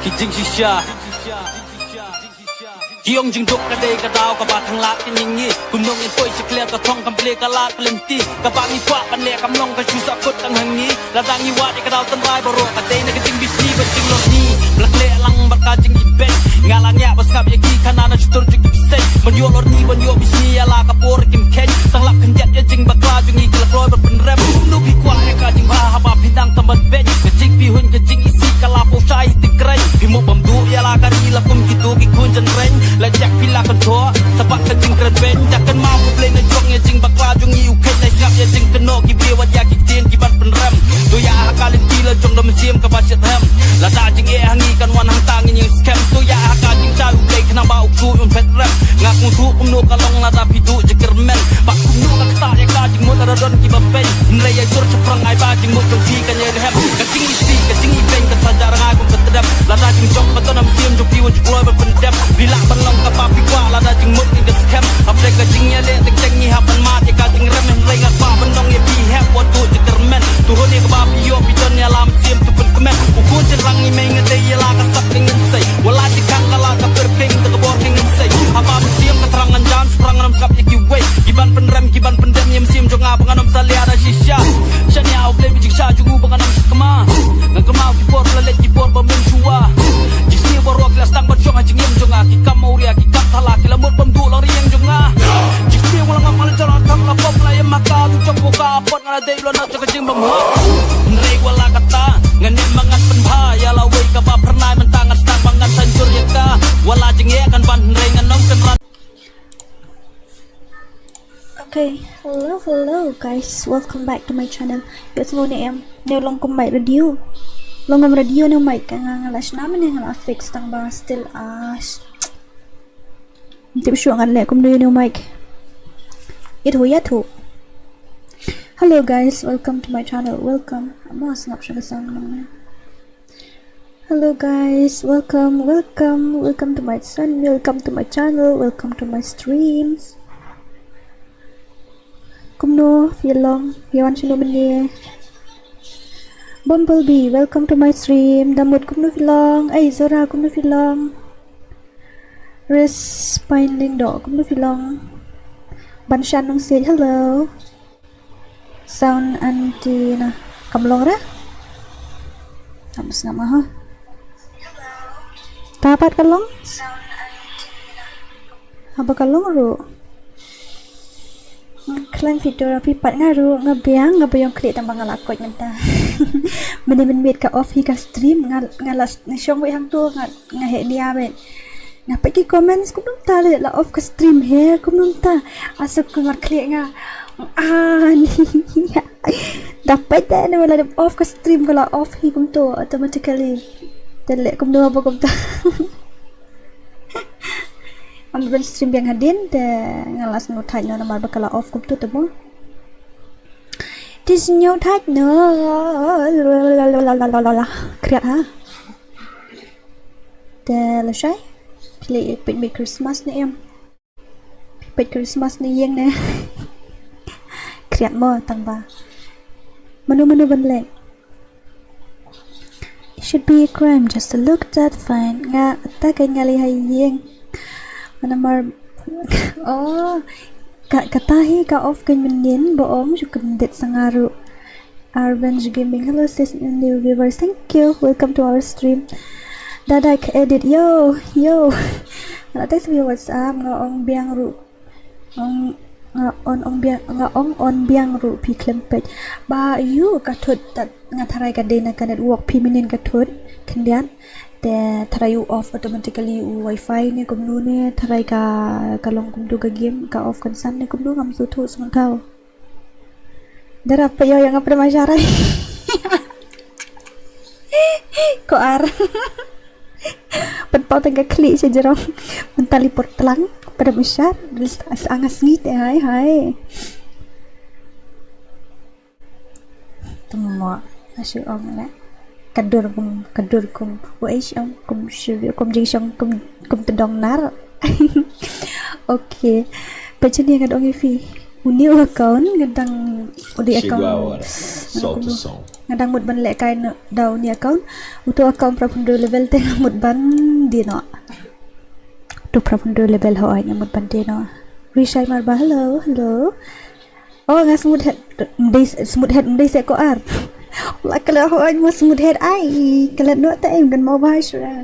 kijing shisha Kiong jing duk ka day ka daw ka ba thang la tin ngi kum nong in poi chikle ka thong kam ple ka la plenty ka ba ngi pa pan le kam long ka chu sa kut tang hang ni la dang ni wa de ka daw tan rai ba ro ka day na ka jing bi si ba jing lo ni blak le lang bar ka jing i ben ngalang ya bas ka bi ki kana na chutur jing se ban yo lor ni ban yo bi si ya la ka por kim ken tang lak kan jet ya jing ba kla jing i ka roi ba pen rem nu bi kwa ya ka jing ba ha ba pidang tam ban ben ka jing bi hun ka jing i si ka la po chai ti krai bi mo bam du ya la ka ri la kum ki tu ki kun jan reng la jak pila kan thua sabat ka jing kren ben jakkan mau ku play na jong ya jing bakla jong i u ken na ngap ya jing keno ki bi wa ya ki tien ki bat pen rem tu ya ha kalin ti la jong dom sim ka ba chet hem la da jing e hangi kan wan hang tang ni scam tu ya ha ka jing cha u play kana ba u su un pet rem ngak mu thu kum no ka long la da pi du je kermen ba kum no ka ta ya ka jing mo da don ki ba pen re ya jor chaprang ai ba jing mo jong ti kan ye hem ka jing i si ka jing i ben ka ta jar ngai kum ka tedap la da jing jong ba to nam sim jong pi wa jing loi ba pen dem bila ban long ka pa pi kwa la da jing mut ni ka scam ap le ka jing ya le tek jeng ni ha ban ma ya ka jing rem re ga pa ban long ye pi have what to je kermen tu ho ni ka ba pi yo pi ton ya lam sim tu pen kemen u ko je rang ni me ngate ya la ka sap ning sai wala ji kang ka la ka per ping ta ka bor ning sai ha ba sim ka trang an jam sprang nam kap ye ki wei ki ban pen rem ki ban pen dem yem sim jong a bang anam sa le ada shisha shan ya u ple bi jing sha ju bang anam kama nang kama ki por la le ki por ba men chua ji si bo ro klas tang ba jong a jing yem jong a ki kam mau ria ki kam thala ki la mut bam du la rieng jong a ji si wala ma mal jara kam la pop la yem maka tu jong ko ka pot ngala dei lo na ka jing bam ha re wala kata ngan mangan pen pha ya la wei ka ba pernai man tangan stang mangan sancur ya ka wala jing e kan ban re ngan nom kan rat. Okay, hello guys, welcome back to my channel. Yo semua ni em, nêu long kum mic radio. Long ngam radio nêu mic ka ngalas naman ni ngala fix tang ba still as. Tip sure ngan le kum nêu mic. Itu ya tu. Hello guys, welcome to my channel. Welcome. Amo ngap siya kasang naman. Hello guys, welcome to my channel, welcome to my streams. Kumno, Filong, Yawan Shino Mene Bumblebee, welcome to my stream. Damut kumno Filong, ay Zora kumno Filong, Respine Lindo kumno Filong, Banshan nung say hello, Sound anti na kamlong ra, tapos nama ha, tapat kalong, haba kalong ro. Klan video rapi pat ngaru ngabiang ngabayong klik tambang ngalakot menta men ka off hi ka stream ngalas na syong wi hang tu ngahe dia bet ngapa ki comments kum num ta le la off ka stream he kum num ta asap ku ngar klik nga ni dapat ta na wala off ka stream kala off hi kum tu automatically tele kum do apa kum ta on ben stream yang hadin de ngalas no thai no namar bakala off kum tu tabo this new thai no kriat ha de la shai play pin me Christmas ni em pin Christmas ni yeng ne kriat mo tang ba manu ban le it should be a crime just to look that fine nga ta kai ngali hai yeng namar oh katahi ka off kan menin boom syukur det sangaru Arbenz Gaming. Hello sis and new viewers, thank you, welcome to our stream. Dada ka edit yo na text viewers ngaong biang ru on biang ru pi klempet ba you katut tat ngatarai ka dena kanet work pi menin katut kendian te try off automatically wifi ni kumnu ne try ka kalong kumdu ka game ka off kan san ni kumdu ngam sutu sang kau dara pa yo yang apa masyarai ko ar penpau tengah klik saja jerong mentali portlang pada masyar angas ni te hai temo asyik om na kadur kum wais kum shivyo kum jingsong kum tedong nar okay baca ni kan ongi fi uni account gadang udi account ngadang mut ban lek kai daw ni account uto account prapundo level te mut ban di no to prapundo level ho ai mut ban di no rishai mar ba hello oh ngas smooth head ndai se ko ar la kala ho ai mo smooth head ai kala no ta em kan mo bai sura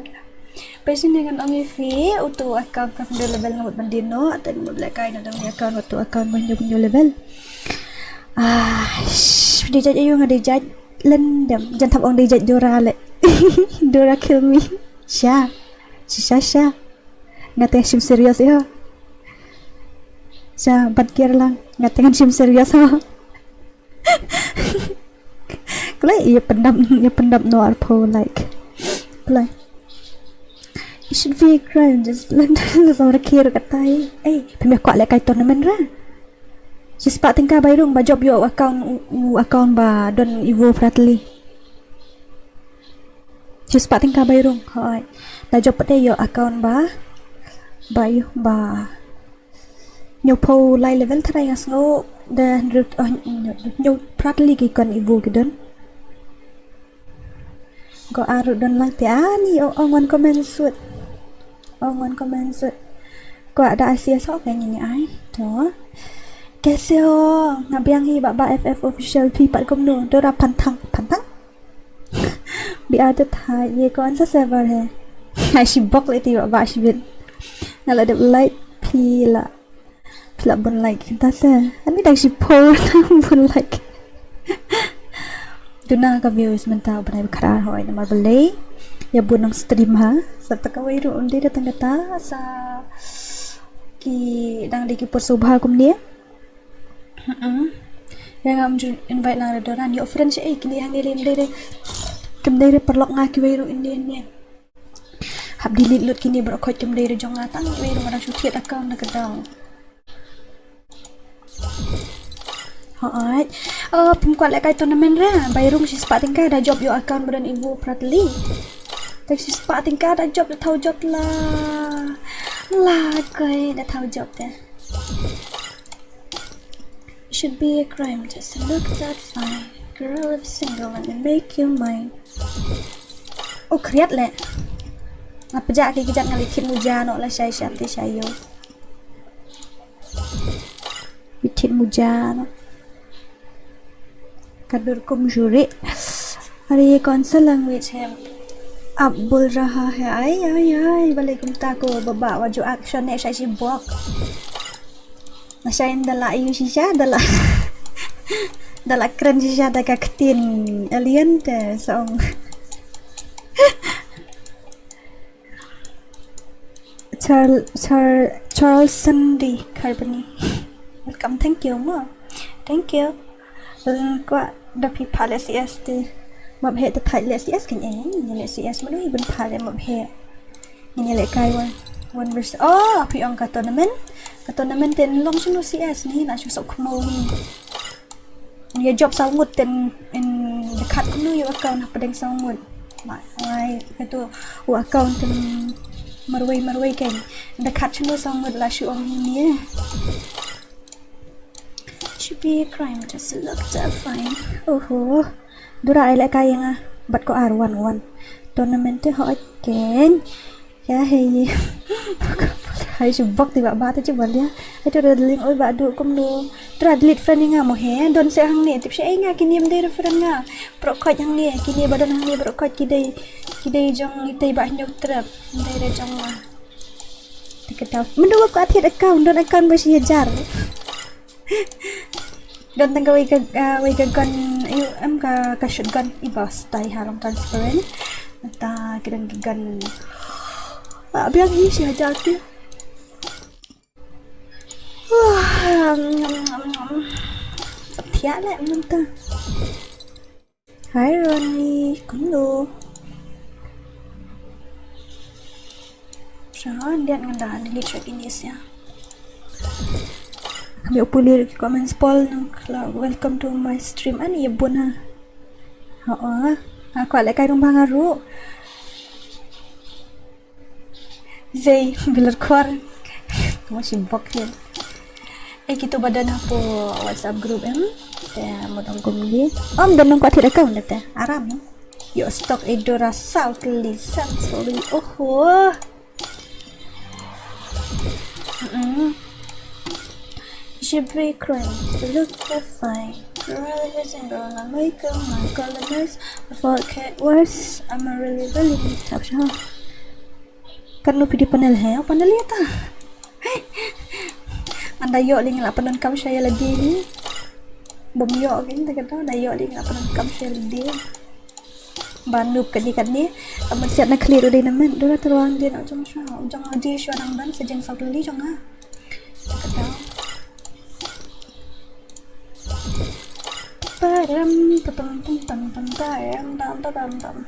Person dengan ongi fee uto account prapundo level ngamut ban di no ta mut lek kai na daw ni account uto account banyo level đi judge ayo nga di judge Lyndem jangan thap ong di judge Dora le Dora kill me Sha ngateng sim serius ya Sha batkir lang ngateng sim serius ha klai ya pendam no arpo like klai it should be a crime just Lyndem sama kira katai pemeh kuat le kai tournament ra Sispak tingkah bayrung ba job yo account ba don ivo fratli. Sispak tingkah bayrung hoi. Da job pate yo account ba yo ba nyopo lai level thrai asno da nyo fratli ki kon ivo kidon. Go aru don lang ti ani ongon comment sut. Ko ada asia sok kayak ni ai. To. कैसे हो ngabiang hi baba FF official pi pat kom no dora pantang bi ada tha ye कौन सा server है ऐसी बक लेती baba shibin nala de light pila bun like ta se ani dang si por bun like tuna ka views mentau banai khara hoi na balai ya bun nang stream ha serta ka wai ru undi datang kata sa ki dang di ki persubha kum dia yang am invite lang redoran yo friend si kini hang dilim dere kem dere perlok nga kiwero indian ni hab delete lut kini berokot kem dere jong ngatang kiwero ngara shutiat account na kedang alright pemkuat lek kai tournament ra bayrung si spa tingkai da job yo account badan ibu pratli tak si spa tingkai da job thau job la kai da thau job te It should be a crime just to look that fine. Girl, if single, let me make you mine. Oh, kriat le. Ngapa jak ki kijat ngalikin muja no la syai syati syayo. Bitin muja no. Kadur kum juri. Hari konsel language है अब बोल रहा है आई वालेकुम ताको baba waju action ne syai sibok. Nasyain dala ayu shisha dala keren shisha da kaktin alien te song Charles Sandy Carboni welcome thank you ko da pi pale CS te mab he ta thai le CS kan ni le CS manu ibn pale mab he ni le kai one verse pi ong ka tournament ten long sunu CS ni na susok khmo ni ya job sawmut ten in dekat khnu yo account padeng sawmut mai itu account ten marwai kan dekat sunu sawmut la shu ong ni should be a crime just look so fine dura ai kai yang bat ko R11 tournament te ho ken ya hey hai subak tiba ba ta coba dia itu ada link oi ba du kom do tra delete friend nga mo he don se hang ni tip se nga kini mde friend nga pro khoj hang ni kini badon hang ni pro khoj kidai jong itei ba nyok trap mde re jong ma tiketau mendo ko athit account don account ba si hajar don tangga wai ka gun ayo am ka shotgun ibas tai harong transparent ta kidan gun biar ni si hajar tu thiệt lại luôn ta Hi Ronnie cũng được sao dia nganda delete track ini ya kami upload comment spoil kalau welcome to my stream ani ya bun ha aku lại kai dong bangaru Zay bilar khor masih bok dia kita badan apa WhatsApp group em Damn, một đồng cùng đi. Đừng nông qua thiệt đã cầu được ta. Aram no. Yo stock Dora Southly Centrally. Oh. Should be crying to look the fine. Really isn't gonna make a my colors before it get worse. I'm a really tough show. Kan lu pilih panel heo, panel lihat ah. Anda yo ling la panon kam saya lebih ni. Bom yo kan tak kata dah yo ling la panon kam saya lebih. Banup kan ni. Amat siap nak clear udah namen. Dora teruang dia nak jom show. Jom dia show nang dan sejeng satu li jom ah. Kata. Padam tam.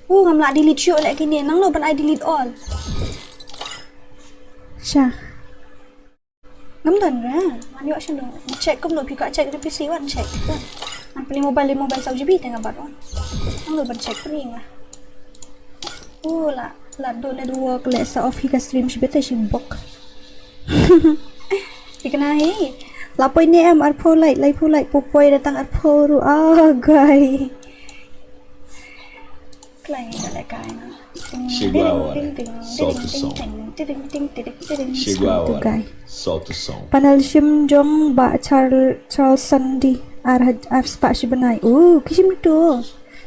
Ngam nak delete show lagi ni. Nang lo ban I delete all. Sya. Ngam dan ra. Man yo sya lo. Check kum lo pi ka check di PC wan check kan. Man pilih mobile sau GB tengah bat wan. Nang lo ban check pring lah. La do le dua kelas off hika stream shibeta shibok. Dikenai. Lapoi ni am arpo light popoi datang arpo ru guys. Klay dah lekai na. Chegou a hora. Solta o som. Chegou a hora. Solta o som. Panel shim jong ba Charles Sandy ar spa shibanai. Kishim tu.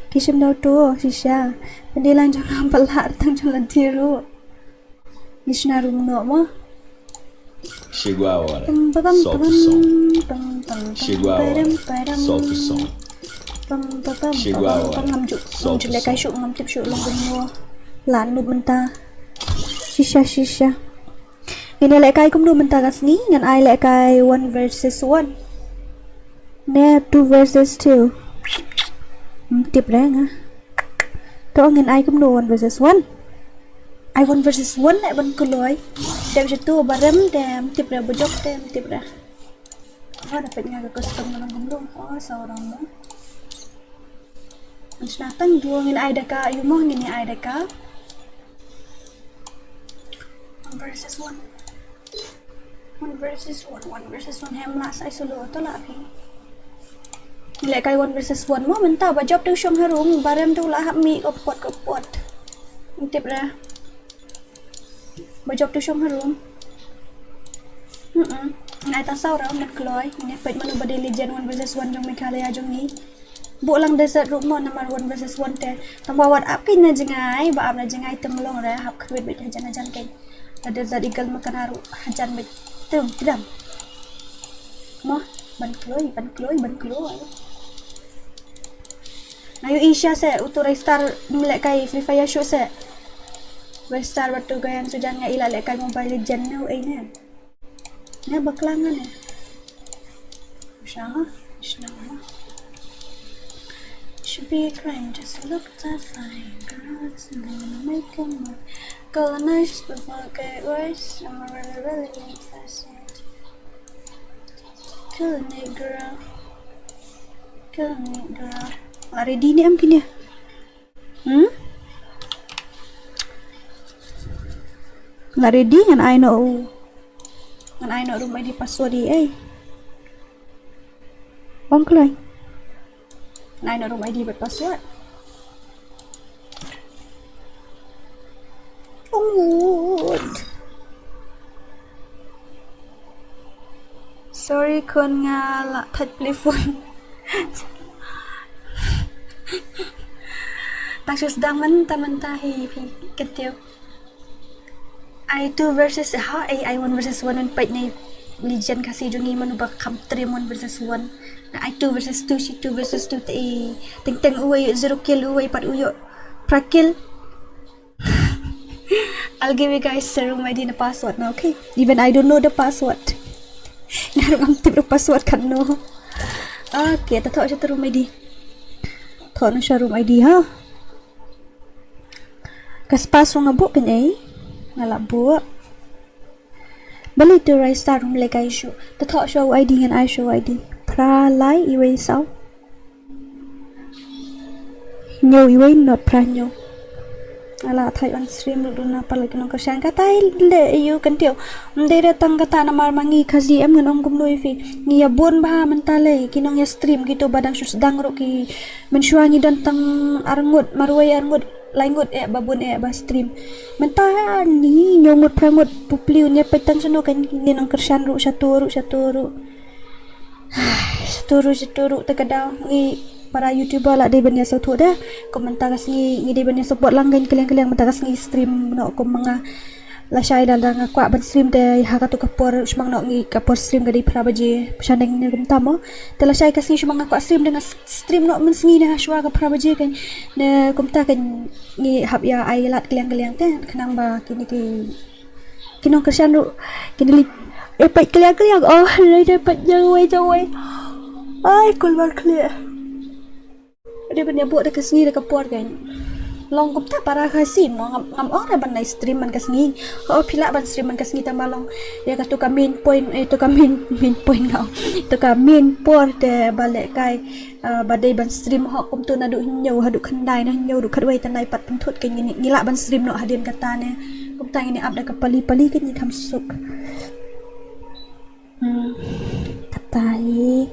Kishim dah tu sisya. Pendilan jong balar tang jong ladiru. Ishna rum no mo. Chegou a hora. Solta o som. Chegou a hora. Solta o som. Chegou a hora. Solta o som. Ngam tip shoot long mo. Lan nu benta. Shisha. Ini lekai kum nu benta kas ni ngan ai lekai 1 versus 1. Ne 2 versus 2. Tip rang ah. To ngan ai kum nu 1 versus 1. I 1 versus 1 lại ban keloi. Dem situ barem dem tip ra bojok dem tip ra. Dapat nga custom nang kum seorang mo. Senatang dua ngin ai deka yumoh ngini ai deka 1 versus 1 hemla sai solo to la phi le kai 1 versus 1 mo menta ba job tu shom harum barem tu la hap mi ko pot tip ra ba job tu shom harum ai ta sau ra mat kloi ne pet manu ba legend 1 versus 1 jong Meghalaya jong ni bộ lang desert room mo number 1 versus 1 te tang bawat up kin na jengai ba am na jengai temlong ra hap khwet bet hajan ken ada desert eagle makan haru hajan bet tum tidam mo ban kloi nayo isya se uturai star melek kai FreeFire show se star batu gayan sujan nga ila lek kai mobile legend no ai ne baklangan ne usha should be a crime just to look that fine. Girls and gonna make them work. Girl nice before it get worse. I'm really need that shit. Killing it girl. Ready ni am kini. Nggak ready kan I know room ID password dia Bang kelai I know room ID berpassword. Sorry kon nga la touch telephone. Taksus daman taman tahi ketiu. I 2 versus I 1 versus 1 and fight na legend kasi jungi manubak kam 3 1 versus 1. I 2 versus 2, she 2 versus 2 ting uway 0 kill uway pat uyo prakil. I'll give you guys the room ID na password na, okay? Even I don't know the password. Narong ang tip ng password kan no. Okay, tatawa siya room ID. Tawa na siya room ID ha. Kas paso nga bukin ngalabo. Balik to right star room lekay show. Tatawa show ID ngan I show ID. Pralai iway sao. Nyo iway not pra nyo. Ala thai on stream dulu na pala kinong kersian katai le you kan tio mde datang kata na marmangi Khasi em ngon kum noi fi ngi ya bon ba mentale kinong ya stream gitu badang sedang ro ki mensuangi dan tang arngut marwai arngut laingut babun ba stream menta ni nyongut prangut pupliu nya petang seno kan kinong kersian ru satu ru tekadau ngi para YouTuber lah dia benda sotu dah komentar kasih ni dia benda support langgan kalian mentar kasih stream nak ko mga la syai dah aku ban stream deh haka tu kapor semang nak ngi kapor stream gadi prabaje sandeng ni kum tamo telah syai kasih semang aku stream dengan stream nak mensengi dah syua ka prabaje kan ne kum ta kan ngi hab ya ai lat kalian teh kenang ba kini kinong kersian ru kini epak kalian oh dapat jawai ai keluar clear dia benda buat dekat sini dekat port kan long kum tak para Khasi ngam orang ban stream man kasni pila ban stream man kasni tambah long dia kata ka main point itu ka main point kau itu ka main port de balik kai badai ban stream hok kum tu nadu nyau hadu khandai na nyau du khadwai tanai pat penthut kan ni ngila ban stream no hadian kata ne kum tang ini up dah ka pali kan ni tham suk katai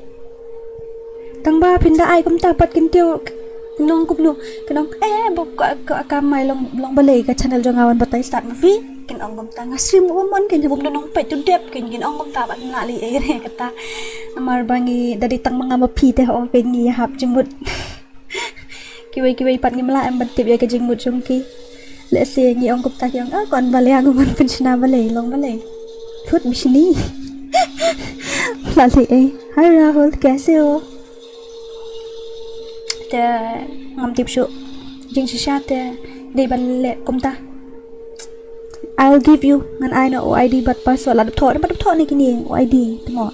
tang ba pinda ai kum ta pat kintiu nong kum no kenong buka kamai long balai ka channel jongawan batai start movie kin ong kum ta ngasrim umon kin bum nong pai tu dep kin ong kum ta ba na li re kata namar bangi dari tang mga mapi teh ong kin ni hap jengmut kiwai pat ngimla em bantip ya ke jengmut jongki le se ngi ong kum ta yang kon balai ang mon penchna balai long balai phut bishni lali hai Rahul kaise ho te ngam tip shu jing shisha te de ban le kum ta I'll give you ngan I know ID but password la thot ni kini ID tmo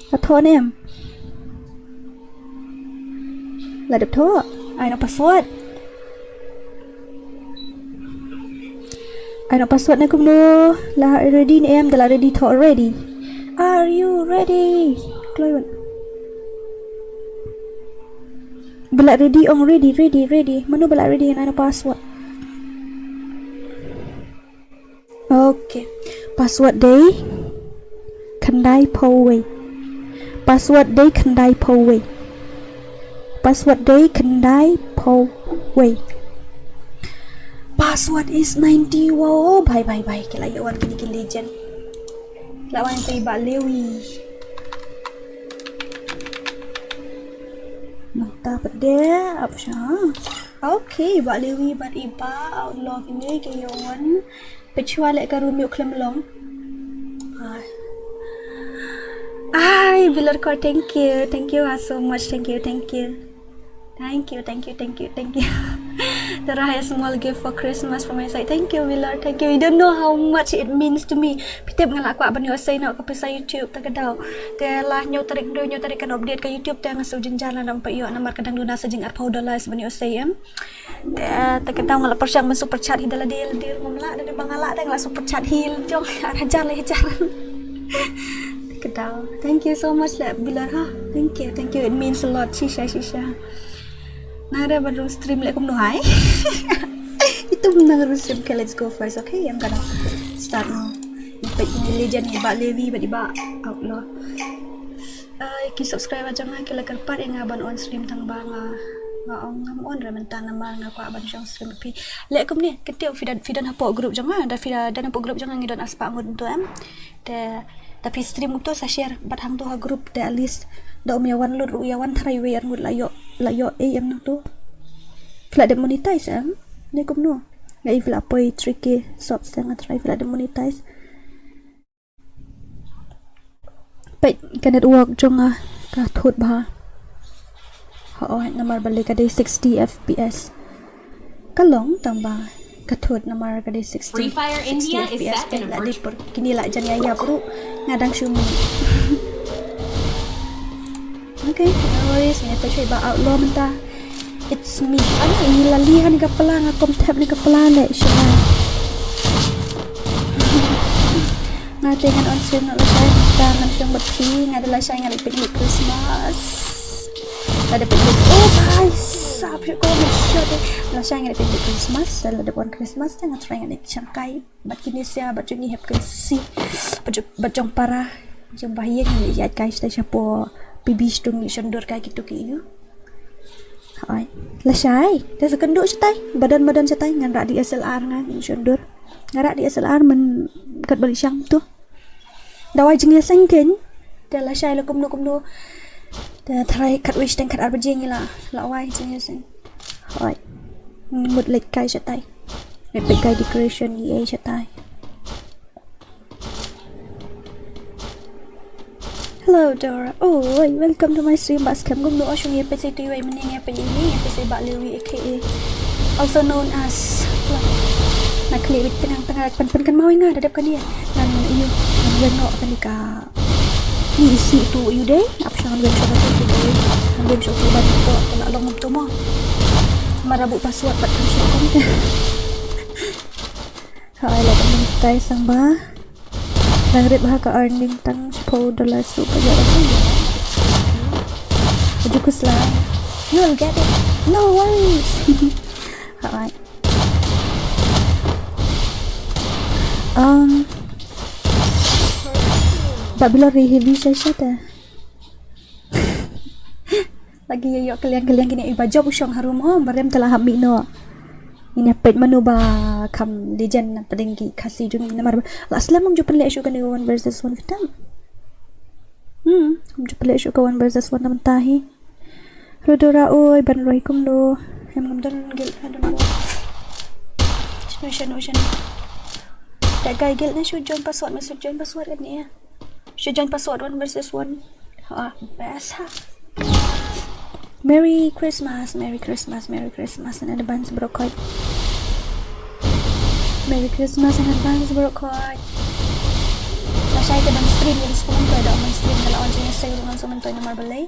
la thot ni em la thot I know password ni kum no la ready ni em la ready thot ready are you ready kloi belak ready ong ready manu belak ready and ada password okay password day khandai poway password day khandai poway password is 90 wow bye kila yawan kini legend lawan tiba lewi dapat dia apa okay bak lewi bat iba outlaw ini ke yawan pecua lek ka rumio klem long ai bilar ko thank you so much thank you there are a small gift for Christmas from my side thank you Bilar thank you you don't know how much it means to me pitep ngalak ko ban yo say nak ke pesa YouTube ta kadau te lah nyo tarik kan update ke YouTube te ngasu jenjana nampak yo namar kadang duna sejing $4 ban yo say em ta kadau ngalak persyang men super chat hidala dia mamla dan bangala dan ngalak super chat hil jong hajar kadau thank you so much lah Bilar thank you it means a lot shisha nada baru stream like kum nuhai itu benar stream okay let's go first okay I'm gonna start now baik ni legend ni bak levi ba outlaw ki subscribe aja ngai kila kerpat yang aban on stream tang banga ngam on rementan nama ngaku aban jong stream pi lek kum ni ketiu fidan hapok group jangan ada fidan hapok group jangan ngidon aspa ngun tu em tapi stream tu saya share bat hang tu ha group de list da yawan lut yawan trai we an mut la yo am na tu fla de monetize ne kum no ngai fla poi tricky shop sang try fla de monetize pe kanet work jonga ka thot ba namar balik ka de 60 fps kalong tamba ka thot namar ka de 60 FreeFire India is set in a virtual kini la jan ya puru ngadang syumi okay, no worries. Saya tak cuba outlaw mentah. It's me. Ani lalihan ni kepala ngakom tab ni kepala le. Syama. Ngatengan on stream nak saya tangan syang berpi ngadalah saya ngalipin Christmas. Ada piknik. Oh guys. sap ko shot la sha ngai pe Christmas la de bon Christmas tengah try ngai changkai bat kini sia bat jungi hep kan si bat jong para jong bahaya ngai ya kai sta chapo pibi stung ni sundor kai gitu ki you hai la shai te sekenduk cetai badan cetai ngan rak di SLR ngai sundor ngarak di SLR men kat balik syang tu dawai jengi sengken te la shai la kumno te try kat wish teng kat arba jengi la wai jengi seng hai mut lek kai cetai lek kai decoration EA cetai. Hello Dora. Oh, welcome to my stream. Bas kam gum do ashung ye pc tu wai meni ye pe ini ye pc Bak Lewi aka also known as nak klik tengah pen kan mau ingat dadap kan dia dan you wenok kan ka ni isi tu you deh apa sangat ben show tu deh ben show tu ban tu nak long tu mah marabu password pat kan show kan hai la kan tai sang ba Nangrit bahaka earning tang $10 su kerja rasanya baju kuslah you'll get it no worries alright Bak bila heavy syat lagi yuk kalian gini baju usang harum barem telah habis no ini pet menu ba kam legend padengki khasi jungi namar la aslam mung jupan le isu kan 1 versus 1 fitam jupan le isu 1 versus 1 namtahi rodora oi ban roi kum do em ngam dan gel hadon bo ocean tak gai gel na should join password kan ni ya should join password 1 versus 1 best ha Merry Christmas in advance brokot. Merry Christmas in advance brokot. La saya ke bang stream ni sekolah tu ada bang stream kalau orang jenis saya dengan semen tu nomor belai.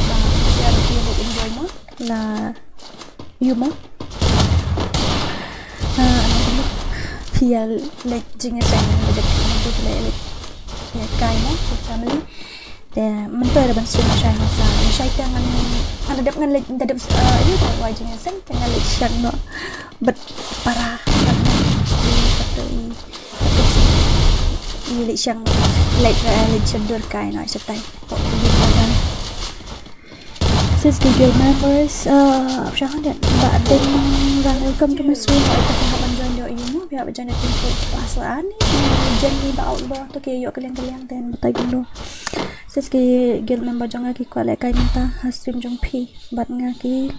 Bang saya ada enjoy mo. La you mo. Pia like jenis saya dekat tu like kai mo family. Dan mentu ada bang stream saya dengan ada dap ngan dadap ini tak wajib sen dengan lection no but para lection lection dur kai no setai sis Google members syahan dia mbak den rang welcome to my stream atau haban join do you biar berjalan tempo pasaran ni jadi ba outdoor tu ke yo kalian dan betai gundo sis ki guild member jong ki ko le kai minta stream jong phi bat nga ki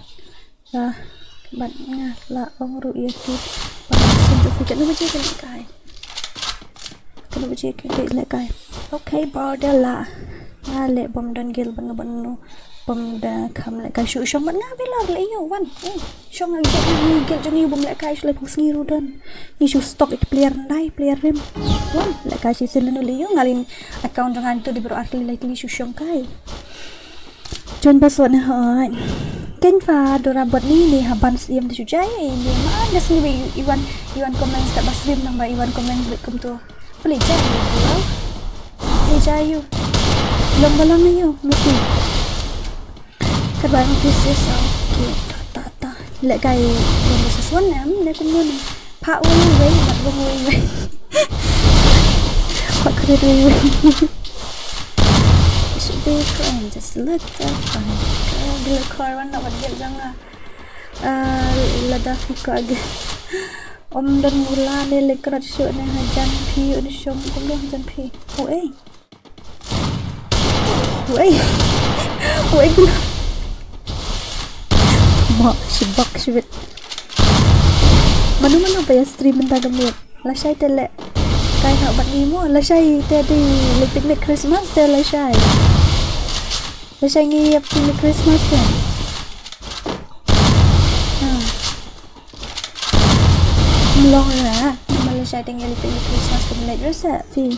bat nga la ong ru ye ki sim jo fikat no baje ke kai kan baje ke le kai okay border la nga le bom dan guild banu bom da kham le kai shu shong bat nga bila le yo wan shong le guild jong you bom le kai le pung sngi ru dan ni shu stock player rem wan le kai si selenu le yo ngalin account jong antu di bro arti le kli shu shong kai John password na hot ken fa Dora bot ni haban sim tu jai ni ma ada sini iwan comments tak basrim nang ba iwan comments bet kum tu boleh jai you long ni you mesti kabar krisis okey ta le kai yang sesuan nam le kum ni pa wei mat bong wei kok kere should be crying just look at fine bila korban nak buat jangan lada fika age om dan mula le lekrat show ne hajan pi un shom kum hajan pi oi bila ma shibak shibit mana pa ya stream entah gamit la syai tele kai nak buat ni mo la syai tadi like picnic Christmas tele la syai ngi picnic Christmas kan long lah malah syai tinggal picnic Christmas pun like rasa fi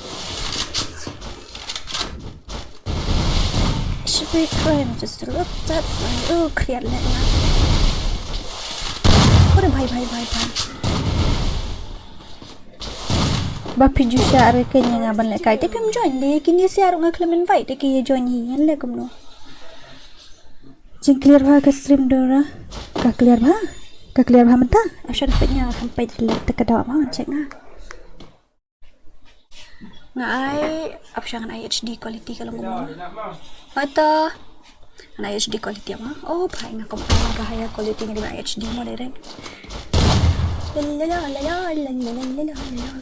should be crime just look that kriat lah udah bye bapi jusha are kenya ngaban le kai te pem join de kini siar nga claim invite ke ye join hi ngan le kumno Jeng clear bah ke stream Dora. Ka clear bah. Ka clear bah mentah. Asya dapatnya sampai terkedak mah cek nah. Ngai option HD quality kalau ngomong. Atau HD quality mah. Oh, baik nak kau bahaya quality ni dengan HD mah direct. Lala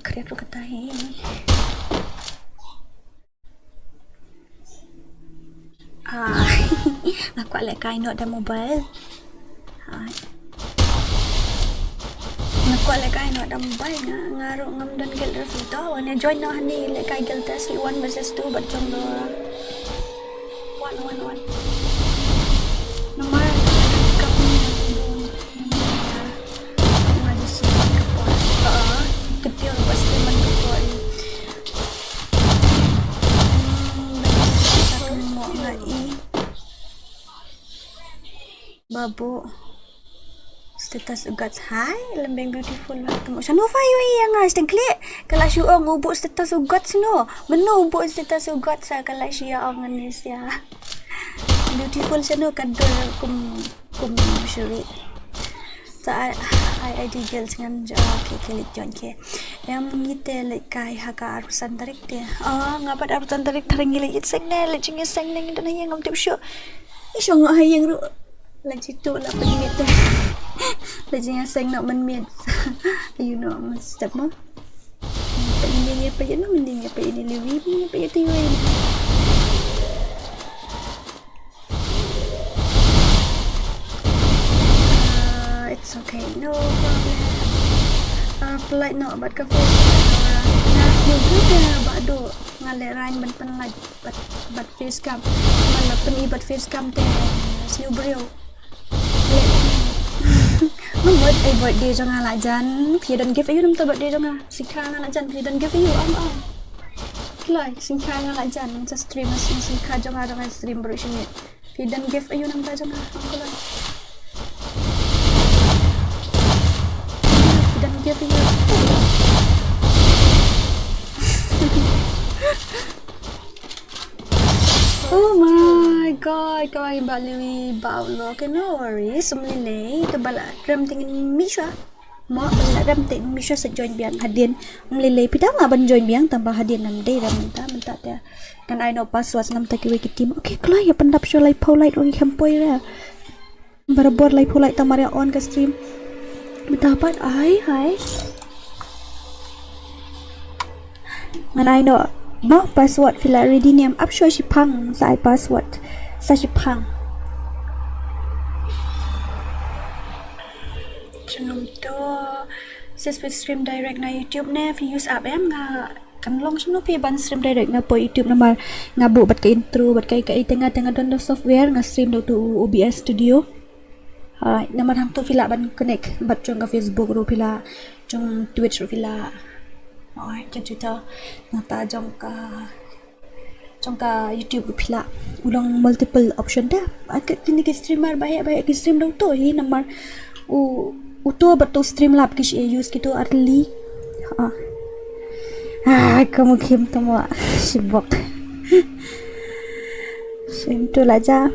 kerja tu kata he. Aku alek kain nak ada mobile. Aku alek kain nak ada mobile ngaruh ngam dan gel refi tu. Wana join nak ni lek kain gel test 1 versus 2 bacong Dora. 1 Nomor kamu majlis kapal. Ketiak pasti mengkapal. Mau ngai. Babu status ugat hai lembeng beautiful lah temu sanofa yo yang guys dan klik kalau syu ang ubuk status ugat sino menu ubuk status ugat sa kalau syu ang anis ya beautiful sino kadol kum syuri sa ID girls ngan ke klik jon ke yang ngite lek kai haka arusan tarik dia ngapat arusan tarik taringi lek seng ne lek jinge seng ne dan yang ngam tip syu iso ngai yang ru lagi tu lah penit dah. Lagi yang saya nak menmit. You know, step mah. Pentingnya apa je, pentingnya apa ini lebih, apa je tu ini. It's okay, no problem. Polite no, but kafe. Nah, snow dia bado ngalek rain ben like, but face cam. Malah peni but face cam teh snow brio. Membuat birthday jangan lajan. Pia dan give you nam birthday jangan. Singkang lajan pia dan give you Kelai singkang lajan sa stream singkang jangan stream berusin ni. Pia dan give you nam jangan. Kelai. Pia dan give you. Oh my god, kau yang balik baulo, okay, no worries. Semlilai, terbalik ram tingin Misha. Mau balik ram tingin Misha sejoin biang hadian. Melilai pidang aban join biang tambah hadian nam day ram minta dia. Kan I know password ngam tak kiwe kitim. Okay, kalau ya pendap show live polite orang kampoi ra. Berbuat live polite tamar on ke stream. Minta apa? Hai. And I know. No password fila ready name up show si pang sa password sa si pang chanum to sis stream direct na YouTube ne fi use app em nga kan long sino pi ban stream direct na po YouTube na nga bu bat ka intro bat kay tengah download software nga stream do to OBS studio namar ham to fila ban connect bat jong ka Facebook ro fila jong Twitch ro fila macam cerita nata jong ka YouTube pula ulang multiple option dah agak kini ke streamer baik ke stream dah tu hi namar uto betul stream lab kish use gitu early kamu kim temu sibuk sim tu laja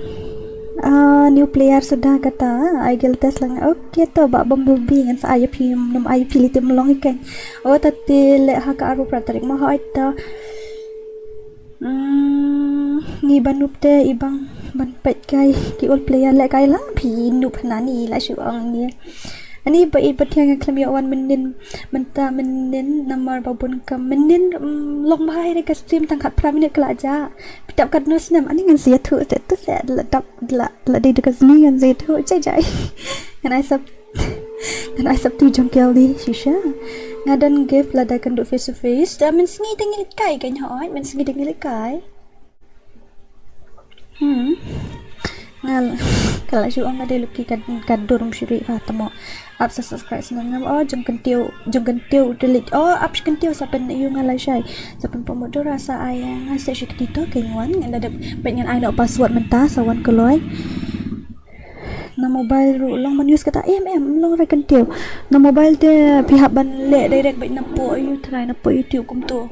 new player sudah kata Igel test lang okay to ba bumblebee ngan sa ayap him num ayap pilih tim long ikan tati le haka aru pratarik mo ita ngiban upte ibang banpet kai ki old player le kai lang pinup nani la syuang ni ani ba ibat yang klam yawan menin menta menin namar babun kam menin long bahai de stream tangkat praminit kelaja pitap kat nus nam ani ngan sia thu tu se ladap la de dekat sini ngan sia thu jai kan I sab tu jongkel di shisha ngadan give la da kan do face to face da men singi tengil kai kan hoi men singi tengil kai ngal kalau syuang ada luki kan dorong syuri tamo up subscribe ngam jong kentiu delete up kentiu sapen yu ngalai syai sapen pomodo rasa ayang ngasih syik dito kenywan ada pengen ai nak password mentah sawan keloi na mobile ru long man use kata long ra kentiu na mobile dia pihak ban le direct baik napo yu try napo YouTube kum tu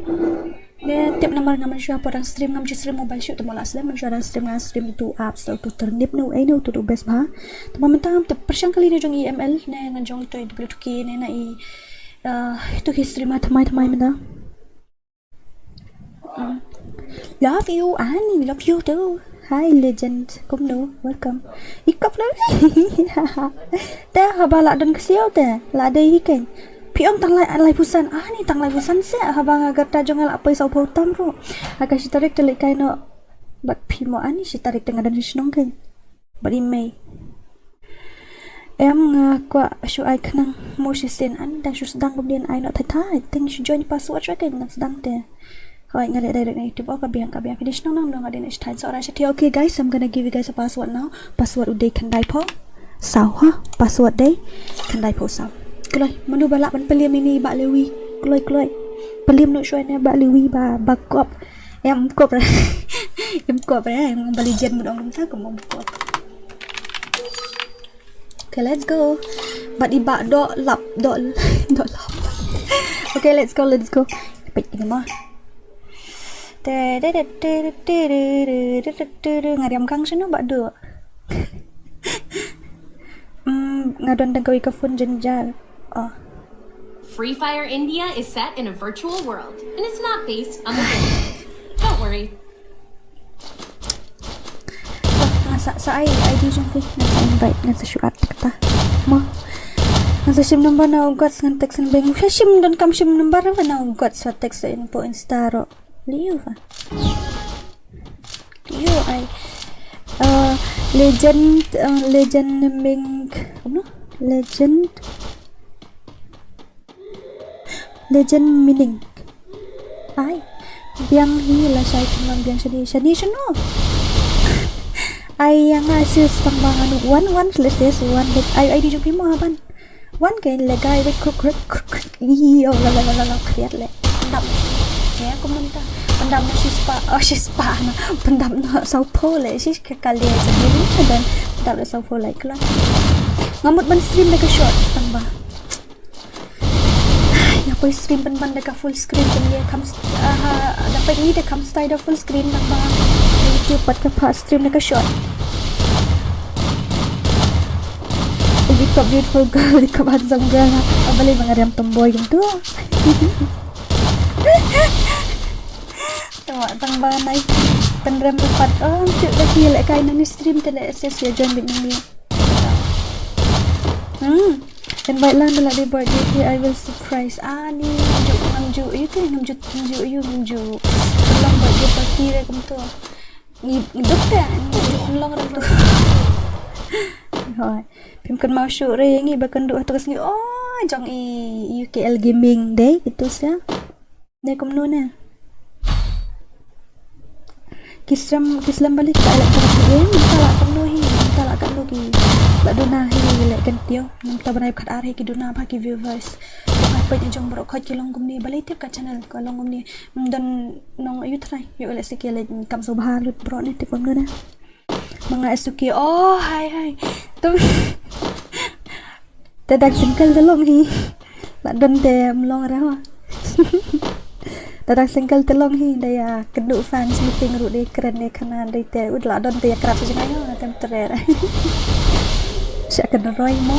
Dia tiap nomor ngam syua orang stream ngam stream mobile shoot temo las man syua stream ngam stream tu apps tu ternip no ai no tu best ba. Temo mentang te persang kali ni jong EML ne ngan jong tu ki ne na i itu history ma thamai mena. Love you Annie, love you too. Hi legend, cũng đủ, welcome. Ít cốc đó. Ta haba la dan kesiau ta, la đây kan. Piong tang lai pusan, ni tang lai pusan se haba agar ta jong ala apa sau pautam ro. Agar si tarik telik kai no. Bat pi mo ani si tarik dengan dan hisnong kan. Bat imei. Em qua shu ai khnang mo si sen an dan shu sedang kemudian ai no thai ting shu join password ra kan sedang te. Right, ngade direct na YouTube ka biang finish nang nang ngade next time. So okay guys, I'm gonna give you guys a password now. Password uday kan dai po. Sao ha? Password day kan dai po sao. Kloi, manu balak ban peliam ini bak lewi. Kloi. Peliam no show ne bak lewi ba bakop. Em kop ra. Em kop ra, em bali jen mudong dum ta ko mom kop. Okay, let's go. But ibak dok lap. Okay, let's go. Pait ni mah. Ngariam kang sino ba do? Ngadon tang kawi ka phone jenjar. FreeFire India is set in a virtual world, and it's not based on the game. Don't worry. Sa ID jong fi nasa invite nasa syuat kata. Mo. Nasa sim number na ugat ngan text ng beng. Sim don kam sim number na ugat sa text sa info Insta ro. Liu fa. Liu ay legend ming ano? Legend meaning. Ay biang hi la sai kumang biang shani no. Ay yang asis tambangan one slash one ay di jumpi mo haban. One kay legay with cook. Iyo la kriat le. Ndam. Ya kumanta. Pendam na shispa na. Pendam na saupo le sis kekali sendiri dan pendam na saupo le klan. Ngamut ban stream dekat short tambah. Ya boy stream ban dekat full screen dia comes dapat ni dekat comes style full screen tambah. YouTube pat ke stream dekat short. Dekat beautiful girl dekat handsome girl. Abali mangariam tomboy gitu. Tang banay penrem tepat cuk lagi lek kain ni stream tele SS ya join bit ni dan baiklah dalam di birthday I will surprise ni ngamju long birthday party re kum tu ni duk dah ni long ram tu hoi pim kan mau shoot re ngi bakan du tu kesni jong UKL gaming day itu sia ne kum nu ne Kisram balik tak elak terus game minta lah kan ki la dona hi lek kan tio minta banai kat are ki dona ba ki viewers apa yang jong bro khot ki long gumni balik tip kat channel ko long gumni dan nong ayu try yo elak sikit lek kam so bahar lut bro ni tip na mga esuki hai tu tadak singkal dalong hi la don te mlong ra Tadang single telong hi daya keduk fans meeting ru de keren de kanan de te udla don te krap sejana tem ter syak kan roi mo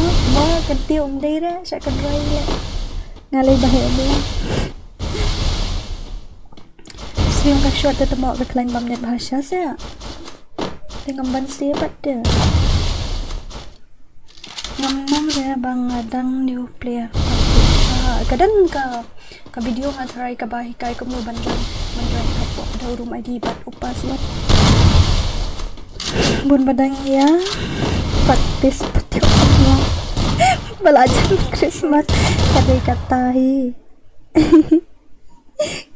kan tium de re syak kan roi le ngalai bahe ni stream ka short te temo ke klain bam net bahasa se tengam ban se pat de ngam re bang adang new player kadang ka video nga try ka bahi kay kum no bandan kapo daw room ID bat upas wat bun badang ya patis patio semua belajar Christmas kadai katahi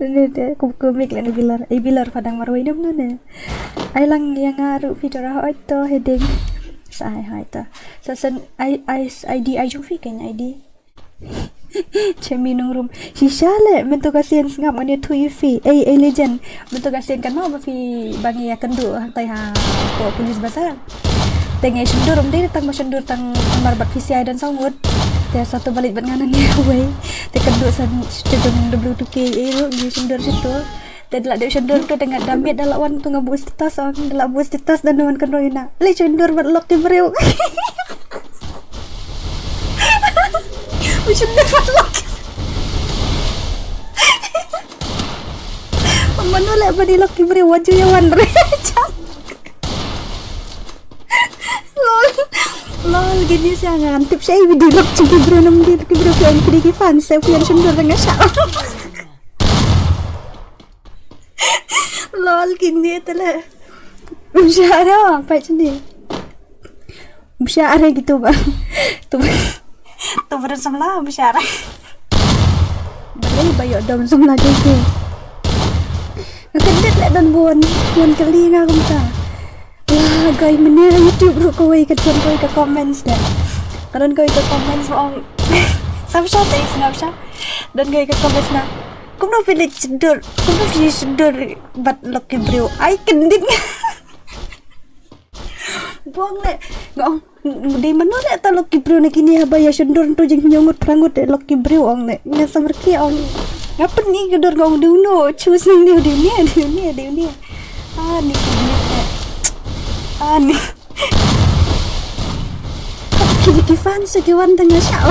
ini deh komik lan bilar padang marwai dem ne ai lang yang ngaru video ra to heading sai hai ta sasan ID ai jung fi kan ID Cemi nung room Shisha le Mentu kasihan ngap Mani tu yufi legend Mentu kasihan kan mau Mafi bangi ya kendu Hantai ha Ko polis basar Tengah sendur dia datang sendur tang marbat PCI dan sangut dia satu balik bat nganan dia away dia kendu san cejong W2K dia sendur situ Dalam dia cendur tu dengan damit dalam wan tu ngabu status orang dalam buat status dan wan kan roina. Le cendur buat lock di breu. Cendur buat lock. Mana lek badi lock di breu waju yang wan recam. Lol gini sangat tip saya video lock di breu nam di breu yang pergi fan saya punya cendur dengan syak. Lol gini telah Musyara apa macam ni Musyara gitu bang Tu bersama musyara Balai bayok daun semula jadi Ngekendet lek dan buan kali nga kumta Wah gay menira YouTube ru kawai ke comments dah Karon kawai ke comments orang Samsya tak isi samsya Dan kawai ke comments na Kung na pilih cendur Bat loki bro Ay kendit Buang le Ngong Di mana le ta loki bro na kini habaya cendur tu jeng nyongut perangut loki bro ong le Ngasa merki ong Ngapa ni gedor ngong duno Choosing dia dunia Ah ni kendit le Ah ni Kini kifan sekiwan tengah syao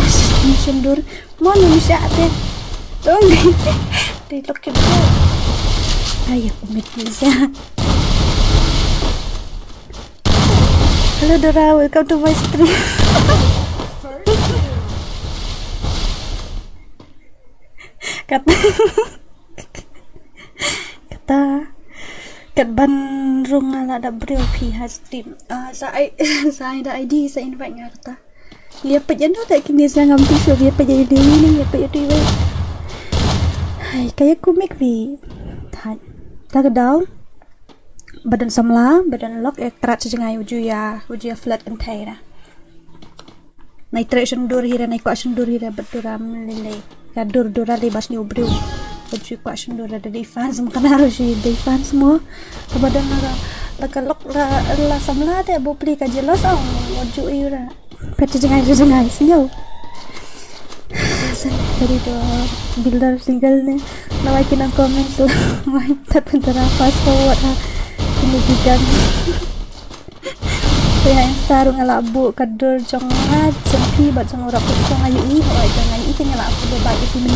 Cendur Mana ni syak deh Tolong di lock it up. Ayo pamit bisa. Hello Dora, welcome to my stream. kata kat Bandung ala ada beliau pihak stream. Saya ada ID, saya invite ngarta. Lihat pejandu tak kini saya ngambil so dia pejadi ini, dia pejadi ini. Hai, kayak komik vi. Tak daw. Badan samla, badan lock kerat sejengai uju ya flat entai na. Nai tresion dur hira nai kuasion dur hira beturam lele. Ya dur le bas ni ubru. Uju kuasion dur ada di fans makan harus di fans semua. Badan la lock la samla te bo pli ka jelas uju ira. Pet sejengai sinyo. Tadi tu builder single ni nawai kena komen tu nawai tak antara fast forward kini gigan kaya yang sarung ngalabu kadur jongat sempi bat jong ora putong ayu i oi jangan i tinggal aku berbagi di sini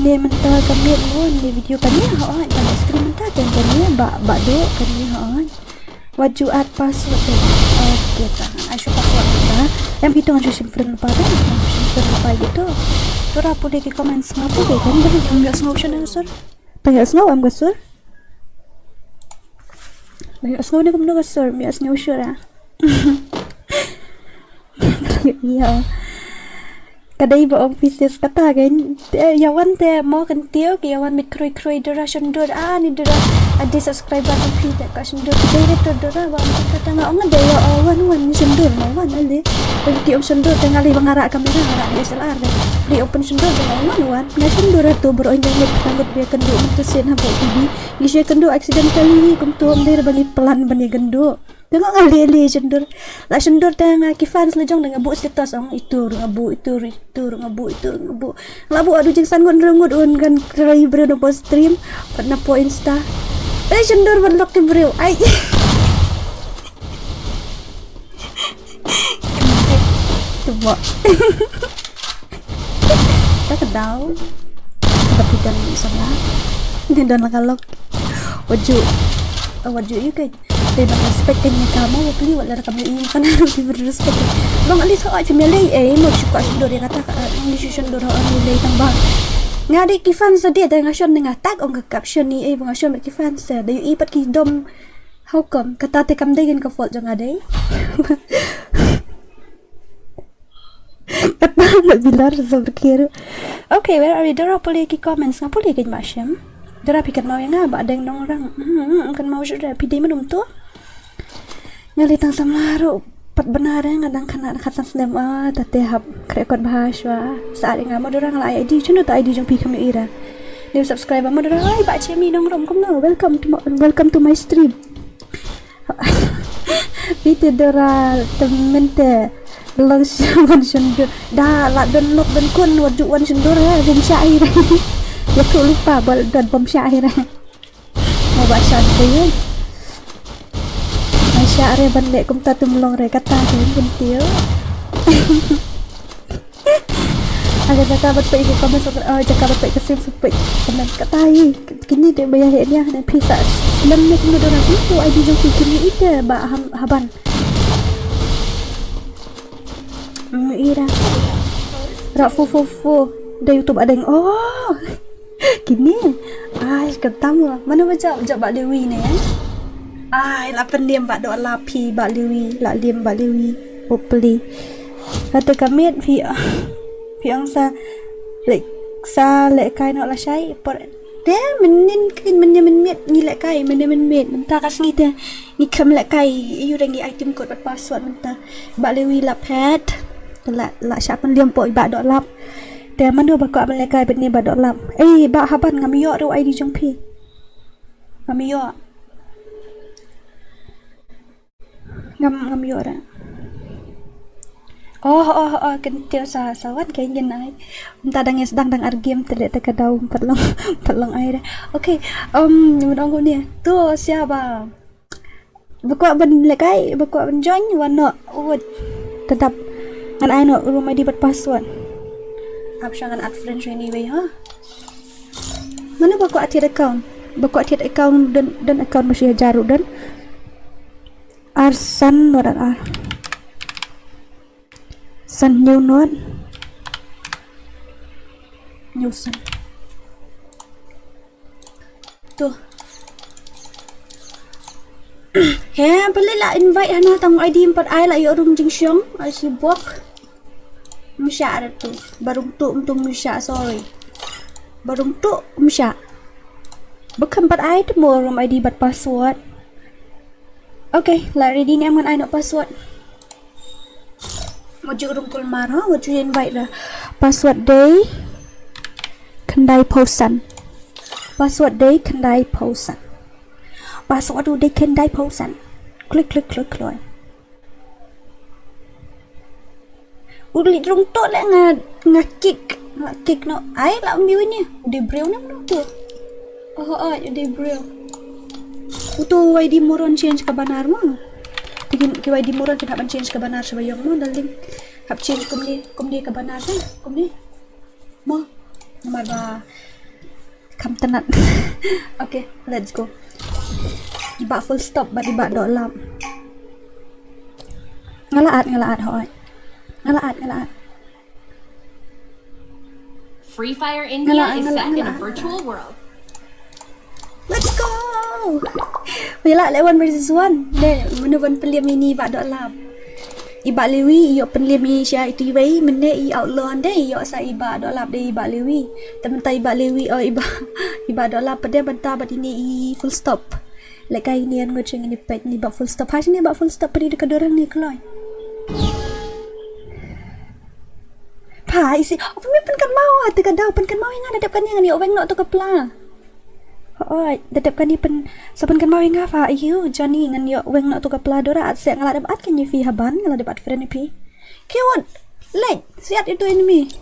ni mentah kami ni video kan ni oi pada screen mentah kan ni bak do kan ni oi waju at password okey tangan asyik password kita yang kita harus simpan pada simpan apa gitu Dora boleh di komen ngapa deh kan dari ambil solution yang sur panggil snow am gasur panggil snow ni kamu gasur bias snow sure iya kadai ba offices kata kan yawan te mau kan tio ke yawan mit kroi Dora sendor ni Dora ada subscriber tu tak kat sendor dia tu Dora bang kata ngak ngan dia wan ni sendor wan ale bagi om sendor tengah li bangarak kamera ngarak DSLR beli open sendor dengan wan ni sendor tu beronjang rambut dia kenduk mentesin habuk bibi ni saya kenduk accidentally kuntum dia bagi pelan bani genduk tengok ngali sendor la sendor tengah kifan selejong dengan bu status orang itu ngabu labu adu jeng sangon rengut un kan kerai bro no stream pernah po insta sendor berlok di bro ai coba tak kedau tapi dan salah dan kalau waju you kan dia nak respect ni kamu beli wala kamu ingin kan harus diberi respect long ali so aja melei mau suka sendor dia kata ni sendor orang melei tambah ngadi kifan sedih dengan sion dengan tag on caption ni bunga sion kifan se da yu ipat ki dom how come kata te kam degen ka fault jang adai kata nak bilar berkira okay where are we Dora boleh ki comments ngapa boleh ke macam Dora pikir mau yang apa ada yang orang kan mau sudah pidai menum tu ngalitang samlaru pat benar ngadang kana khatan sendem tatehap rekod bahasa saat ngamo Dora ngala ID cunu ta ID jong pi kami ira new subscriber mo Dora ai ba chemi nong rom kumno welcome to my stream Vite Dora temente Lang wan sundur. Dah lah dan lok dan kun wadu wan sundur bom syair. Ya tu lupa dan bom syair. Mau baca dia. Mai syair ban lek kum ta tumlong re kata kun tio. Agak cakap baik ke komen cakap baik ke stream supaya komen kata kini dia bayar dia nak pisa. Lem ni kena dorang itu ID jong fikirnya itu ba haban. Ira rak fu dari YouTube ada yang gini ketemu mana baca bak Dewi ni lah pendiam bak dok lapi bak Dewi lah diam bak Dewi hopefully kata kami yang sa lek kai nak lah syai por dia menin ni lek kai men mentah kas ni dia ni kam lek kai you rengi item code password mentah bak Dewi lah pad la siapa liam po ibak dok lapแต่มันดูบักกะมันเลยกลายเป็นนี่บัดดอกลับบะฮับันงามยอดูไอดีจงพี่งามยออ่ะกันเตียวสวัสดิ์kayak gini entah sedang argum terlihat terkadau perlong air oke menunggu ni tu siapa baku ben lekai baku ben join warna tetap kan I know rumah di password option add friends anyway mana baku atir account dan account masih jaru dan arsan nodan san new not new san tuh boleh lah invite hana tang ID 4 ai lah yo rung jing syong si bok Misha ada tu barung tu untung Misha sorry barung tu Misha bukan 4 ai tu mau room ID bat password okay lah ready ni aman I nak password wajib room kulmar wajib invite lah password day kendai posan password day kendai posan password tu day kendai posan klik ulit rung tok lah ngakik no ai lah ambil ni di braille ni mana tu di braille tu ID MORON change ke banar mo tingin ke ID MORON tidak ban change ke banar sebayang mo daling hab change kum dia ke banar kan kum ni mo nama ba kam tenat okay let's go ibak full stop ba ibak dok lam ngalaat hoi ngalaat FreeFire India is set in a virtual world. Let's go. Bila lawan versus 1. Then menuan peliam ini bak dok lap. Ibak lewi yo peliam ini sia itu wei mende I outlaw deh yo sa ibak dok lap deh ibak lewi. Tementai ibak lewi ibak dok lap pada benta bat ini I full stop. Like kai ni an ngoceng ini pet ni bak full stop. Hasni bak full stop pada dekat dorang ni keloi. Isi apa mi pen kan mau terkadau pen kan mau yang ada depan yang ni orang nak tu kepala depan ni pen saban kan mau yang apa iyo Johnny ngan yo orang nak tu kepala dora set ngalah dapat kan ni fi haban ngalah dapat friend ni pi kiwat like siat itu enemy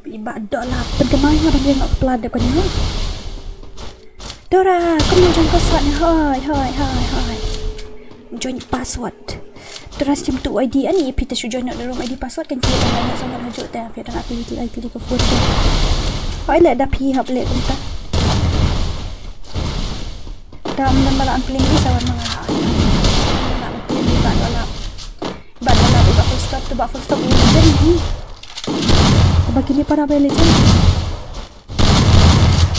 ibak dok lah pen kan mau yang orang nak kepala depan ni dora kamu jangan password ni hai join password terus jam tu ID ni kita sudah nak dalam ID password kan kita banyak sangat hajuk dah kita nak pilih ke foto hai lah dah pi hab lek entah dah malam pilih ni sawan mangah nak pilih badalap full stop ni bagi ni para beli je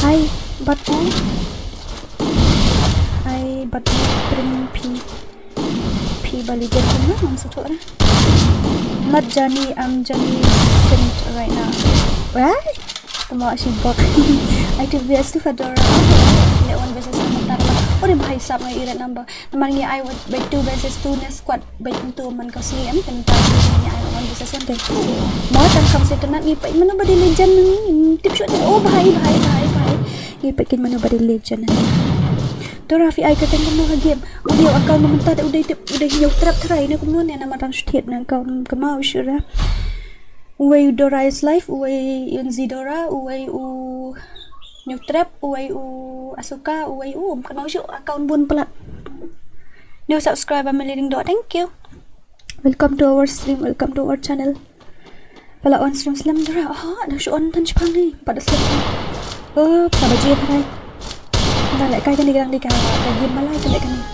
hai batu print P bali jadi mana maksud tu lah not Johnny I'm Johnny sent right now right temu si bot I do best to Fedora let one versus sementara dia bahaya sab ngai irat number namanya I would bet 2 versus 2 na squad bet untuk man kau sini kan tentang I one versus 1 mau tangkap setenat ni pak mana body legend ni tip shot bahaya ni pak mana body legend Dora fi ai ka tengok no game. Udah akal mentah dah udah nyok trap try ni kumno ni nama rang setiap nang kau kemau syura. Uwe Dora is life, uwe Yunzi Dora, uwe nyok trap, uwe Asuka, uwe kemau syuk akaun bun pelat. New subscribe Living dot. Thank you. Welcome to our stream, welcome to our channel. Pala on stream slam Dora. Dah syuk on tan Jepang ni. Pada slam. Pada baju hai. Dah lại cái này đang đi cả game malai cái lại cái này.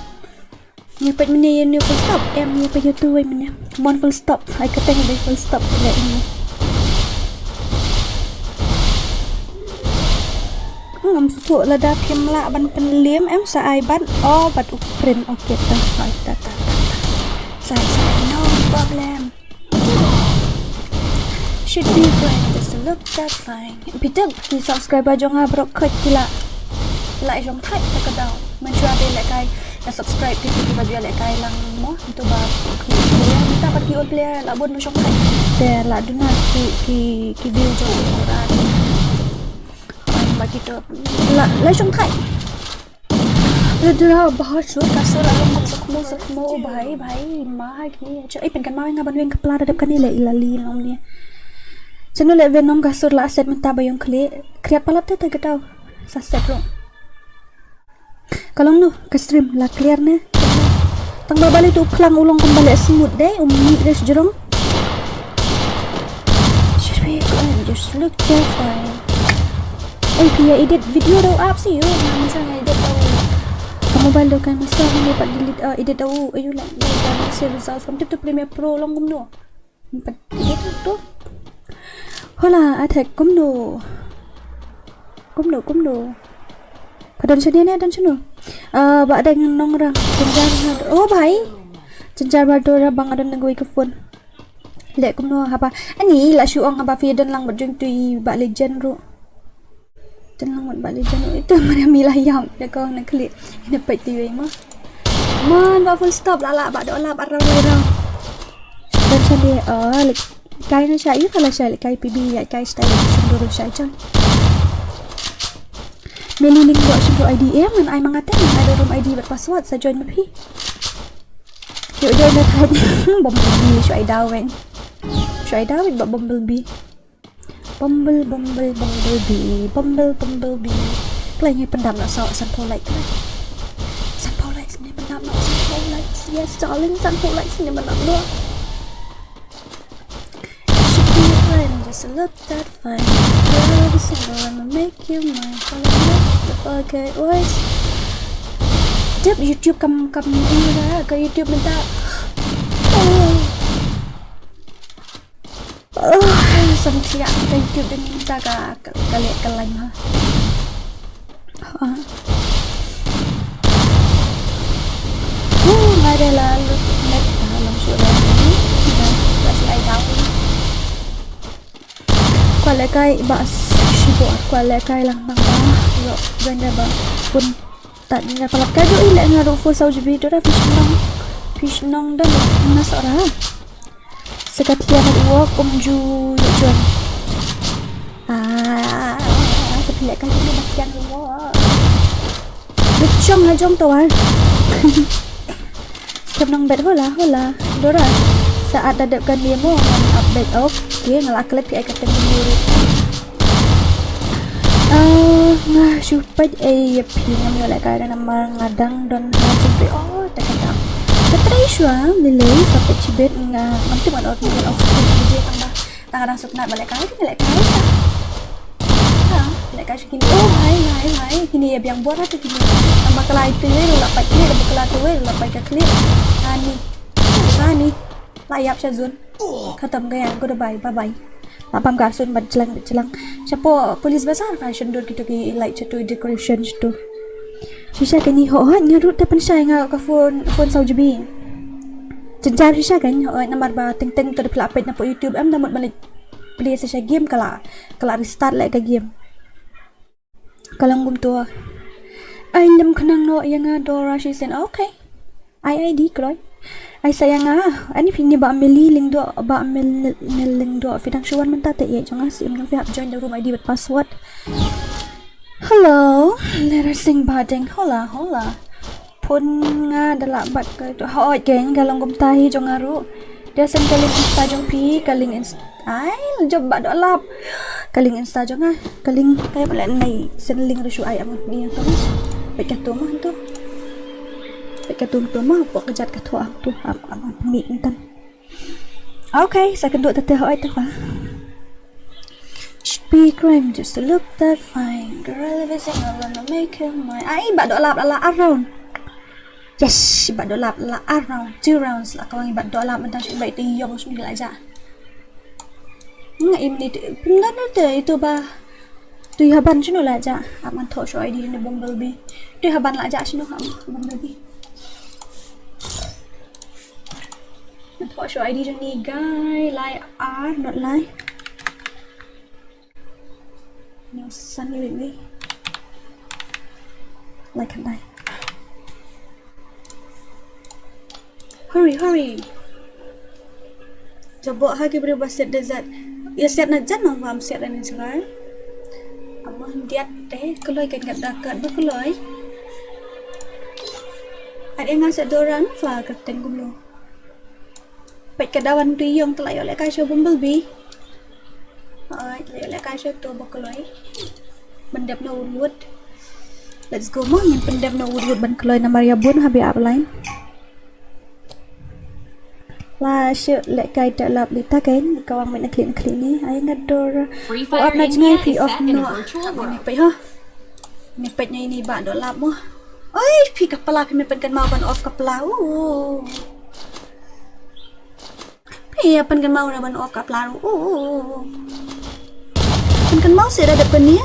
Như vậy mình new full stop em như bây giờ tôi mình mon full stop hay cái tên này full stop cái lại ini. Ngam susu là đáp phim lạ ban penliam em sa ai bắt bắt Ukraine okay ta hỏi ta sai no problem. Should be good just to look that fine. Peter ki subscriber jong ha bro khot kila. Lại trong thách ta cái đầu mình cho đây lại cái là subscribe thì baju lại cái lang mo itu ba player kita pergi all player lah bon trong thách để là đúng là cái view cho orang bagi tu lại trong thách Dora bahar suốt kasur lalu sekmo bahai mahal ni cho ai penkan mau ngaban wen kepala dekat kan ni lali nom ni channel le wen nom kasur la set menta bayong kriat palap tu ke tau sa set ro kalau nu ke stream lah clear ne tang balik tu klang ulong kembali smooth deh umi des jerong just look that fine pia edit video dah up sih yo macam edit tahu mobile dah kan mesti ni dapat delete edit tahu ayo lah dah save result from tu Premiere Pro long kum no edit tu hola attack kum no Padahal sini ni dan sini. Bak ada nong orang jenjar. Bhai. Jenjar Dora bang ada nangoi ke phone. Lek kum no apa? Ani la syuong apa fi dan lang berjung tui bak legend ru. Dan lang bak legend itu mana milah yang dah kau nak klik. Ini pai TV mah. Man bak full stop la bak dak la bak rau. Dan sini kai na syai kalau syai kai PB ya kai style sendiri syai cang. Meliling buat syukur IDM dan I mengatakan ada room ID berpassword saya join mapi. Yuk join dah tadi Bumblebee syai dawen. Syai dawen buat Bumblebee. Bumblebee. Kelainya pendam nak sawak Sunfall Light kan. Sunfall Light ni pendam nak Sunfall Light. Yes darling Sunfall Light ni pendam lu. Just look that fine. You're the single I'ma make you mine. Okay, boys. Jap YouTube cầm ini dah ke YouTube minta. Sampai ke YouTube dan minta ke lihat ke lain ha. Ada lalu net dalam surat ini. Masih ada. Kualakai bas sibuk kualakai lang nang yo ganda ba pun tak niya palap kajo ila nga ro full sa ujibi dora fish nong dan nas ora sekat lian wo kumju jon tapi lek kajo ni bakian wo lecong ha jong tawar setiap nong bet hola Dora saat hadapkan demo update okay ngalak klip ai kata dulu supaya pina mo like kaya naman ngadang don siyempre tak kata katry siya nilay sa pechibet nga nanti man out mo of video ang nasok na balik kaya siya kini hai kini yang buat atau kini ang bakal itu lapay clear bakal itu lapay ka clear ani layap siya zon khatam gaya goodbye bye Lapam kasun berjelang siapa polis besar fashion door gitu ki like tu decoration tu sisa kini nyarut tepan saya ngak ka phone saujibi jenjar sisa kan nomor ba ting tu pelapet na po YouTube am damot balik play sa game kala restart like ka game kalang gum tu ay lam kanang no yang Dora she said okay ID kroy ay sayang ani pini ba meliling do fidang shuan man tate ye jonga sim no fi join the room ID with password hello let us sing bading hola pun nga dalak bat ke hoi geng galong gum tahi jong aru dia sen kaling insta jong pi kaling insta ai job bat lap kaling insta jong kaling kaya pala nai sen ling ru ai amut ni tu baik tu mah tu baik tu mah pok kejat ka tu tu am ni intan okay saya kedua teteh hoi tu fa speak crime just to look that fine girl everything I wanna make him my ai bat lap ala around. Yes, ibat dolap lah around 2 rounds lah kawang ibat dolap mentang ibat itu yong sudah aja. Nggak ini benar ada itu bah. Tu haban sino lah aja. Aman thok show ID ni Bumblebee. Tu haban lah aja sino Bumblebee. Thok show ID ni guy like R not like. No sun really. Like a night. Hurry. Coba lagi berubah set desert. Ya set na jan mam set ani sekarang. Amah diat teh keloi kan kat dekat berkeloi. Ada ngasa doran fa kapten gumlo. Baik kadawan tu yang telah oleh kai show Bumblebee. Oleh kai show tu berkeloi. Bendap na wood. Let's go mah yang pendap na wood ban keloi na Maria Bun habi upline. Lah syuk lek kai tak lap lita kan kawang main clean ni ai ngador FreeFire nak India ngai is of set in no a virtual ni world. pe ha ni pe nya ini ba do lap mo oi pi kepala pi mepen kan mau ban off kepala pi apan kan mau ban off kepala kan mau se ada depan ni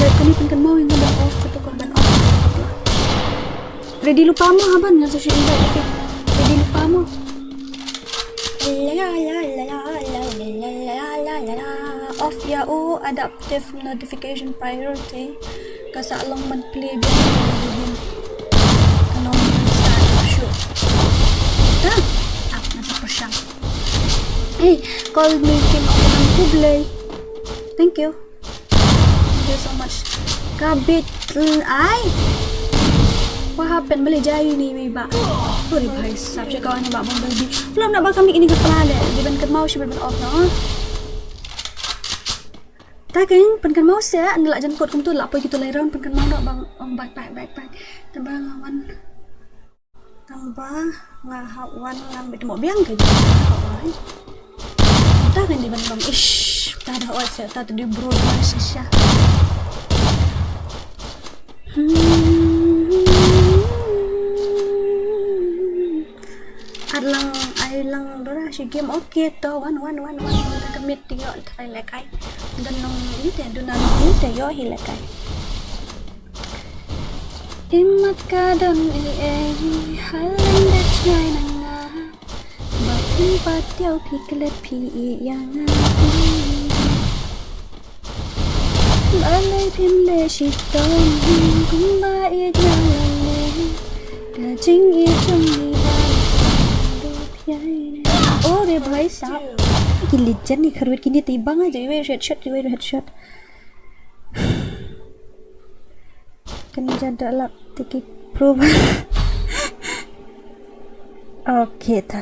depan ni kan mau yang ban off tu kan ban off kepala ready lupa mo haban nga social media ready lupa mo off ya adaptive notification priority kasi along man play game kalau start shoot kita up na sa persyang hey call me Kim ako ng kublay thank you so much kabit ay what happened boleh jaya ni ba sorry bhai sab se kawan ba Bumblebee belum nak bakal ini kepala di ban kan mau si ban off no ta kan pan kan mau se ngelak jan kot kum tu lak poi gitu lai round pan kan mau nak bang baik tambah ngawan tambah ngahawan ngambil mau biang ke ta kan di ban bang ish ta ada oi se ta tu di bro sisya Ailang dora si game okay to one ta kamit tiyo try lekai dan nong ite dunan ite yo hilekai imat ka don halan da chai nanga batin patiao piklet pi yang balai pimle si ton kumba ye jalale da jing ye chung ni oh dia bhai sab gili jan ni kharwet kini tibang aja we headshot kan jada lap tiki probe okay ta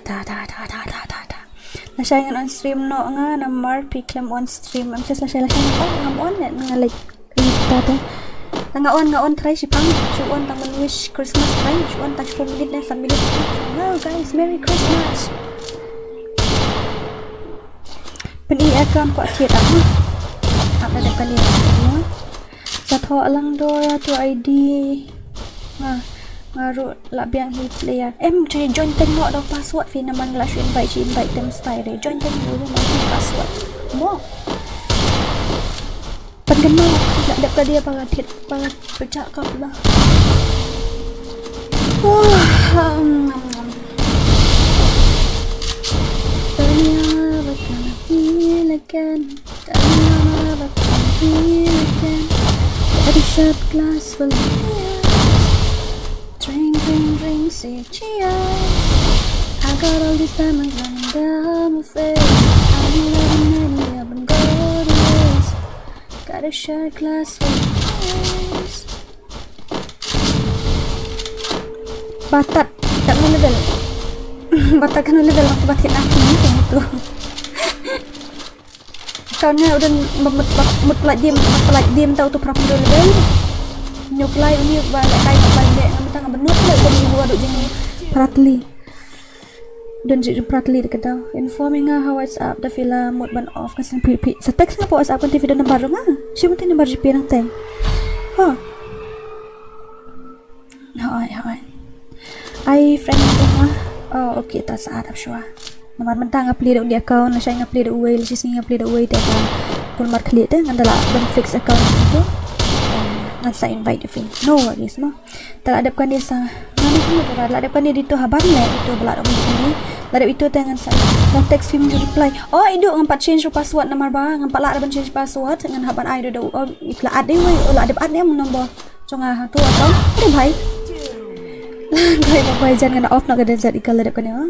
la sayangan on stream no nga na mar piklem on stream am just la sayang ngam on net ngalek ita ta nga on try si pang on taman wish Christmas try on touch for minute na family hello guys merry Christmas peni account ko akhir apa ada kali semua satu alang dora tu ID ngaru la biang hi player cari join tengok dah password fi naman la invite them style join tengok dulu password mo pengenal tak dapat dia pangatit bercakap lah Had a shot glass full of beers drink, say cheers I got all these diamonds running down my face I'm letting many up and go to waste Got a shot glass full of beers batat tak kena level. Batat kena level waktu batik nanti macam itu. Kaunnya udah mutlat game tahu tu berapa level. Nyuklai ini balik kain balik ngam benut lah dari luar duk jeng pratli. Dan jadi pratli dekat dah. Informing her how WhatsApp the fila mood ban off kasi pipi. Sa text nga po WhatsApp kan TV dan nomor nga. Siya mo tin nomor GP nang teng. Ha. Hai. Ai friend nga. Oh okay ta sa Arab syua. Nomor mentang apply dak di account na siya apply dak way, siya sing apply dak way ta kan. Kun mar klik teh ngandala ban fix account itu. Saya invite dia no worries mah tak adapkan dia sa mana tu dah adapkan dia itu habar lah itu belak ini ladap itu dengan saya dan text him to reply oh itu ngampat change password nomor bang ngampat lah ada change password dengan habar ai do ikla ade we olah adap ade nombor conga tu atau ada bhai bhai bhai jangan off nak ada zat ikal adapkan dia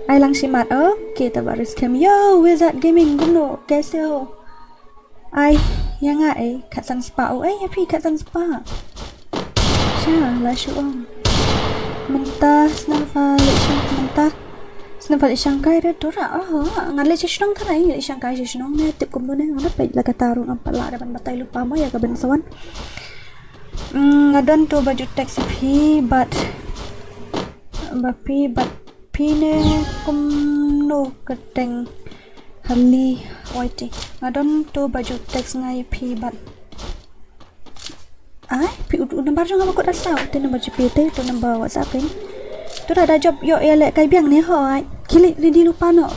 ai lang simat okay tabaris cam yo wizard gaming guno kaise ho ai yang ai kat sang spa ya pi kat sang spa sya la syuang mentah snafal syangkai re dora ngale shishnong tharai ngale syangkai shishnong ne tip kum ne ngana pe la katarung ampal la dapat batai lupa ma ya ka ben sawan ngadon tu baju taxi pi but pine kum no keteng Hali Whitey. Ngadon tu baju teks ngai pi bat. Pi nomor jong aku rasa tu nombor GPT tu nombor WhatsApp ni. Tu dah job yo elek kai biang ni ho. Kili di lupa no.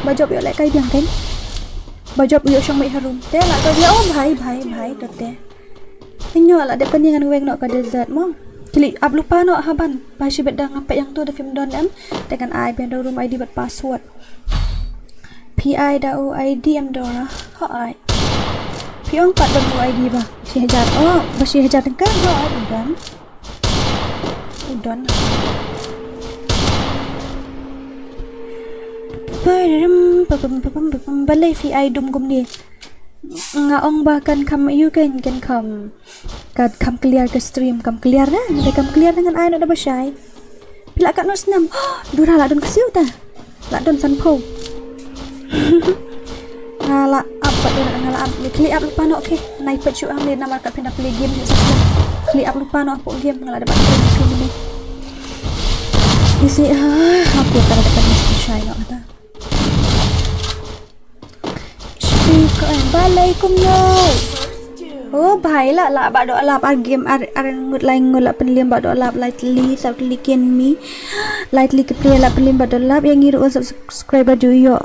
Ba job yo elek kai biang kan. Ba job yo syong mai harum. Te la ko dia bhai tu te. Inyo la de peningan weng no ka desert mo. Kili up lupa no haban. Ba si bedang apa yang tu ada film don am dengan ai biang room ID bat password. PI dau ID am Dora. Hai. Piong pat dau ID ba. Si hajar. Basi hajar kan ho udan. Balai PI dum gum ni. Ngaong bahkan kam you kan kam clear ke stream kam clear dah. Kam clear dengan ai nak dah basai. Bila kat nos 6. Dora la don kesiu ta. La don sanpo. Ngala apa tu nak ngala up klik up lupa no okey naik pecu ang dia nama kat pindah play game je klik up lupa no apa game ngala dapat game ni isi aku tak dapat shy no kata Assalamualaikum no bhai la ba do lap game ar ngut lai ngut la penlim ba do lap lightly subtly can me lightly ke play la penlim ba do lap yang ngiru subscriber do yo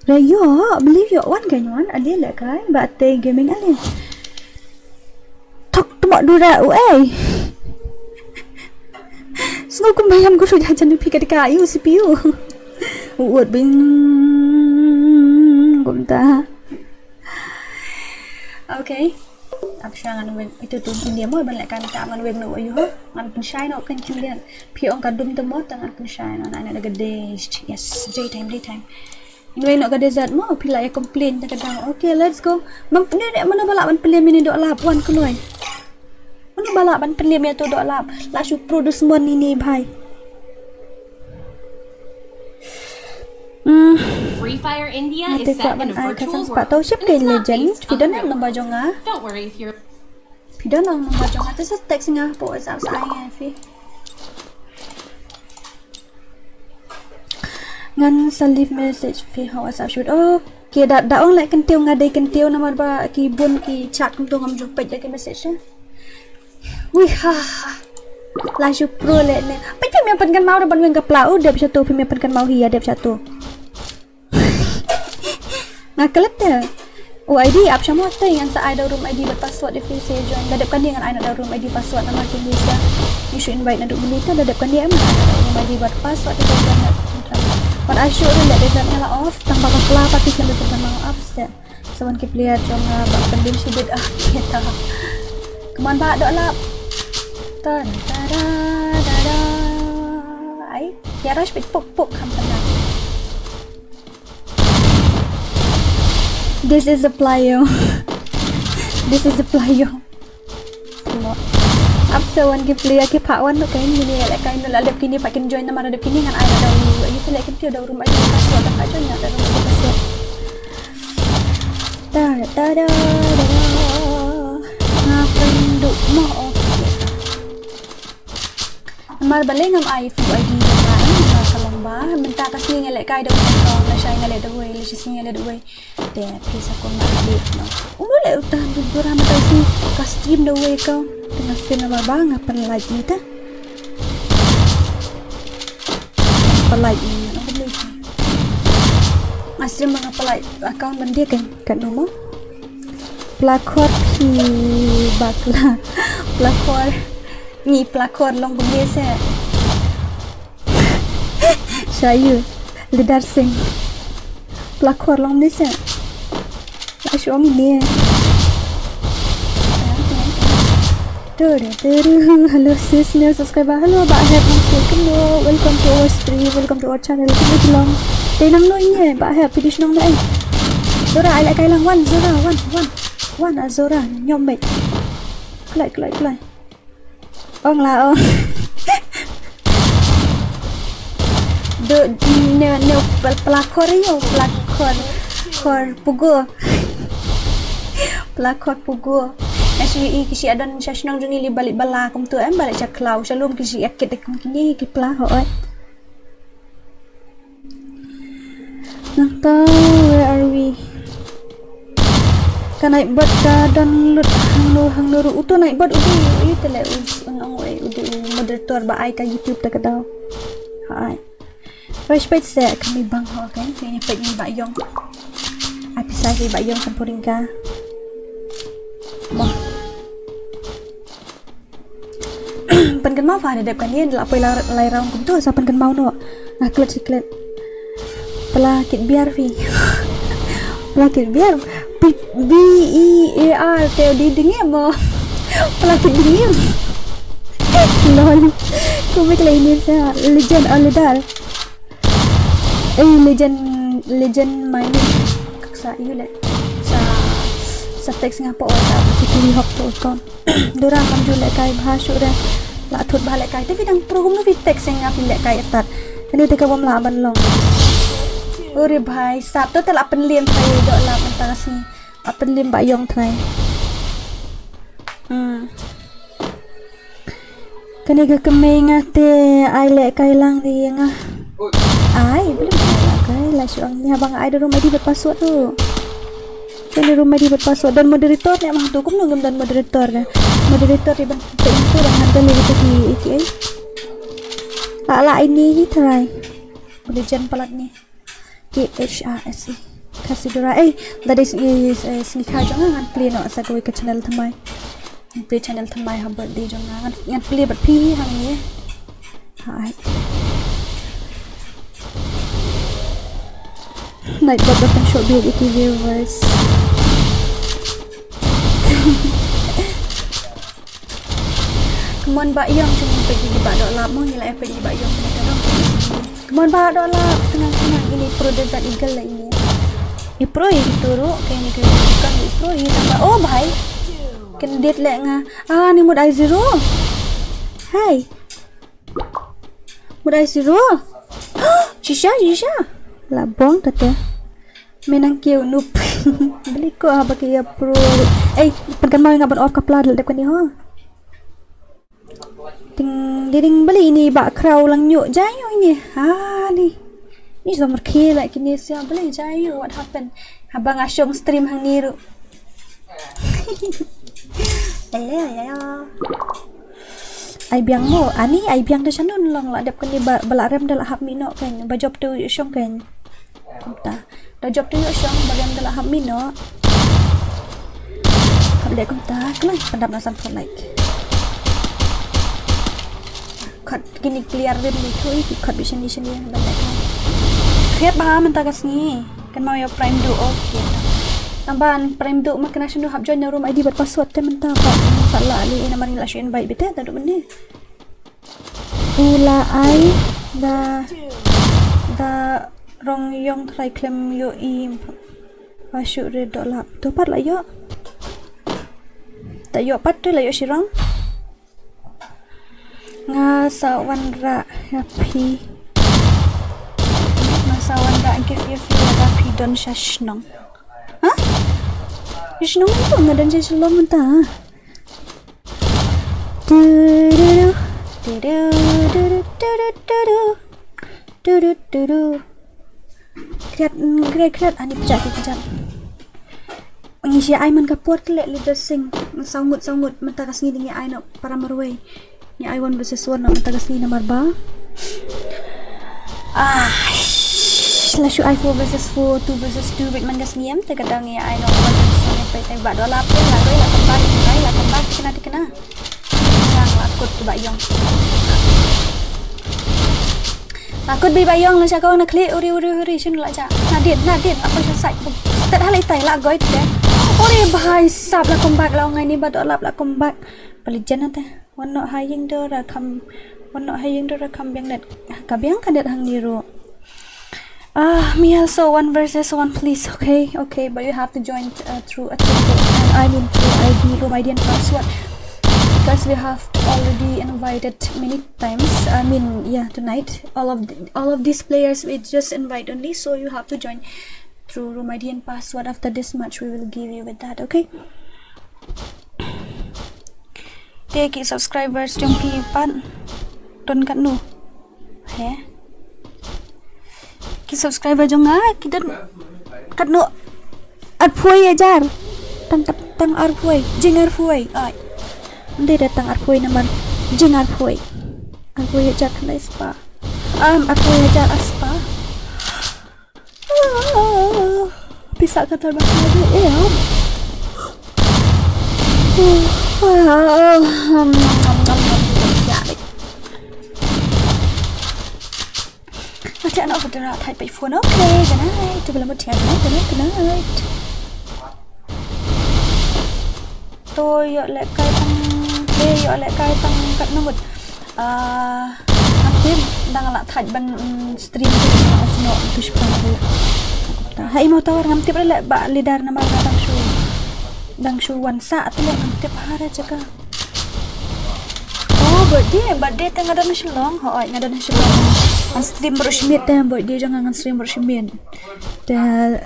Rayo, believe you one kan one ada lah kan batai gaming alin. Tok tu mak dura Sungguh kumbayam guru jajan di pikir kayu CPU. Uat bing gumta. Okay. Apa ngan weng itu tu India mo ban lek kan tak ngan weng no ayo ngan pensyai no kan kilian. Piong kadum tu mo tangan pensyai no anak ada gede. Yes, daytime. Inway nak ke desert mo pila ya complain tak kadang okay let's go ni mana balak ban pelim ini dok lap wan keluai mana balak ban pelim ya tu dok lap la su produce mon ini bhai FreeFire India is set in a virtual world. Tahu siap kan legend video nak nombor jonga Don't worry if you're video nak nombor jonga tu text ngah po WhatsApp saya fi ngan sa leave message fi WhatsApp shoot okay dah on like kentiu ngadai kentiu nama ba ki bun ki chat kum tu ngam jupet lagi message wih la shu pro le ne pai mi pan kan mau ban weng ka plau dep satu mi pan kan mau hiya dep satu ngakalet ya ID up semua tu yang sa ada room ID password di face join dadapkan dia dengan ada room ID password nama Indonesia you should invite nak beli tu dadapkan dia room ID password di join but I sure that there's an off tambah kelapa pakai kena mau upset someone keep lihat jonga bak pendim sidit kita keman ba dok lap ta da ai ya rush bit pop kam tenang this is the player Absawan ke player ke Pak Wan tu kan gini lah kan nak ada kini Pak kin join nama ada kini kan ai ada dulu itu lek kita ada rumah ada password tak join ada rumah password tada ngapain duk mo okey mar balik ngam ai fu ID lain kalau bah minta kasih ngelek kai dah orang lah saya ngelek dah wei lesi ngelek dah wei deh bisa kon nak balik no boleh utah duk ramai kasi stream dah wei kau dengan stream nama bang apa lagi ta apa lagi nak beli stream bang apa lagi akaun bandia kan nombor pelakor pi bakla pelakor ni pelakor long beli saya lidar sing pelakor long beli saya suami ni hello sis new subscriber hello Pak Heb welcome to our stream welcome to our channel kita long tenang lo ini Pak Heb video nong dah Zora ai lại lang one Zora one Zora nhom mệt lại ông là ông neo pelakor yo pelakor pugo Nasi kisi adan sasnang juni li balik bala kum tu balik caklau shalom kisi akit kum kini ki pla hoy Nanta where are we kan naik bot ka download hang nur utu naik bot udu tele unang we udu moderator ba ai ka YouTube ta kadau hai fresh page se kami bang ho kan ni page ni ba yong ai pisai si ba yong sampuring ka pen kan mau fa ada kan ni la poi lai raung kum tu sa pen kan mau no klet siklet pelakit biar vi pelakit biar BEAR teo di dengem mo pelakit dengem lol komik lain ni sa legend alidar legend mining kaksa yule sa teks ngapo sa sikili hok to kon dora kam jule kai bhasu re la thut bale kai te vidang program no teks nga pile kai tat tani te ka bom la ban long ore bhai sap to tela penliam thai do la mentas ni penliam bayong thai kani ka kemei ngate ai le kai lang di nga ai belum la kai la syang ni abang ai do rumah di password tu kan di rumah di password dan moderator ni mah tu kum nungam dan moderator kan moderator di bang itu dan hantar lagi tu di la ini try legend pelat ni KHRSE Khasi Dora tadi sneaker jangan play no sa koi ke channel thamai play channel thamai ha birthday jangan ngan play bat phi hang ni hai night bot button show be iki viewers Kemon ba yang cuma pergi di bak dok lap mo ni la pergi di bak yang ni kan Kemon ba dok lap tenang ini pro desert eagle lah ini pro itu turuk kayak ni kan pro ini tambah oh bhai kan date lek nga ni mod I0 hai mod I0 Shisha labong tete menang kiu nup beli ko apa kia pro pagkan mau ngaban off kapla dek kan ni ho ding beli ini bak kraw lang nyuk jayo ini ni nomor ke like ni siapa boleh jayo what happened abang asyong stream hang ni ru ai biang mo ani ai biang dah sanun long la dap kan ni balak rem dah hap mino kan ba job tu syong kan kumta dah job tu syong bagian dah hap mino hab dek kumta kelai pandap nasan phone like cut gini clear rem ni tu cut vision ni banyak Lihat bah mentah kasni kan mau ya prime do okey tambahan prime do mak kena sunu hab join room ID buat password te mentah pak la ali nama ni la shin baik betul tak ada benda ula ai da rong yong try claim yo masuk red dollar tu pat la yo tak yo pat tu la yo sirang Ngasawanra happy. Ngasawanra give you feel happy don shashnong. Hah? Shashnong itu ngadan shashlong mentah. Du du du du du du du du du. Kreat ani pejat. Ngisi ai man kapot kelek leader sing sangut mata kasni dingi ai no para marway. Ni ai one versus one no mata kasni na marba. Slashu I 4 versus 4, 2 versus 2 bit man kasni am kadang ni ai no one versus one pe tai ba dolap pe la goi la kombat kena. Yang lakut tu bayong. Lakut bi bayong la cha kau na klik uri shin la cha. Nadin apa selesai. Tak dah lai tai la goi tu. Ore bhai sab la kombat la ngai ni ba dolap la kombat. Palijan ate. Wan no haying dora kam yang net. Kabiang kadet hang diru. Me also 1 versus 1 please. Okay, but you have to join through a temple and I mean through ID, room ID and password. Because we have already invited many times. I mean, yeah, tonight all of these players we just invite only, so you have to join through room ID and password. After this match, we will give you with that. Okay. Take it, subscribers trong pi pan ton kat nu. He. Ki subscriber jong kita kat nu at phuai ajar. Tang ar phuai, jing ar phuai. Ai. Dia datang arpoi naman jeng arpoi ajar kena spa arpoi ajar aspa bisa kata bahasa lagi macam anak berderak type by phone. Okay, good night. Tu belum bertiap. Good night. Tôi lại cài tăng cắt nút hampir đang là thạch ban stream tu no tu sepuluh. Hai mau tawar hampir le ba lidar nama dang show wansa tu le hampir hari jaga. Oh birthday tengah ada nasional. Ngada nasional. Stream bersmit birthday jangan stream bersmit. Dah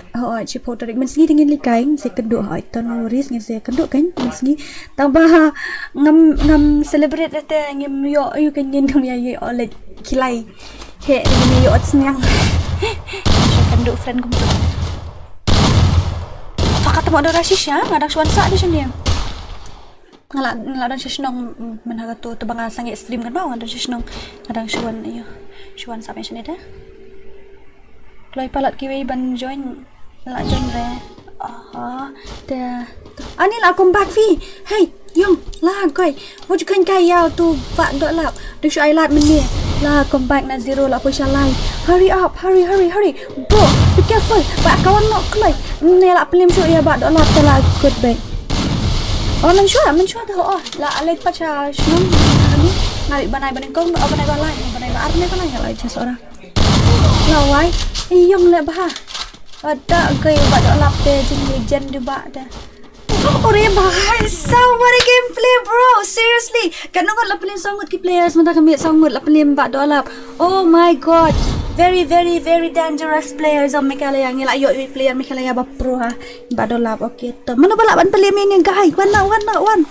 ci foto rik mesti dengan likai se keduk tonoris ngi se keduk kan mesti tambah ngam celebrate te ngim yo you kan yin kam ya ye oleh kilai he ngim yo otsnyang se keduk friend kum tu fakat mo ada rasis ya ngadak swansa di sini ngala dan sesnong menhaga tu tebang sange stream kan bawang dan sesnong ngadang swan ayo swan sampai sini dah. Lai palat kiwi ban join la join re. Dah. Ani la come back fi. Hey, yong la koi. Wo ju kan kai yao tu bak dok lap. Du shu ai lat men ni. La come back na zero la po shalai. Hurry up, hurry. Bro, be careful. Bak kawan nok klai. Ne la pelim shu ya bak dok lap te la good back. Man shu dah. La alek pacha shnong ni. Ngari banai kong, banai balai. Banai ba arne balai ya lai seorang. Lawai, iyong le bah. Ada gay ba dok lap te jeng di ba dah. Ore bahai what a gameplay bro. Seriously. Kan ngot la pelim sangut ki players mata kami sangut la pelim ba dok lap. Oh my god. Very dangerous players of Mekalaya ngila yo player Mekalaya ba pro ha. Ba dok lap okay to. Mana balak ban pelim ini guy. Wan.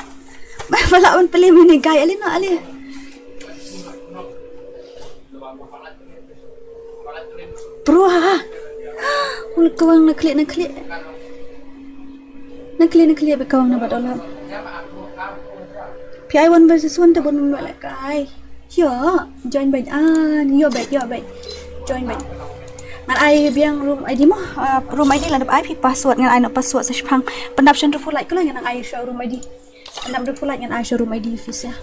Balak ban pelim ini guy ali. Bro ha. Kawang nak klik be kawang na badola. PI 1 versus 1 tabon mo la kai. Yo, join by yo back. Join by. Ngan ai biang room ID mo, room ID la dap IP password ngan ai no password sa spang. Pendap shen full like ko lang ngan ai show room ID. Pendap full like ngan ai show room ID office ya.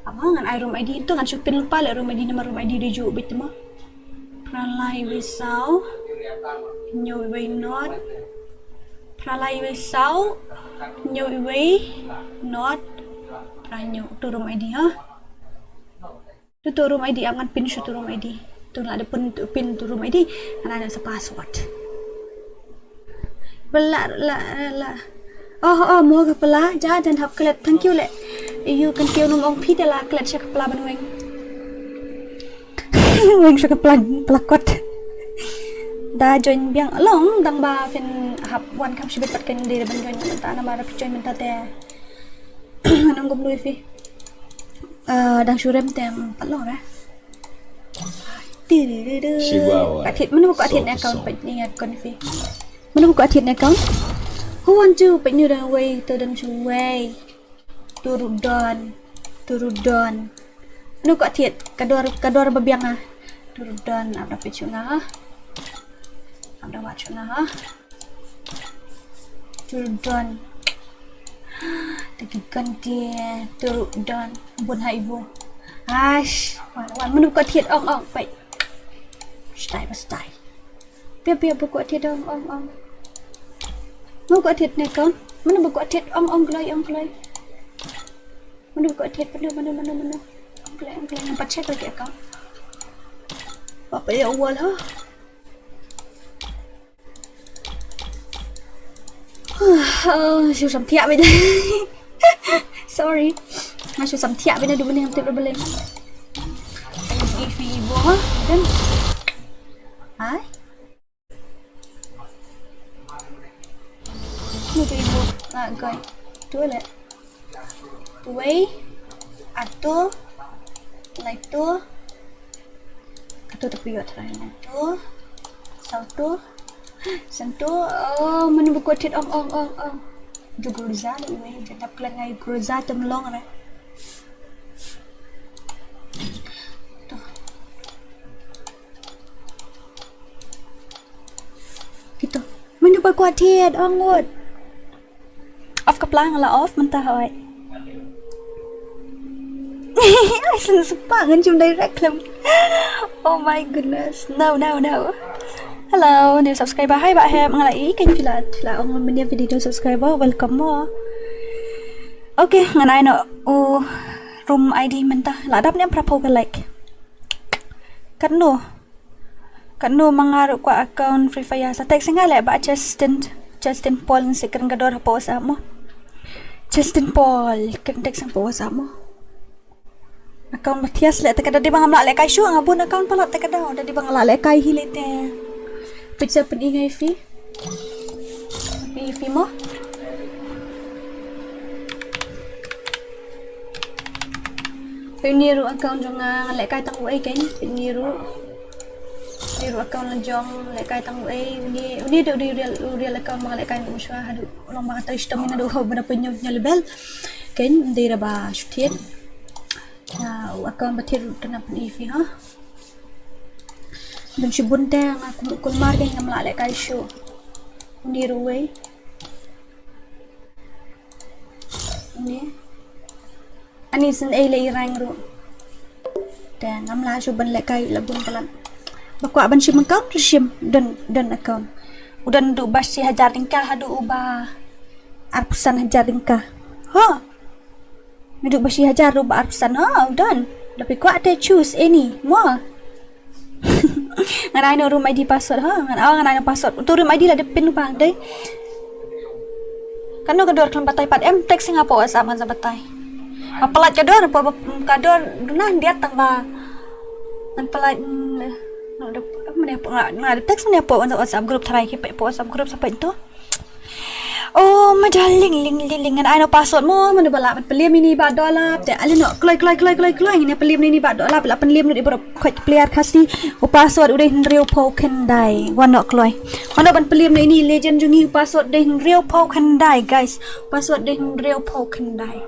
Ama ngan ai room ID itu ngan supin lupa le room ID nama room ID di ju bit mo. Pralai wisau Nyo way not Pralai wisau Nyo way not Pranyo tu room ID ha. Tu room ID angan pin tu room ID. Tu ada pin tu room ID kan ada sa password. Bela la. Oh mo ka pala ja dan hap kelet. Thank you le. you kan tiêu nung ong pi de la klet syak kepala ban weng. Weng syak kepala pelakot. Da join biang long dang ba fin hap wan kam shibet pat kan de ban join ta na mara join men ta te. Nang gom lui fi. Dang surem tem pat long ra. Ka thit manu ko thit account pat ni account fi. Manu ko thit account. Who want to pat ni dan way to dan chu way. Turudon. Manu ko thit kador babiang ah. Turudon abra pichunga. Abra wachunga. Turudon. Tegikan dia turudon bun haibu. Ash, wan manu ko thit ong pai. Stay. Pia buku thit ong. Manu ko thit ne kon. Manu buku thit ong gloi. Manu buku thit manu. Ong gloi nampak check lagi kon. Apa ya awal ha? Siêu sắm thiạ bây giờ. Sorry. Mà siêu sắm thiạ bây giờ đúng không? Tiếp được lên. Anh phi vô hả? Đến. Ai? Như phi vô. Rồi. Tuh lại. Tuh. Atuh. Like tuh. Atuh tapi yo try tuh. Sau tuh. Sentuh, mana buku thit ong. Ju groza ni we, jatap klan ngai groza temlong ra. Tuh. Gitu. Mana buku thit ong ngot. Off kaplang la off mentah oi. Ai sen sepak ngan cum direct lam. Oh my goodness. No. Hello, new subscriber. Hai bạn em ngalai kênh là ông bên video subscriber welcome mo. Ok, ngan ai no room ID menta la dap nem prapo ka like. Kan no mangaru ko account FreeFire sa text ngale ba Justin Paul sikren gador po sa mo. Justin Paul kan text po sa mo. Account Matias le takada di bang amla le kai shu ngabun account pala takada da di bang amla le kai hilite. Pizza peningay fi mo piniru account jong lại kai tang uai cái piniru account lang jong lại kai tang uai uni do real account mga lại kai mo siya hadu long mga tayo stamina do bana penyo nya level ken dira ba shutiet na account batir tanap ni fi ha. Dan si bunte nga kumar kay nga malala kay show. Hindi ruway. Ani sin ay lay rang ro. Dan nga malala show ban kay labun palan. Bakwa ban si account sim dan account. Udan du bas si hajar tingkah hadu uba arpusan hajar tingkah. Ha. Midu bas si hajar uba arpusan ha udan. Tapi kwa te choose any mo. Ngan ai no room ID password ha ngan ai no password tu room ID la depin bang dei kan no kador kan batai pat em text nga po sa man sa batai apalat kador dunah dia tang ba nan palat no de mana po nga text mana po sa WhatsApp group try ki po WhatsApp group sa pinto. Oh, madaling ling ngan ai no password mo mana bala pat pelim ini ba dollar te ali no kloi ini pelim ini ba dollar la pelim ni bro khoi player khasi o password udah real po kendai wan no kloi mana ban pelim ini legend jungi password deh real po kendai guys password deh real po kendai.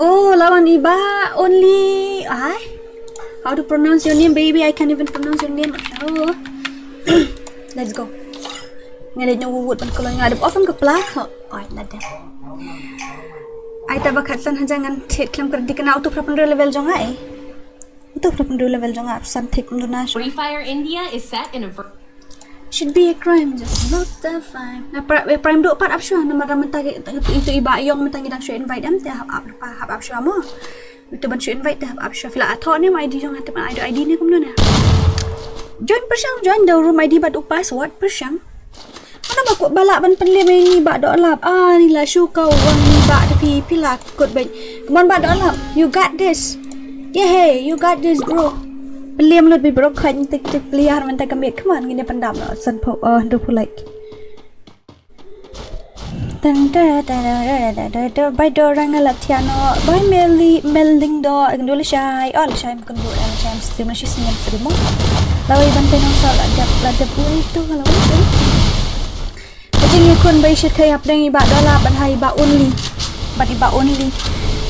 Oh, lawan iba only how to pronounce your name baby? I can't even pronounce your name. Oh. Let's go. Ngayon yung wuwud pan kuloy nga often kapla ay lada ay tabakat san hanjangan thit klam kar dikana auto propandro level jonga auto propandro level jonga san thik munduna FreeFire India is set in a should be a crime just not the fine na prime do part up sure na maraman tagi itu iba yung matangi dang show invite am te hab up sure mo itu ban show invite te hab up sure fila atho ni ID jong ate pan ID ni kumno na join persyang join the room ID but password persyang. Ano aku balak ban penlim ni bak dok lap. Ni lah syu kau wang ni bak tapi pilak kot baik. Come on bak dok lap. You got this. Yeah, hey, you got this, bro. Penlim lut bi bro kan tik liar man ta kamit. Come on, ngine pandam lah. San po do pu like. Tang da by dorang latiano by melding do ngdul shy all shy bukan do all shy stream shi sinyal primo lawi bantai nong sol ada pun itu kalau itu jadi kun by shit kay apdang iba dola ban hai ba only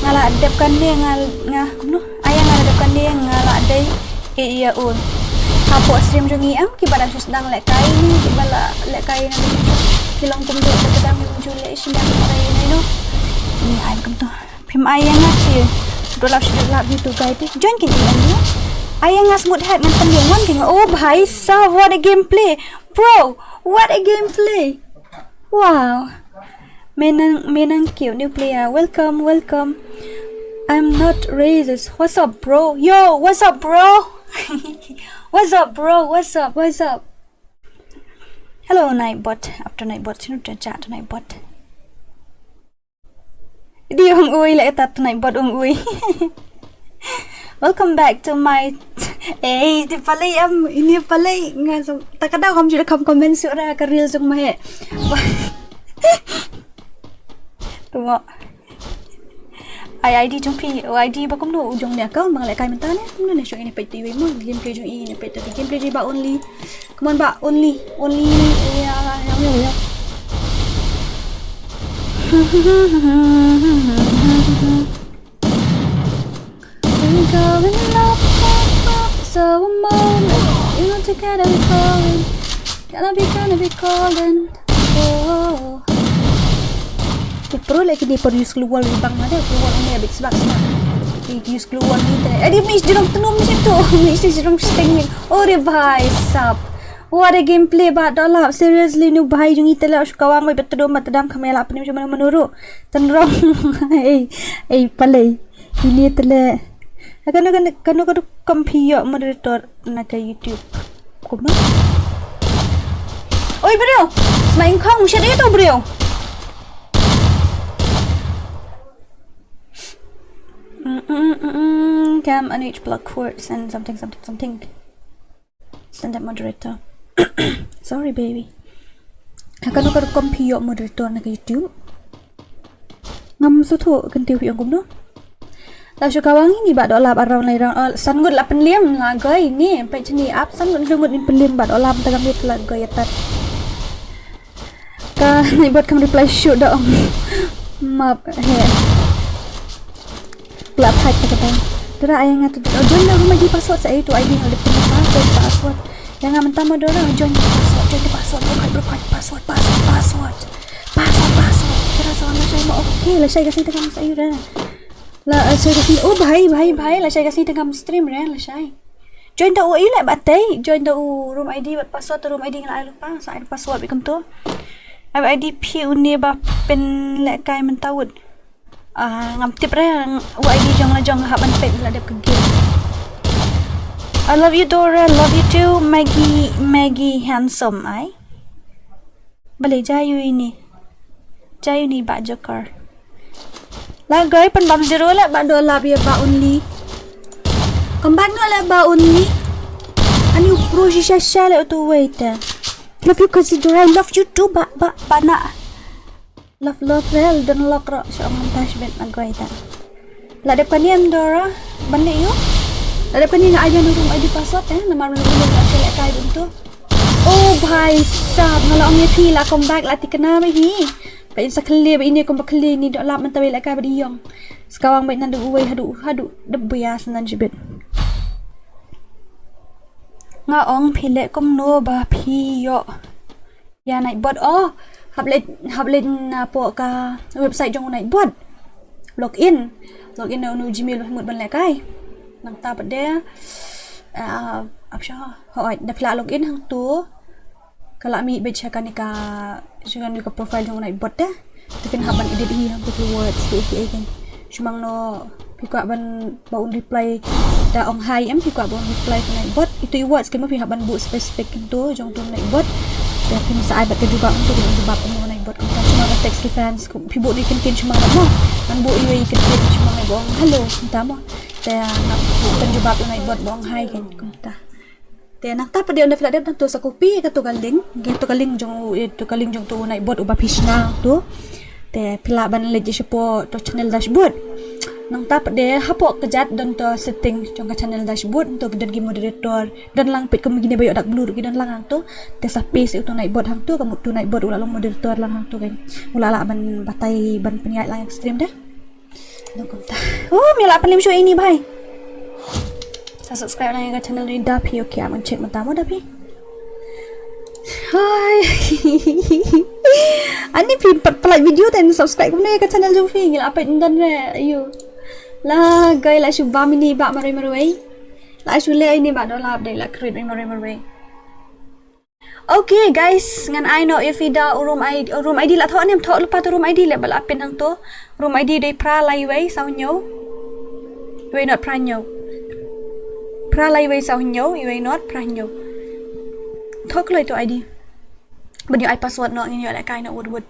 ngala adapkan dia ngah kuno ayang ngala adapkan dia ngala dai iya un apo stream jongi am ki badan sedang lek kai ni ki bala lek kai na Kilang kumdo kadang muncul sila ay no. Ni ay kam to. Pim ayang ati. Dolap gitu guys. Join kini ni. Ayang ngas mood hat ngan pendiangan kini. Oh bhai sa what a gameplay. Bro, what a gameplay. Wow. Menang cute new player. Welcome. I'm not racist. What's up, bro? Yo, what's up, bro? What's up, bro? What's up? Hello Nightbot, after Nightbot, sino chat Nightbot? Di ong uy la ita Nightbot ong uy. Welcome back to my di palay ini palay nga so takadaw kam jud kam comment sura ka reels ong mahe. Tumo. ID jong pi ID ba kum no ujong ne ka mang la kai menta ne kum ne show ini pe TV mo gameplay jong ini pe tapi gameplay ba only. Come on ba only ya we going up so a moment you know together we calling gonna be calling oh perlu lagi dia produce keluar bang ada keluar ni habis sebab use keluar ni dia miss jerong tenung macam tu miss jerong stengin oh dia bhai sap what a gameplay ba dolap seriously nu bhai jung itela kawang mai betul mat dam kamera apa ni macam mana menurut tenrong palai ini tele kan computer moderator nak ke YouTube kuma oi bro main kong shit itu bro Cam on each block quotes and something. Send that moderator. Sorry, baby. Akan aku computer moderator nak YouTube. Ngam suatu kentiu yang kumno. Lalu kawang ini bad olap around lain sanggut lah penliam lagai ini sampai sini up sanggut ni penliam bad olap tengah dia lagai atat. Kan buat kamu reply shoot dong. Map he. Gelap hack kata. Dora ayang ngatu. Join dah rumah di password saya itu ID yang depan password. Yang mentah mau Dora join password. Bukan password. Dora soalnya saya mau okey lah saya kasih tengah saya dah. Lah saya kasih oh bhai lah saya kasih tengah stream dah lah saya. Join dah UI lah batai. Join dah room ID buat password room ID ngai lupa saya password become tu. ID P uni ba pen lek kai mentawut. Ngam tip dah ID jong haban pet lah dia ke game. I love you Dora, love you too Maggie handsome ai. Boleh jayu ni bak jokar. Lah guys pen bam zero lah bak dola biar bak only. Kembang lah bak only. Ani pro shisha lah tu wait. Love you Khasi Dora, I love you too bak nak. Love real dan lock ro so montage bet agoi ta. La depan ni Dora, balik you. La depan ni nak ajar nurung ID password nama nurung nak select kai buntu. Oh bhai sab ngalau ngi pi la come back la tikena mai hi. Pai sa clear ini kom clear ni dok lap mentawi la kai badiong. Sekawang bai nandu uai hadu debias nan jibet. Nga ong pilek kom no ba pi yo. Ya naik bot hablet po ka website jong naik bot. Login na unu Gmail mut ban lek kai. Nang ta pada apsha hoi da pla login hang tu. Kala mi baca kan ka jangan ka profile jong naik bot dah. Tapi haban edit hi hang tu words ke kan. Cuma no pika ban baun reply da ong hai pika baun reply ka naik bot itu words kan mo haban bu specific tu jong tu naik bot แต่พี่สายบัดดูบับตัวดูบับมันในบทของเราช่วงนั้นเท็กซ์ที่แฟนพี่บุนี่กินช่วงนั้นมั้งมันบุยกินช่วงนั้นบ้องฮัลโหลตามมั้งแต่นักเป็นดูบับในบทบ้องให้กันคุณตาแต่นักตาประเดี๋ยวในฟิลาเดลตัวสกูปี้กับตัวกลิงตัวกลิงจงตัวในบทอุบาพิชนาตัวแต่พิลาบันเลจิชโปตัว channel dashboard นักตาประเดี๋ยวฮับปอกกระจัดดันตัว setting จงกับ channel dashboard ตัวดันกิmoderator ดันลังปิดก็มีในใบอดักบลูร์กิดันลังหางตัวแต่สเปซituในบทหางตัวกับมุดตัวในบทอุลาลง moderator ลังหางตัวกันอุลาละบันบัตายบันpenyair lang ekstrim dah nak konta oh mila palim show ini bhai sa subscribe lang ke channel ni dah phi okay aman check mata mo dah phi hai ani phi pelak video dan subscribe kumne ke channel jo phi ngila apa dan re ayo lah gai la shu bam ini ba mari mari la shu le ini ba dolap dai la create mari mari okay guys ngan I know if ida room ID la thon nem tho lupa tu room ID le bal apin hang to room ID dai pra lai wei sau nhau wei not pra nhau pra lai wei sau nhau wei not pra nhau thok lai tu ID bên như ai password nó như lại cái nó wood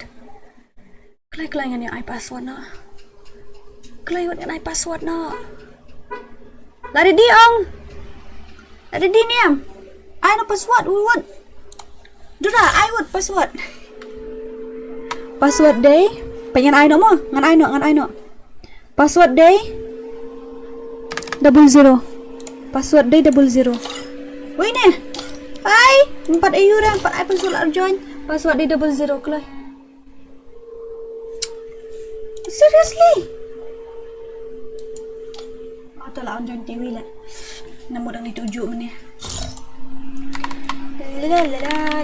klay ngan ai password nó klay ngan ai password nó lari di ong lari di niam ai no password wood Dura, I would password day. Pengen I no mo, ngan I no. Password day 00. Password day 00. Woi ne. Hai, 4 ayu dah, 4 I password ar join. Password day 00 kelai. Seriously? Atau lah on join TV lah. Nama dah ni tujuh menit. La la la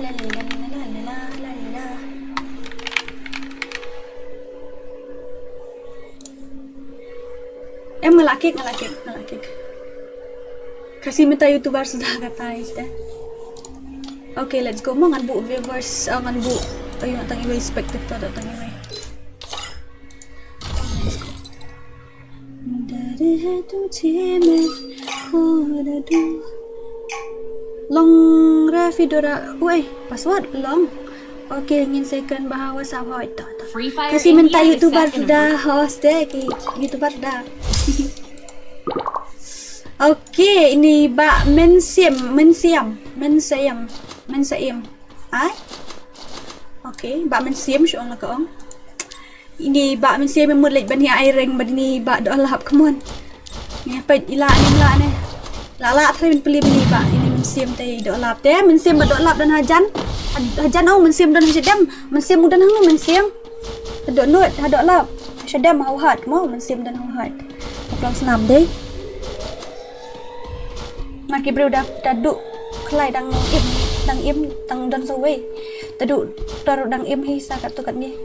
la la la la la la. Ngelakik. Kasih minta YouTuber sudah kata INSTA. Okay, let's go. Mo ngan bu viewers, ngan bu. Ayun tang iway spectator tang iway. Let's go. Dari hatu cime kodadu. Long Khasi Dora, woi, password long. Okay, ingin second bahawa sahaja itu. FreeFire Kasih minta India is YouTuber set in a dah host deh, YouTuber dah. Okay, ini bak mensiam. Ai? Okay, bak mensiam syu'ong lah kaong. Ini bak mensiam yang mulai bani aireng bani bak do'alap kemun. Ini apa ilah ni. Lala try beli bak ini mensiam teh do'alap teh mensiam do'alap dan hajan oh mensiam dan hajan mensiam dan hang mensiam do'nut do'alap hajan mau hat mau mensiam dan hang hat pulang senam deh maki bro dah duduk kelai dang im tang dan sowe duduk dang im hi sa kat tu kat ni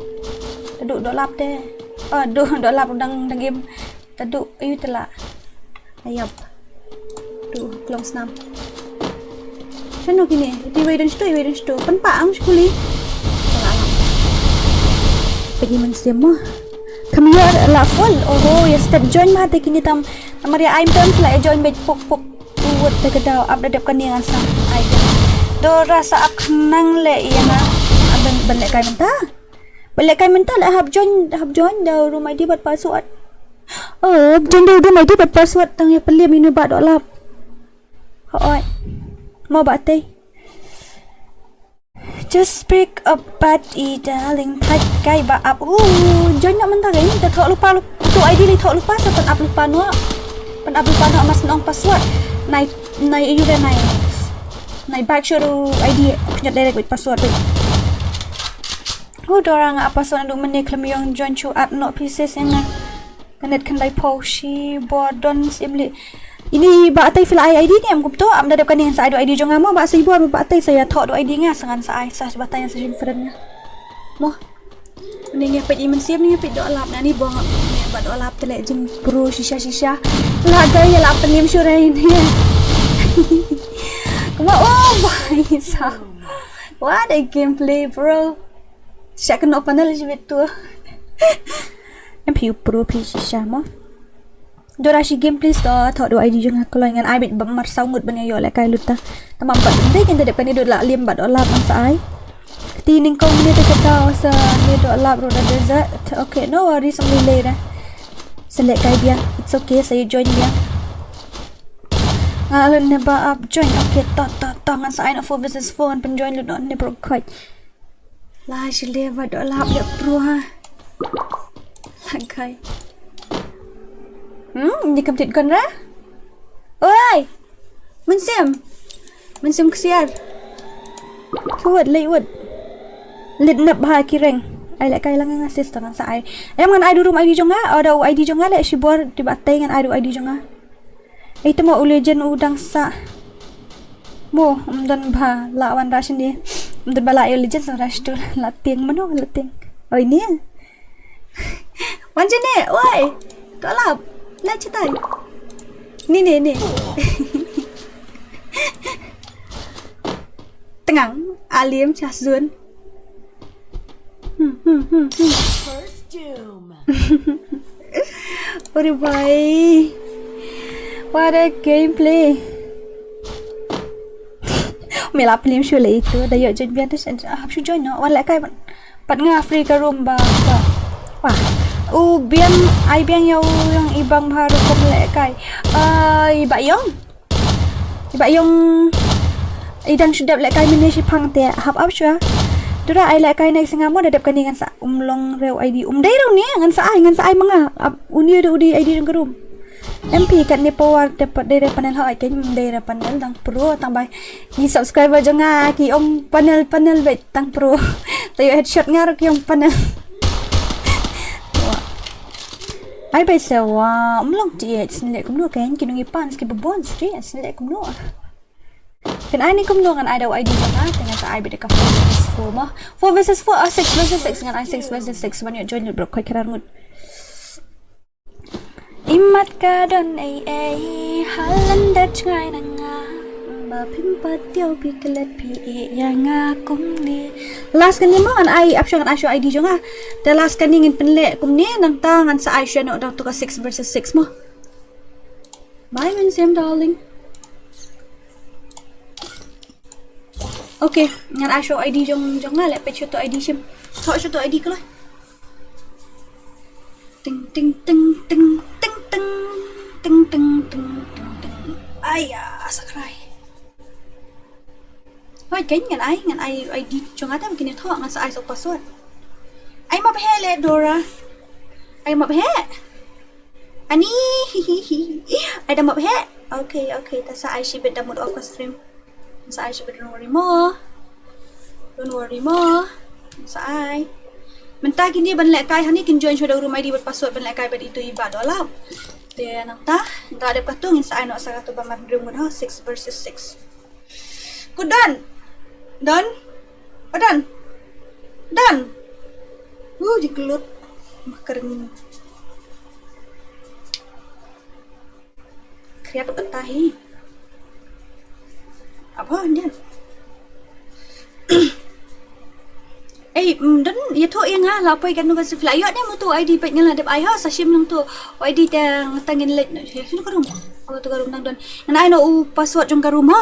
duduk do'alap teh do'alap dang im duduk ayu telah ayap tu pulang senam Sano gini, iway dan situ, penpaang sekali. Pergi mensiam mo. Kami adalah full. Oh, ya step join mah teh kini tam Maria aim tam kelai join bej pok uwat teh kedau update kan yang asam. Ai. Do rasa aknang le iana. Aben benlek kai mentah. Benlek kai mentah lah hab join dah rumah dia buat password. Oh, join dah rumah dia buat password tang ya pelim ini bak dok lap. Oi. Mau batai just pick up buddy darling thạch kai ba up join nak mentah kan tak thok lupa tu ID ni thok lupa sa pen up lupa no mas nong password nai you dah nai back sure ID punya direct with password dorang apa password nduk meni klem yang join chu at no pieces yang net kan dai poshi bordon simli ini batai fil ID ni am gup tu am dah depan dengan sa ID jong amo ba sibu am batai saya thok do ID nga sangan sa ai sa batai yang sa friendnya mo ni nya pe iman siap ni pe do lap na ni bong ni ba do lap tele jing bro shisha la gaya la penim sure ini kuma oh boy sa what a gameplay bro second open le jibet tu em piu pro shisha mo Dorashi gameplay sto thok do ID jong aku dengan ai bet mar saungut ban yo le kai luta tamam bat ndai kan dedep kan do la liem bat dolap ang sa ai Tining kau ni dekat tau sa ni dok lap roda desert. Okay, no worries, I'm later. Select kai dia. It's okay, saya join dia. Alun ne ba up join. Okay, ngan sa aina 4 versus 4 pen join lu ne pro koi. La shile ba dok lap dia pro ha. Lagai. Ni kam tit kon ra? Oi. Mensim kesiar. Kuat lewat. Lyndem ba kireng. Ai lại kai lang nga sister ngan sa ai. Em ngan ai du room ID jonga. Ada ID jonga le si bor di batay ngan ai du ID jonga. Itu mo legend udang sa. Mo dan ba lawan rashin dia. Dan ba la legend sa rash tu la tieng mano la tieng. Oi ni. Wanjane ne, oi. Tolap. La citai. Ni. Tengang, alim Chasdun. First doom. What a boy. What a gameplay. Mela film show le itu. Dah yuk join biar tu. Hap show join no. Wan lek kai pat nga free ka room ba. Wah. Biang ai biang yang ibang baru kom lek kai. Iba yong idang sudah lek kai mini si pang te hap up shua. Dura ai lek kai naik singamo dah dap kan dengan sa umlong reu ID dai ro ni ngan sa ai manga uni ro di ID dang room. MP kat ni power dapat dari panel ha kan dari panel dang pro tambah ni subscriber jonga ki om panel bet tang pro. Tayo headshot ngar ki om panel. Ai bây giờ umlong ti snle kum no kan ki nungi pan ski bebon street snle kum no. Kan ai ni kum no ngan ai dau ID jonga dengan sa ai bet ka 4 versus 4 6 versus 6 ngan ai 6 versus 6 man yo join bro koi karar ngut. Imat ka don halan dat ngai nanga ba pimpat tiêu pikelet pi yang akum ni last kan ni mo an ai option kan ai show ID jonga the last kan ngin penle kum ni nang tangan sa ai show no dau to ka 6 versus 6 mo bye when same darling. Okay ngan ai show ID jonga le pe show to ID sim thọ show to ID ka lah ting ting ting ting ting ting ting ting ting ting ayah sakrai hoi kén ngan ai ID jonga ta mungkin thọ ngan sa ai so password ai map he le Dora ai map he ani ai dah map he okay ta sa ai ship dah mode off stream sa ai ship don't worry more sa ai mentah kini ban lek kai hani kin join shoda room ID buat password ban lek kai ban itu iba dolam te nang ta nda ada patung in sa ai no sa tu ban room ha 6 versus 6 ku dan dikelut makerin kriap ketahi apa dia dan ya tu yang lah apa ikan nugas fly yo dia mutu ID pet ngala dep ai ha sashim nang tu ID tang tangin let no sino ka room oh tu ka room nang don ngan ai no password jong ka room ha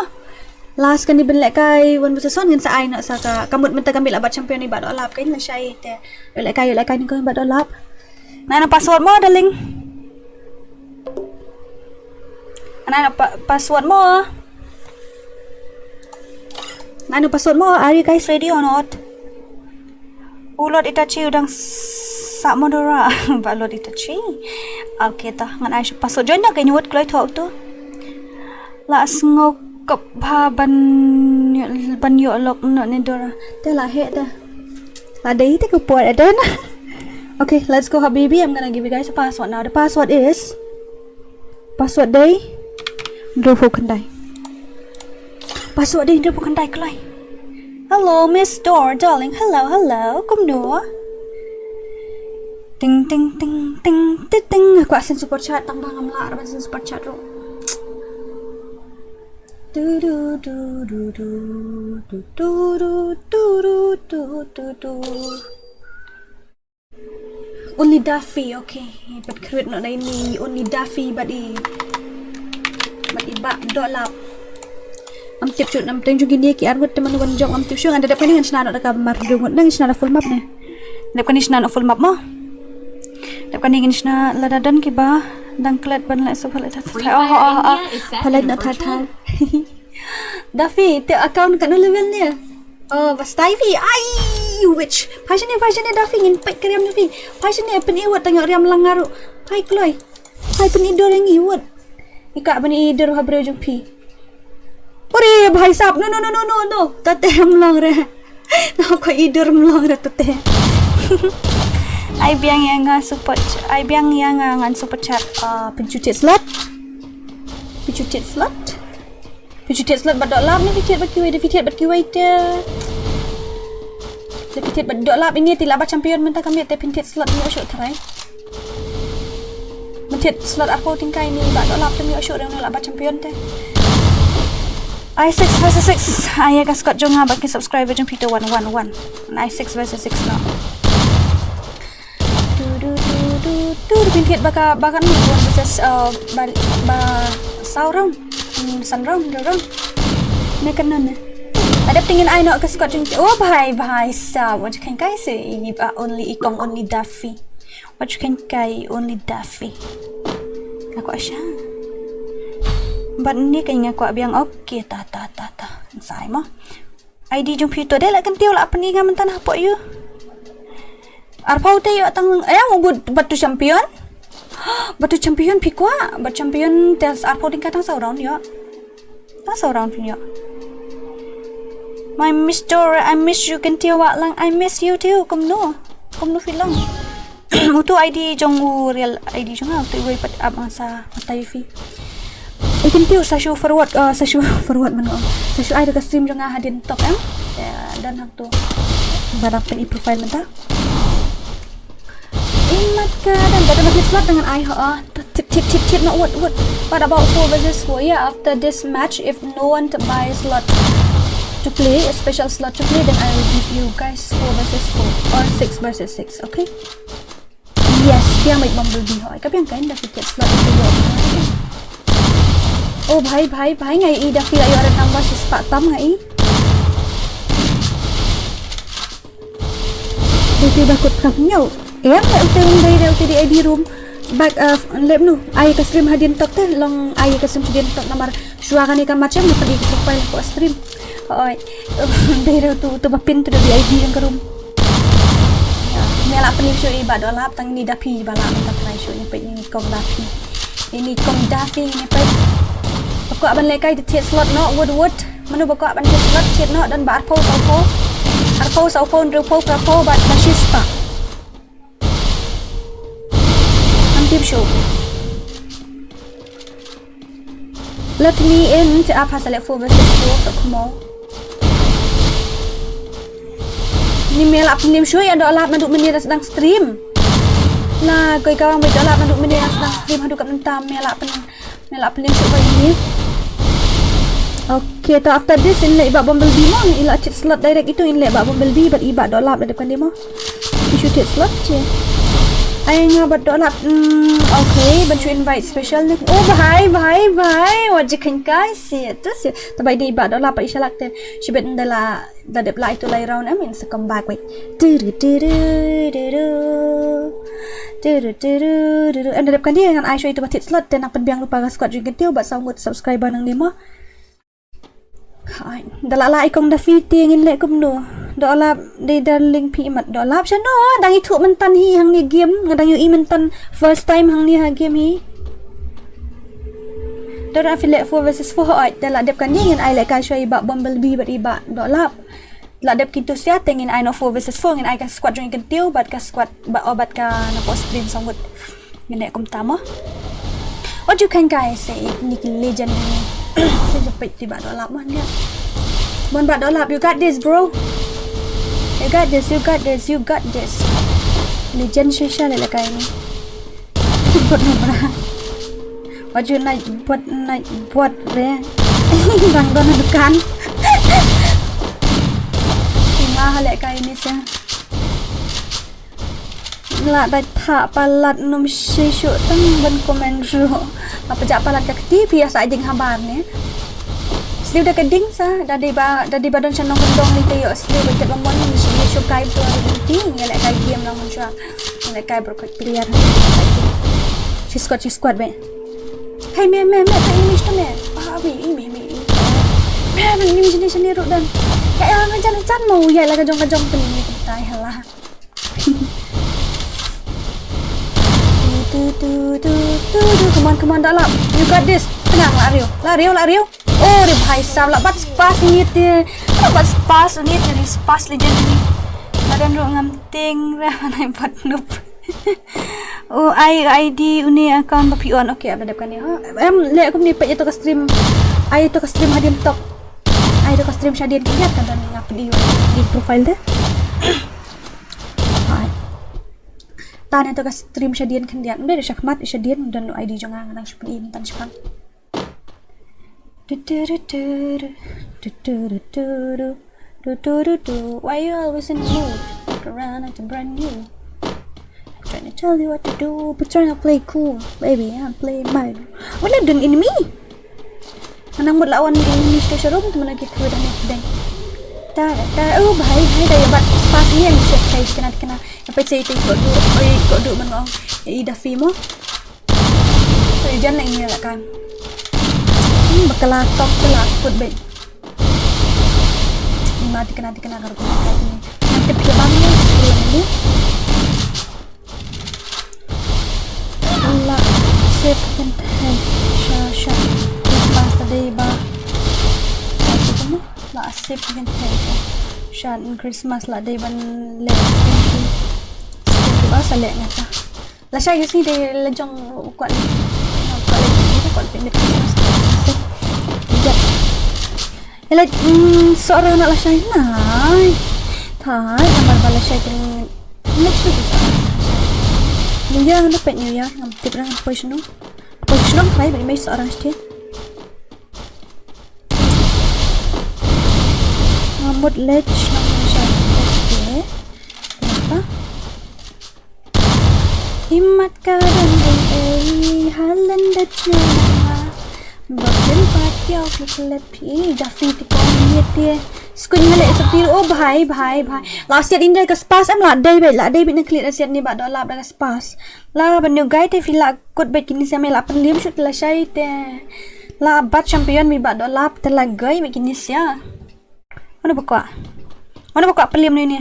last kan ni ben lek kai wan versus son ngan sa ai no sa ka kamut men ta kambil abat champion ni ba do lap kai la syai te lek kai ni ko ba do lap na password mo darling ana password mo are you guys ready or not? Ulot Itachi udang sak modora balot Itachi. Okay ta ngan ai password join na kay nyuwat klay talk tu. Las ngok kap ba ban yo lok no ni Dora. Te la he ta. La dei te ko puat adan. Okay, let's go habibi. I'm gonna give you guys a password now. The password is password day Drofu kandai. Password day Drofu kandai klay. Hello, Miss Dora, darling. Hello. Come no. Ting. Aku asin super chat tang bang amla asin super chat ro. Only Duffy, okay. But create no ini only Duffy but i ba dolap. am tip shoot am teng juga dia ki argut teman wan jong am tip shoot ada depan dengan senara dekat mardu nang senara full map ne depan ni senara full map mo depan ni senara ladadan ki ba dang klet ban la so phala phala na thar Dafi te account kat level ni bas Dafi ai which passion ni Dafi ngin pek kriam Dafi passion ni pen iwat tengok riam langaru hai kloi hai pen idor yang iwat ikak ben idor habre jong pi ore bhai sahab no tate mlong re no ko idor mlong re tate ai biang yang support ai biang yang ngan super chat pencuci slot badok lap ni fitet berkiwai te fitet badok lap ini tilaba champion mentah kami te pintet slot ni osok terai mentet slot apa tingkai ni badok lap te mi osok dang laba champion te I6 versus 6 ayah ka Scott jonga bagi subscriber jong Peter 111 I6 versus 6 now tu pintet baka ni versus saurong sunround ni kanan ada tingin ai nak ke Scott jong oh bhai sa what you can guys say ini only ikong only Daffy what you can kai only Daffy aku asya but ni kayaknya aku biang okey ta sai mah ID jong Peter dia lah kentiu lah apa ni ngam tanah apa you arpau te yo tang batu champion pikwa batu champion tes arpau tingkat tang saurang yo tang saurang pinyo my mister I miss you kentiu wak lang I miss you too kumno filang utu ID jong real ID jong tu wei pat abang sa matai fi kentiu sa show forward mano sa show ai dekat stream jong hadin top dan hak tu barang pen profile mentah Ingat ke dan dah ada slot dengan I tip not what about 4 versus 4 yeah after this match if no one to buy a slot to play a special slot to play then I will give you guys 4 versus 4 or 6 versus 6 okay yes dia mai bumblebee hoy ka biang kain dah tiket slot itu oh bhai ngai I dah feel ayo ada tambah si spak tam ngai itu dah kut kapnyau em lại utang đây đâu di ID room back lem nu ai ka stream hadin tok te long ai ka stream hadin tok namar suara ni kan macam ni pergi ke profile ko stream oi dai tu bapin tu di ID yang ke room ya mela pening show iba dolap tang ni dapi bala tak try show ni pe ni kong dapi ini kong dapi ni pe ko ban le kai the slot no wood manu ko ban slot chet no dan ba arpo sau po ndu po prapo ba fascista Tip show. Let me in to apa select 4 versus 4 so come on. Ni mel up nim show yang ada alap manduk menira sedang stream. Lah koi kawang bet alap manduk menira sedang stream hadu kat mentam mel up nim show kali ni. Okay, so after this in ibak bumblebee mo ila cheat slot direct itu in ibak bumblebee but ibak dolap depan dia mo. Issue cheat slot je. Ay nga ba dolap okay but you invite special ni oh bhai what you can guys see this tabay di ba dolap pa ishalak te shibet ndala da dep lai to lai round I mean so come back wait and dep kan dia dengan I show itu batit slot dan apa biang lupa squad juga tiu ba sangut subscriber nang 5 hai dalala ikong da fiti ngin le kumno dolap di darling pi mat dolap chano dang itu mentan hi hang ni game ngadang yu i mentan first time hang ni ha game hi dora affiliate 4 versus 4 oi dalap dep kan ngin I like ka show ibak bumblebee bat ibak dolap la dep kitu sia tengin I no 4 versus 4 ngin I ka squad join kan tiu bat ka squad ba obat ka na post stream sangut ngin kum tama what you can guys say ni legend ni saya jepit tiba dolap mah dia bon bat dolap you got this bro you got this legend shisha le kai ni buat nomor what you like buat re bang don dukan ma le kai ni sa la bai tha palat num shishu tang ban komen ro apa jak palat ka ti biasa jeng habar ni Asli udah keding sa, dari badan siya nong kendong ni tayo asli wajib lamon ni siya kay to nanti ngelak kay game lang siya ngelak kay berkot player. She squad be. Hey me tak English tu me. Me. Me ni sini ruk dan. Kaya ngajan mau ya lah kajong pen ni tai halah. Come on dalam. You got this. Tenang lah Rio. Oh, रे भाई साहब ला bat spas ni te. Bat spas ni te spas legend ni. Badan ro ngamting ra nai bat noob. Oh, ID uni account bapi on. Okay, ada kan ya. Le aku ni page tu ke stream. Ai tu ke stream hadian tok. Ai tu ke stream hadian lihat kan ngap di profile dia. Hai. Tan tu ke stream hadian kan dia. Udah syakmat hadian dan ID jangan nang seperti ini tan sepang. Why you always in the mood? Fuck around like a brand new. I'm trying to tell you what to do, but trying to play cool. Baby, I'm playing my. Wala dun enemy. Anang mo lawan ni enemy sa room tu lagi ku dan deng. Ta oh bhai dah bat spas ni yang check kai kena apa cai tu ko du man ida fimo. Jan lang ni lah kan. Bakal put bed. Mati kena kalau kau ini. Nanti pergi bangun ni. Allah save kan sha. Christmas day ba. Apa tu? La save kan sha Christmas la day ban le. Ba salek ngata. La sha ni day lejong kuat. Kuat pendek. Yalah seorang anak lasai nai. Thai gambar balasai dengan next week. New Year dapat New Year ngam tip rang position thai bagi mai seorang setiap. Ngamut ledge nang Malaysia. Okey. Kenapa? Himat kadang halan dachnya. Bakal patio kelepi Dafi tikong dia skun hale sepi oh bhai last year inda ka spas am la dai bet na clear asiat ni ba do la da spas la banu gai te fila kot bet kini sama la pen lim shoot la shai te la bat champion mi ba do la te la gai bet kini sia mana bakwa pelim ni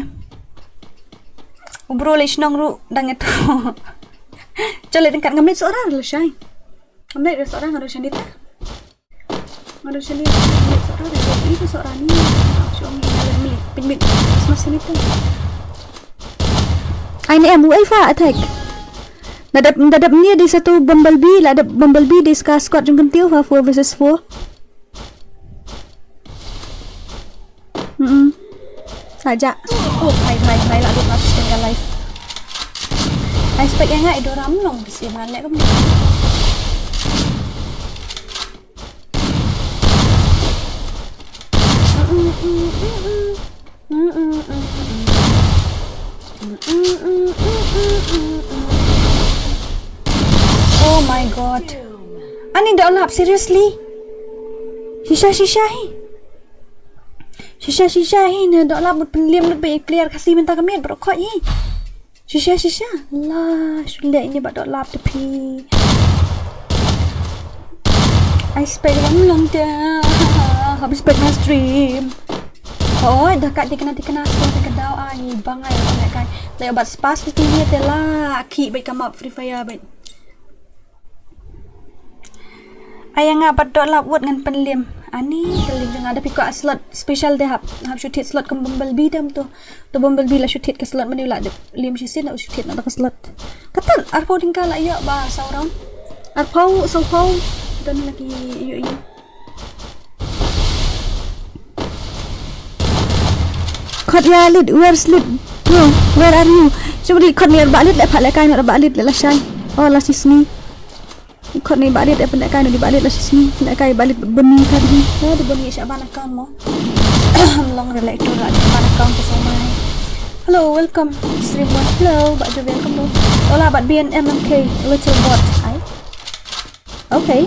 bro le snong ru dang itu chale dekat ngamit seorang la shai ngamit seorang harus sendiri Manusia ni seorang ni suami dalam pinbit semasa ni tu. Ini wifi attack. Dadap ni ada satu bumblebee, ada bumblebee di squad jungkem tiu 4 versus 4. Saja. Oh, bye lah dia masuk dengan live. Expect yang ngak itu ramlong bisi malek kamu. Oh my god. Ani dah lap seriously. Shisha ni dah lap penlim lebih clear kasih minta kami berokok ni. Shisha lah sudah ini dah lap tepi. I spend long dah. Habis pernah stream. Oh, dah kat dia kena stream ke daw ni bangai nak kan. Lay obat spas ni dia telah ki baik come up FreeFire baik. Ayang apa dot lah buat dengan penlim. Ani penlim jangan ada pikir slot special dia hab shoot hit slot ke bumblebee dem tu. Tu bumblebee lah shoot hit ke slot mana lah lim sisin nak shoot hit nak ke slot. Katan arpau tinggal lah ya ba saurang. Arpau dan lagi you. Kod ya lid, where's lid? Bro, where are you? Coba di kod ni balik lek pak lekai nak balik lek lasai. Oh lah sini. Kod ni balik lek lekai nak balik lah sini. Lekai balik benih tadi. Oh di benih Syaban account mo. Long relate to Syaban account ke semua. Hello, welcome. Stream watch. Hello, Pak Jo welcome lo. Olah bat BNM MK little bot. Hai. Okay,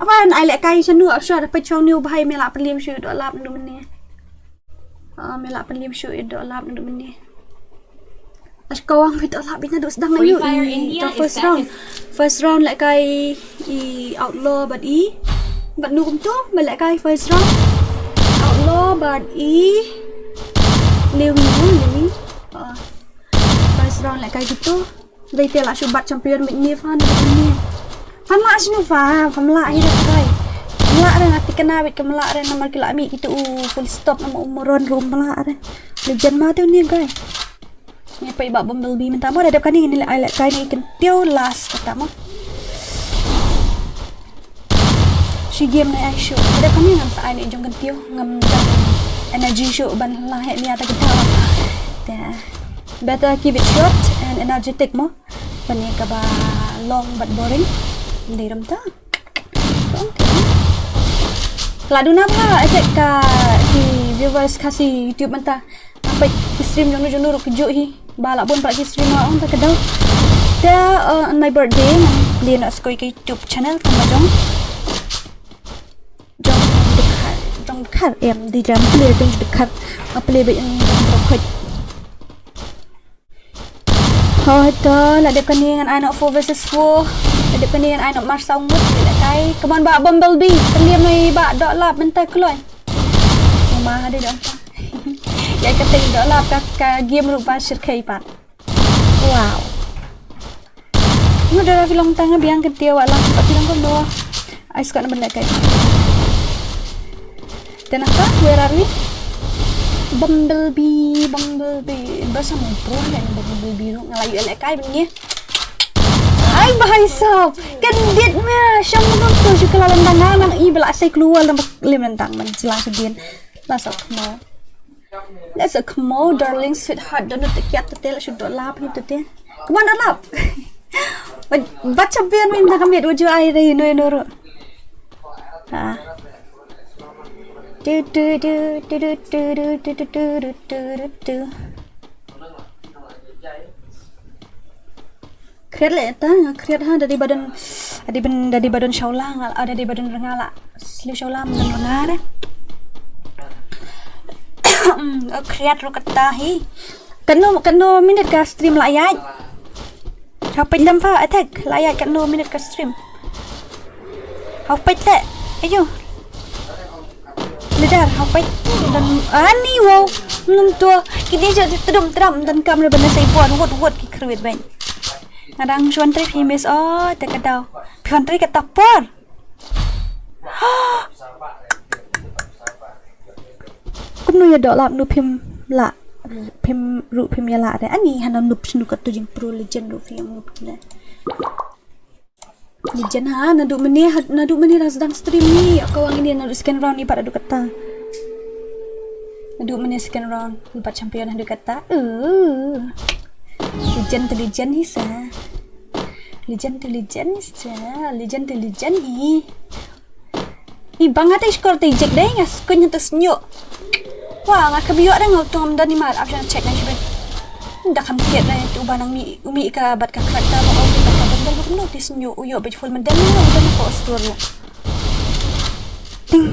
Apa ai lek kai chanu option pe chong new bhai me la pelim shu do lap ndu mene. Me la pelim shu do lap ndu mene. As kawang bit lap bit na do sedang ayu. FreeFire India is back. First round lek kai outlaw but but nu kum tu me lek kai first round outlaw but Lewi first round lek kai gitu. Retail lah syubat champion ni fan ni. Fan lah sinu fa, fan lah ini dah kai. Melak dah nanti kena wit kemelak dah nama kita ambil kita full stop nama MORON room melak dah. Legend mah tu ni guys. Ni apa ibak Bumblebee minta mau dah depan ni ni like kai ni kentiu last kata mau. Si game ni ai show. Depan ni ngam sai ni jong kentiu ngam energy show ban lah ni ata kita. Dah. Better keep it short and energetic mo. Pani ka ba long but boring. Lyndem ta. Keladu napa ajak ka di viewers Khasi YouTube manta. Apa stream jono kejuk hi. Balak pun pak stream orang tak kedau. Dia on my birthday dia nak skoi ke YouTube channel kama jong dekat di dalam play tu dekat play baik yang berkait. Oh itu lah depan ni dengan anak 4 versus 4. Depan ni dengan anak Mars Songwood nak kai. Keman bak Bumblebee terliam ni bak dok lap mentai keluar. Semua ada dok. Ya kata dok lap ka game rupa syirkai pat. Wow. Ni dah film tanga biang ketia wak lang tempat bilang kono. Ai suka nak benda kai. Dan apa? Where are we? Bumblebee bersama pro dan Bumblebee tu ngalayu elek kai begini. Ai bahai sob. Kan dit mah syam tu juga lantang nang i belak sai keluar dalam lem lantang man silang sedien. Lasak mau. Let's a come darling sweetheart don't tekiat tetel sudah lap ni tetel. Kemana lap? Baca biar minta kami wujud air dari no. Ha. Kreat le ta kreat ha dari badan syaulang ada di badan rengala selu syaulang dan rengara kreat ro kata hi kano minit ka stream layat sampai jam fa attack layat kano minit ka stream apa te ayo Lidar, apa dan ani wow nuntu kini jadi teram dan kamera benar saya buat wot ki kerwit bain. Ngadang cuan tri himis tak kedau. Pion tri kata por. Kumnu ya dok lap nu pim ru pim ya la ada ani hanam nu snu kat tu jing pro legend ru film nu kena. Legend ha nadu meni dah sedang stream ni kawang ini nadu second round ni pada adu kata nadu meni second round lepas champion adu kata legend hisa legend hi bang ada skor te jek deh ngas ko nyata senyuk wah ngak kebiok dah ngau tong dan ni mat option check na sibe dah kam kiat na tu banang umi ka bat ka kata mau bendel bukan notis nyu uyo bej full mendel ni udah nak postur ting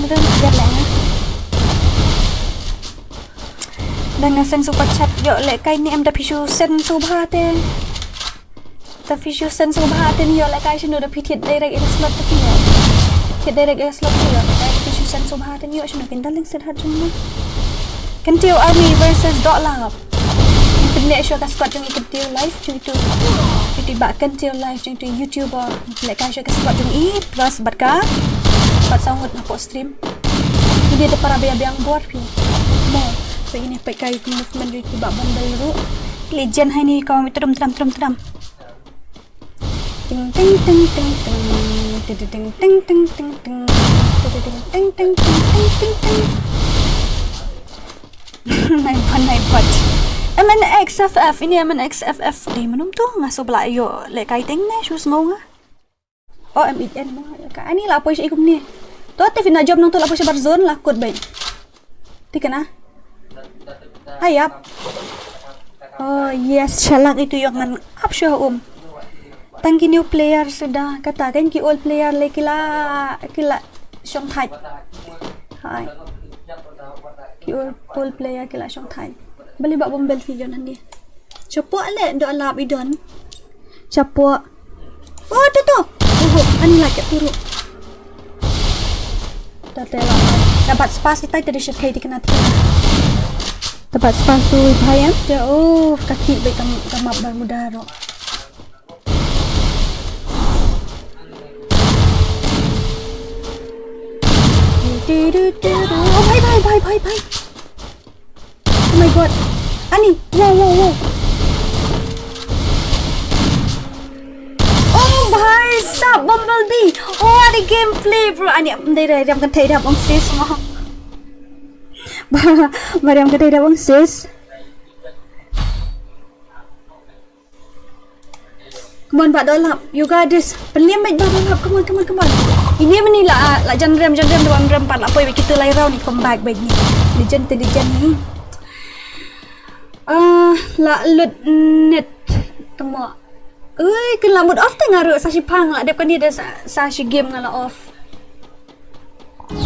biar lah dan ngasen super chat yo lek kai ni em da pishu sen subha te ta pishu sen subha te ni yo lek kai shinu da pithiet direct in slot te yo hit direct in slot te yo kai pishu sen subha te ni yo shinu kin daling set hat jumma Kentil Army versus Dotlap. Internet show kas squad jong Kentil live jong tu. Tiba Kentil live jong tu YouTuber. Lek kan show kas squad jong plus bat sangut nak stream. Ini ada para biang buat pi. Mo, so ini pakai movement jong tiba bundle ru. Legend hai ni kau mitrum. Ting. Naipot. MNXFF ini MNXFF di mana tu ngaso belak yo lek kaiting ni shoes mau nga. Oh MIN mau ka ani la apa ikum ni. Tu te fina job nang tu la apa barzon la kod baik. Tikana. Hayap. Oh yes, chalak itu yang ngan up show Tangki new player sudah katakan ki old player le kila Shong Thai. Hai. Ki old player kila Shong Thai. Beli bak bombel video nanti. Capuk le dok lap idon. Capuk. Oh tu. Ani lagi turun. Dapat spas kita tadi syat kai dikena tiga. Dapat spas tu bahaya. Jauh kaki baik kamap bermuda ro. Oh bye. Oh my god. Ani, wow. Oh bhai, sab Bumblebee. Oh ada gameplay bro. Ani đây em kan thấy đẹp ông sis mà. Mà em kan thấy đẹp ông sis. Come on, Pak Dolap. You got this. Penliam baik Pak Dolap. Come on. Ini ni lah jam rem 4 lah. Apa kita lari round ni comeback baik ni. Legend ni. La lut net temo. Kena mood off tengah ru sashi pang lah. Depan dia ada sashi game ngala off.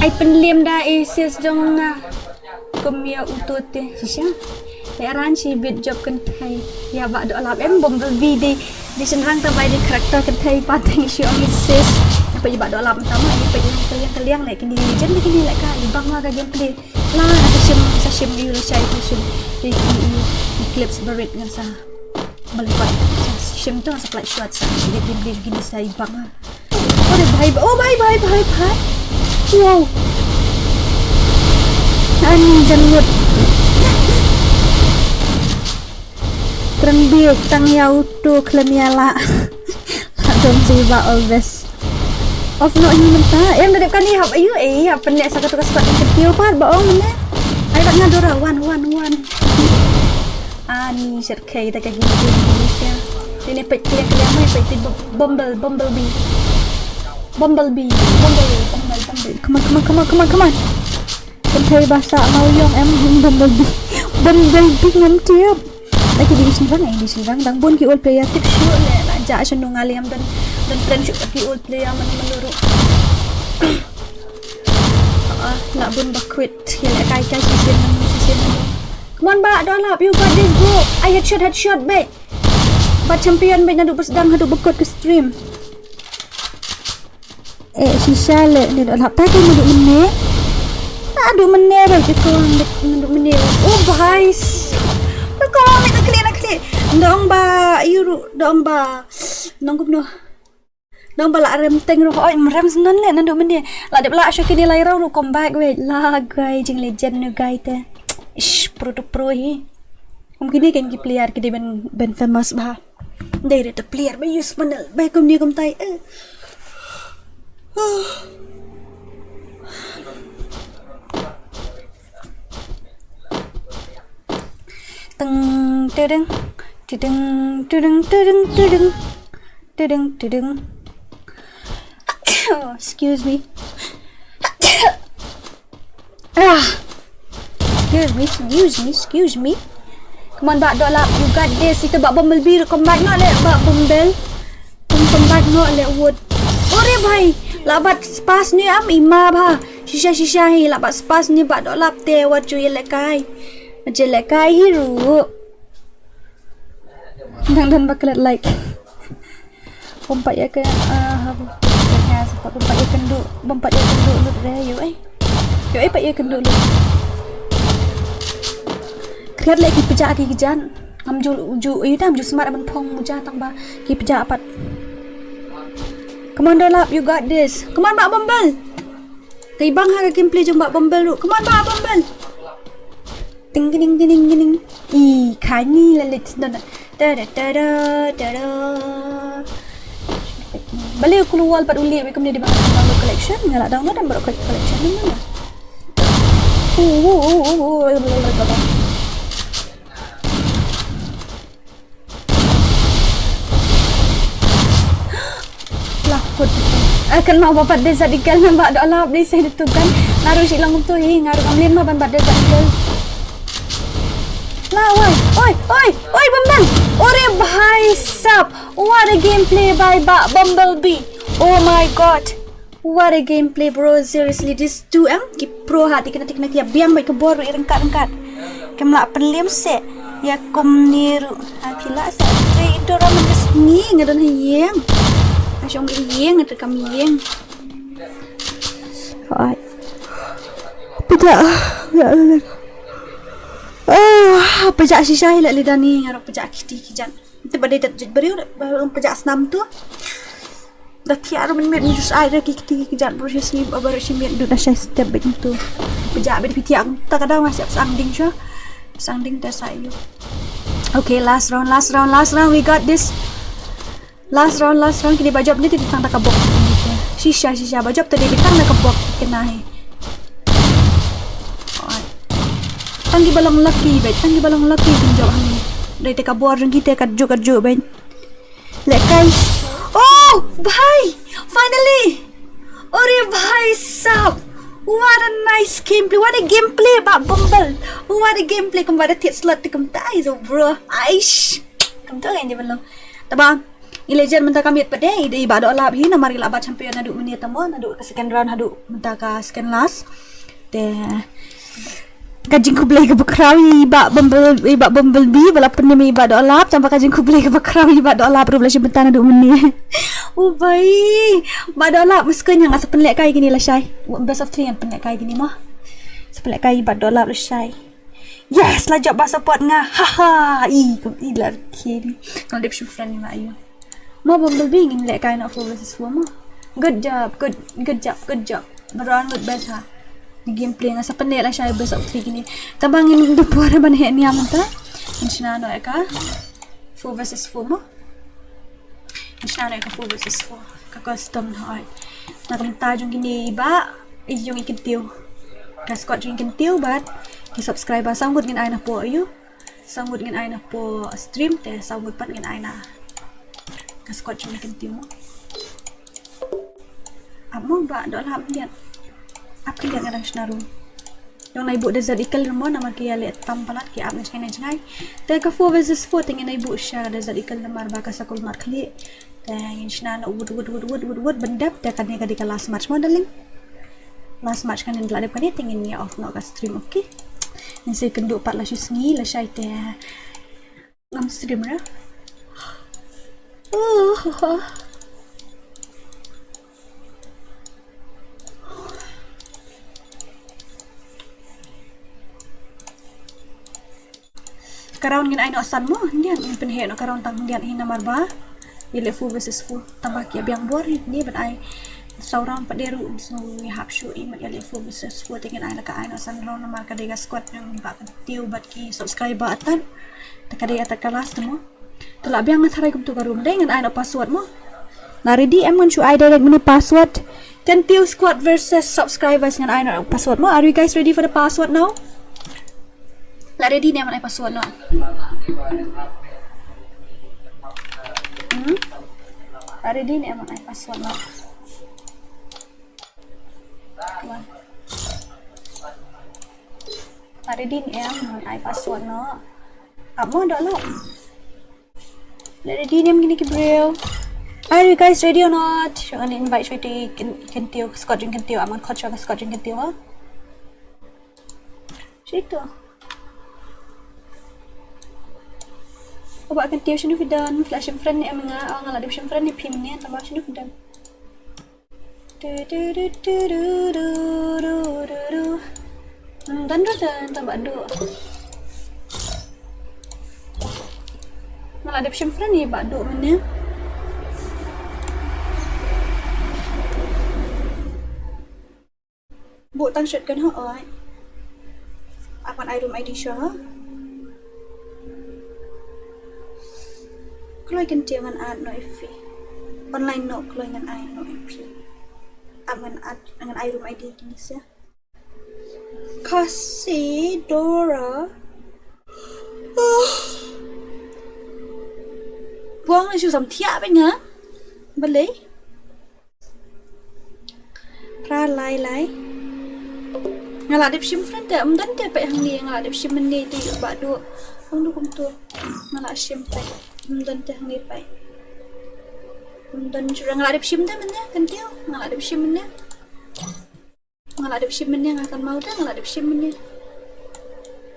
Ai penliam dah sis dong na. Kumia utote. Sisya. Leran si bit job kan thai. Ya Pak Dolap em Bumblebee di senrang tabai di karakter kan thai pateng si on sis. Apa je Pak Dolap pertama ni kalian like ni legend ni like ka ibang lah gameplay. Lah sashim di rusai sashim. Di clips berit dengan sa balik sashim tu sa flash shot sa. Dia gameplay gini sa ibang lah. Oh bye. Wow. Ani jangut. Terembik tang yautu klemiala. Don't say about all this. Of no ini mentah. Em dah depan ni hap ayu hap pendek satu spot yang kecil pat baong mana. Ai tak ngadora one. Ani serkai tak gini Indonesia. Ini pek kalian mai pek Bumblebee. Come on. Kentai bahasa mau yang em Bumblebee ngam tiap. Lagi di sini bang bun ki old player tip shoot le la ja sunu ngaliam dan friendship ki old player menurut nak bun bakwit ya kai season. Come on Pak Dolap, you got this bro. I headshot back. But champion baik ngadu bersedang ngadu bekot ke stream. Sisa le ni Dolap tak ngadu meneh. Tak adu meneh baik itu ngadu meneh. Oh guys. Kau nak klik. Dong ba la rem teng ro oi rem senan le nando mende. La de la shoki ni lai rau ru comeback we. La guy jing legend nu guy te. Ish pro hi. Mungkin ni kan ki player ki de ben famous ba. Dai de player ba use manal ba kom ni kom tai. Tudung. Oh, excuse me. Excuse me. Come on, Pak Dolap, you got this. Itu Pak Bumblebee comeback nak le Pak Bumble. Comeback nak le wood. Ore bhai, labat spas ni am ima bha. Shisha hi labat spas ni Pak Dolap te wat cu le kai. Macam le kai hiru. Dan bakalat like. Pompat ya ke pompat ya kenduk lut re yo pak ya kenduk lut. Kreat lagi pejak ki kejan. Am ju idam ju smart man phong muja tang ba ki pejak apat. Come on Dolap, you got this. Come on Pak Bumble. Kai bang ha gameplay jom Pak Bumble lu. Come on Pak Bumble. Ting gining. Kai ni lalit dan. Balik keluar pada ulik kemudian di bawah download collection ngalah download dan baru collection ni mana lakut akan mau bapak desa dikal nampak Dolap di saya tu kan ngaruh silang tu ngaruh kamlin mah ban bapak desa dikal lah oi Bambang Ore bhai sab, what a gameplay by Bumblebee. Oh my god, what a gameplay bro. Seriously, this 2M ki pro hati kena kia biang baik ke bor rengkat kemla perlim se ya kom niru apila sa itu orang ni ngadan hieng asyong hieng ngata kami hieng ai pejak ya Allah pejak sisa hilak lidani ngarok pejak kiti kijan itu badai tak beri pejak senam tu dah tiada minit jus air kiti kijan proses ni baru simit duduk saya step begitu pejak beri piti aku tak kadang masih sanding sya sanding dah saya. Okay, last round, we got this. Last round, kini bajab ni ditang nak kabok. Shisha, bajab tadi ditang nak kabok kena he. Tanggi balang laki kinjau ni. Dari teka buar jeng kita kerja ben. Let guys. Oh, bhai, finally. Ore bhai sab. What a nice gameplay. What a gameplay about Bumble. What a gameplay. Kembali tiap slot di kemtai so bro. Aish. Kemtai yang je belum. Tabang. Legend mentah kami pada ide ibadah lab hi namari labat champion aduk menit tamo aduk ke second round aduk mentah ka second last. Deh. Kajing ku beli ke bekrawi ibak Bumblebee walaupun ni ibadah lab sampai kajing ku beli ke bekrawi ibadah lab ru belasih mentah aduk menit. Oh baik, badola meskanya nggak sepelek kai gini lah Syai. Best of 3 yang pelek kai gini mah. Sepelek kai badola lah Syai. Yes, lajak bahasa pot ngah. Haha, ilar kiri. Kalau dia bersyukur friend ni mak ayu. Mau Bumblebee ingin pelek kai nak 4 versus 4 mah. Good job. Beranggut best ha. Ni gameplay nggak sepelek lah Syai best of 3 gini. Tabangin depur ban hek ni amanta. Insya Allah ka. 4 versus 4 mah. Insya Allah ka 4 versus 4 ka custom na art nak kamta jung gini ba yung ikin tiyo ka squad jung ikin tiyo bat ki subscribe sanggut ngin ay na po ayo sanggut ngin ay na po stream te sanggut pat ngin ay na ka squad jung ikin tiyo amo ba do lah lihat apa dia kadang senaru yung naibu desert ikal mo naman kaya lihat tampalat kaya apna china jngai te ka 4 versus 4 tingin naibu siya desert ikal namar ba ka sa kulmar kali dan insya Allah wood bendap dia kan yang ketika last match modeling last match kan yang telah depan ni tingin ni off no ka stream okay yang saya kenduk pat lah syusngi lah syai te ngam stream ra karaun ngin ay no asan mo dia penhe no karaun tang dia hinamar ba ile 4 versus 4 tambah kia biang buar ni ban ai seorang paderu so we have show imat ile 4 versus 4 tingin ai laka ai no san round namar ka dega squad yang ba tiu bat ki subscriber atan takade atak kelas mo telak biang ngatharai kum tu karum dengan ai no password mo na ready am ngan show ai direct menu password kan tiu squad versus subscribers ngan ai no password mo. Are you guys ready for the password now? La ready ni am ai password no. Ada di ni emang password nak. Ada di ni emang password nak. Apa dah lah. Ada di ni begini kibril. Are you guys ready or not? Jangan invite saya kentiu squad kentiu aman coach aku squad kentiu ha. Cerita. Abak kentiu sini fidan flash friend ni emang awang ala dia friend ni pim ni tambah sini fidan. Dan tambah do. Malah dia friend ni bak do mana? Bộ tăng shot kan ho ai. Apan item ID show ha. Kalau ikan jangan ad no fee online no kalau dengan I no fee aman ad dengan item ID gini sih. Khasi Dora. Buang là sam thiạ vậy nhá. Boleh? Ra lai. Ngalah dep sim friend tak dan dia pak hang ni ngalah dep sim ni ti bak do Ung kum tu. Ngala shim pai. Dan teh ngi pai. Dan curang ngala shim dah mana kan tio. Ngala shim mana. Ngala shim mana akan mau dah ngala shim mana.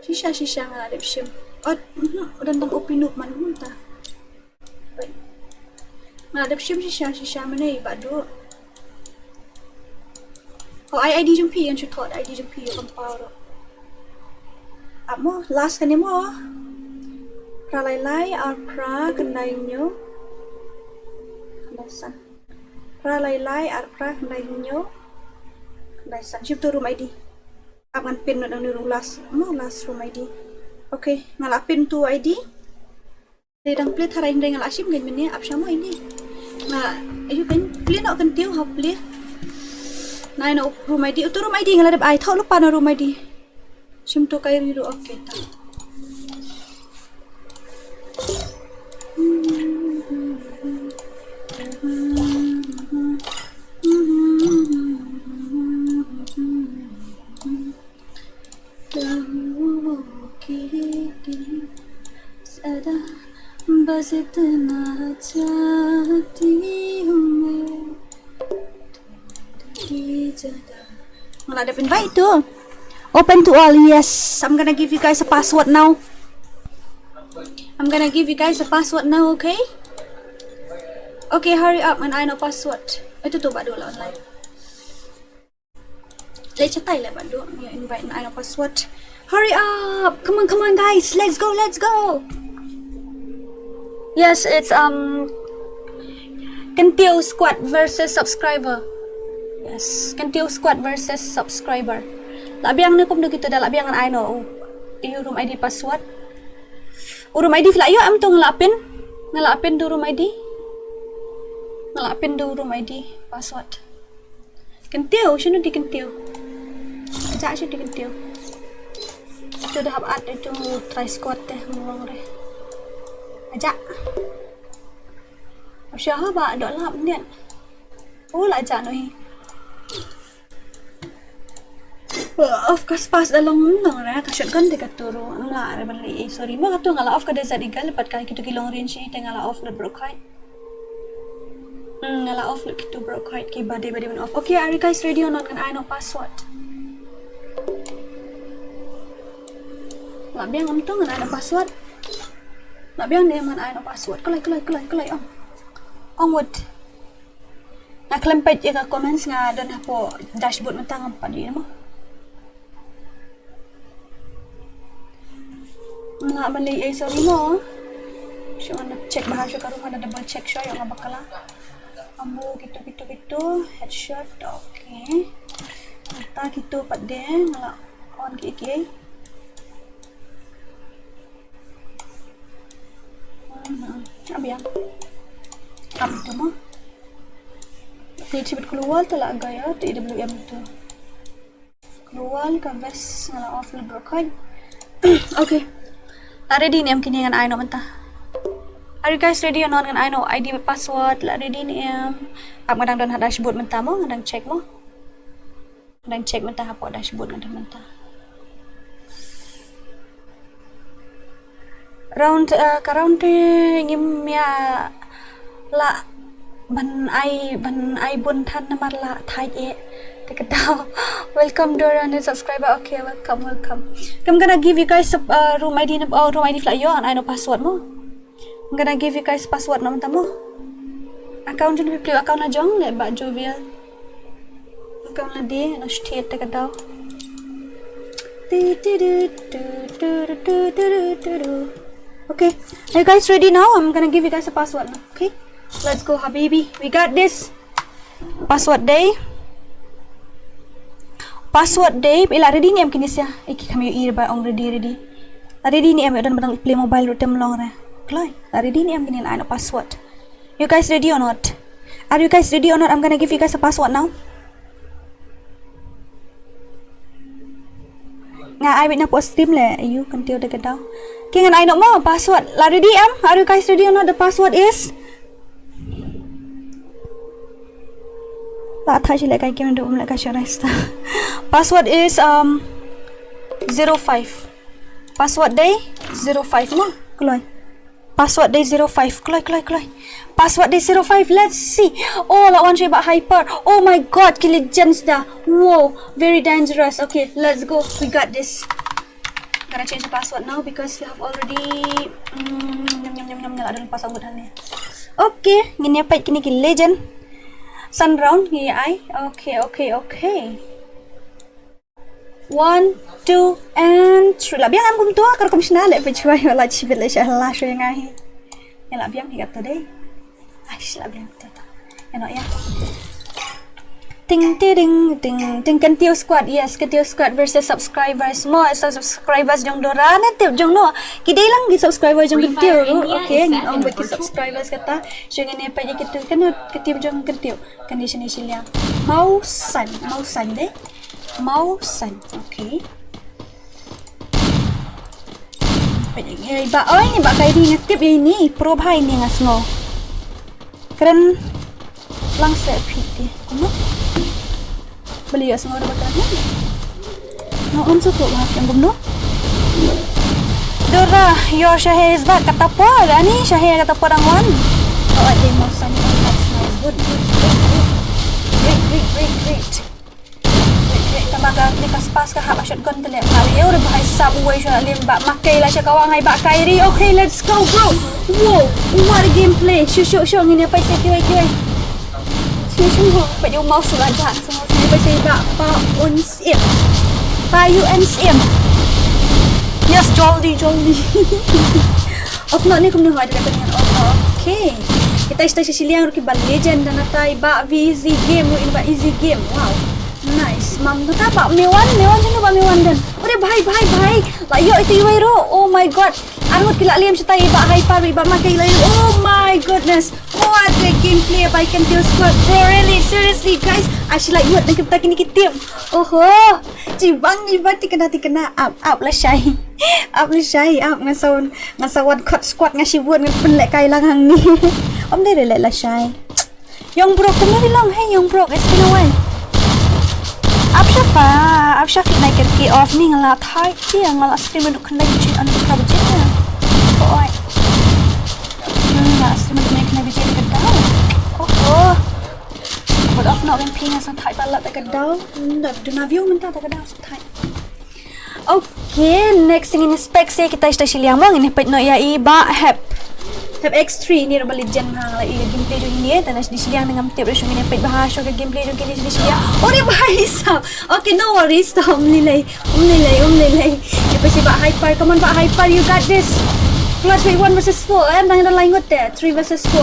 Shisha ngala shim. Oh, dan tang opinuk man muntah. Pai. Ngala shim shisha mana ibadu. Oh, ID jumpi yang cutot ID jumpi yang power. Apa last kan mo? Pra lai ar pra kendai nyo. Kendasan. Pra lai ar pra kendai nyo. Kendasan. Chip tu room ID. Aman pin nak ni room last. Mo last room ID. Okay, ngalap pin tu ID. Dedang play tharai ndai ngalap sim gan meni ap sama ini. Na, ayu kan play nak kan tiu hop play. Nai na room ID. Utu room ID ngalap ai thau lupa na room ID. Sim tu kai riru okay ta. बस इतना चाहती हूँ मैं Malah ada invite tu. Open to all, yes. I'm gonna give you guys a password now. Okay? Okay, hurry up and I know password. Itu tu badu lah online. Let's chat lah badu. You invite and I know password. Hurry up! Come on guys. Let's go. Yes, it's Kentio Squad versus subscriber. Yes, Kentio Squad versus subscriber. Labiang na kum gitu dah labiang I know. Iyo room ID password. Room ID fila yo am tu ngelapin do room ID. Ngelapin do room ID password. Kentio, sino di Kentio? Ajak siya di Kentio. Itu dah habat itu try squad teh ngomong re. Ajak. Siapa ba dok lap nian. Oh la ajak noi. Of course pas dalam nong ra ka shotgun dekat turu ngala ra bali sorry ma ka tu ngala off ka desa digal lepat ka kitu kilong range ni ngala off let broke height ngala off let kitu broke height ki bade men off. Okay, are you guys ready or not? Kan I know password labiang am tu ngan I know password labiang ni man I know password kelai onward nak klempet je ka comments nga dan apo dashboard mentang apa di mo. Nga bali sorry mo. Siya nak check bahasa ka ron na double check siya yung bakala. Ambo gitu. Headshot. Okay. Mata gitu pat din ngala on ki. Abiang. Abito mo. Okay, cipit keluar talaga ya tu IWM tu. Keluar ka best ngala off le broken. Okay. Ready ni am kini dengan I know mentah. Are you guys ready or not dengan I know ID password? La ready ni am. Ab ngadang dan dashboard mentah mo, ngadang check mo. Ngadang check mentah apa dashboard ngadang mentah. Round ngim ya la ban ai bun than namar la thai e tekadao. Welcome Dora and subscriber. Okay, welcome. I'm gonna give you guys room ID fla yo and I know password mo. I'm gonna give you guys password nam tamo. Account ni play account na jong le ba jovial. Account na di no state tekadao. Okay, are you guys ready now? I'm gonna give you guys a password now. Okay, let's go habibi, we got this. Password day bila ready ni am kini sia iki kami ir ba ong ready ready ni am dan batang play mobile rotem long ra klai ready ni am kini I know password. You guys ready or not? Are you guys ready or not? I'm gonna give you guys a password now. Nga I wait na po stream le you continue dekat daw kingan I know mo password la ready am. Are you guys ready or not? The password is tak tahu like I came into like I rest. Password is 05. Password day 05 mo. Keluar. Password day 05. Keluar. Password day 05. Let's see. Oh, lawan saya bak hyper. Oh my god, kill legends dah. Wow, very dangerous. Okay, let's go. We got this. Gotta change the password now because we have already ada password ni. Okay, ngini apa kini kill legend. Sun round ngini ai. Okay. 1, 2, and 3. Là biết em cũng tua, kalau kamu senang lek percuai wala cibit lek salah so yang ai. Yang lah biang hidup today. Ai, lah biang tu. Yang nak ya. Ting Kentiu squad. Yes, Kentiu squad versus subscribers. Mo subscribers jong Dora nanti jong no. Kidai lang di subscriber jong Kentiu. Okay, ngin on bagi subscribers kata. So ngin apa je kita kan Kentiu jong Kentiu. Condition ni silang. Mau san deh. Mausan, okay. Ba ơi, ni ba kai ni ngetip ini pro bhai ni ngasno. Keren lang se phit dia. Kuno. Beli asno ada bakal ni. No on so kok mas yang no. Dora, your Shahir is back. Kata apa? Ani Shahir kata apa rangwan? Oh, dia mausan. That's nice. Good. Great. Tamaga nikas pas ka haba shotgun tele. Kali udah bahai sab way shot lim bak makai lah kawang hai bak kairi. Okay, let's go bro. Wow, what a gameplay. Show ngini apa kiai. Show. Pak jom mouse lah jahat. Semua sini pasal bak pa UNSM. Pa UNSM. Yes, jolly. Of not ni kumno ada dengan okay. Kita istay siliang ruki bal legend dan natai bak easy game in bak easy game. Wow. Nice, mam tu tak pak mewan macam pak mewan dan. Ore bhai. Lah yo itu iwero. Oh my god. Arut kila liam cerita iba hyper iba makai lain. Oh my goodness. What a gameplay by Kentiu squad. Bro, really seriously guys. Actually like what nak kita kini kitim. Oh. Cibang iba tikena up lah syai. Up ngasawan cut squad ngasibun penlek kai lang hang ni. Om dia relek lah syai. Young bro, kena bilang hey young bro, it's been a while. आप शफी नहीं करके ऑफ नहीं गला था कि अंगला स्ट्रीम में दुखन लगी चीज अंदर का बचे थे ओए स्ट्रीम में दुखन लगी चीज करता oh but of not in ping ऐसा टाइप वाला तक दाव do na view minta tak daw sa time. Okay, next thing in spec say kita ista siliang mang ini pet no ya iba have X3 ni robali legend hang la gameplay jo ini tanas di siliang dengan tip rasyo ini pet bahasa ke gameplay jo kini di siliang. Ore bahisa. Okay, no worries. Om nilai. Ipa si ba hyper. Come on ba hyper, you got this. Clutch wait 1 versus 4 nang lain ngote 3 versus 4.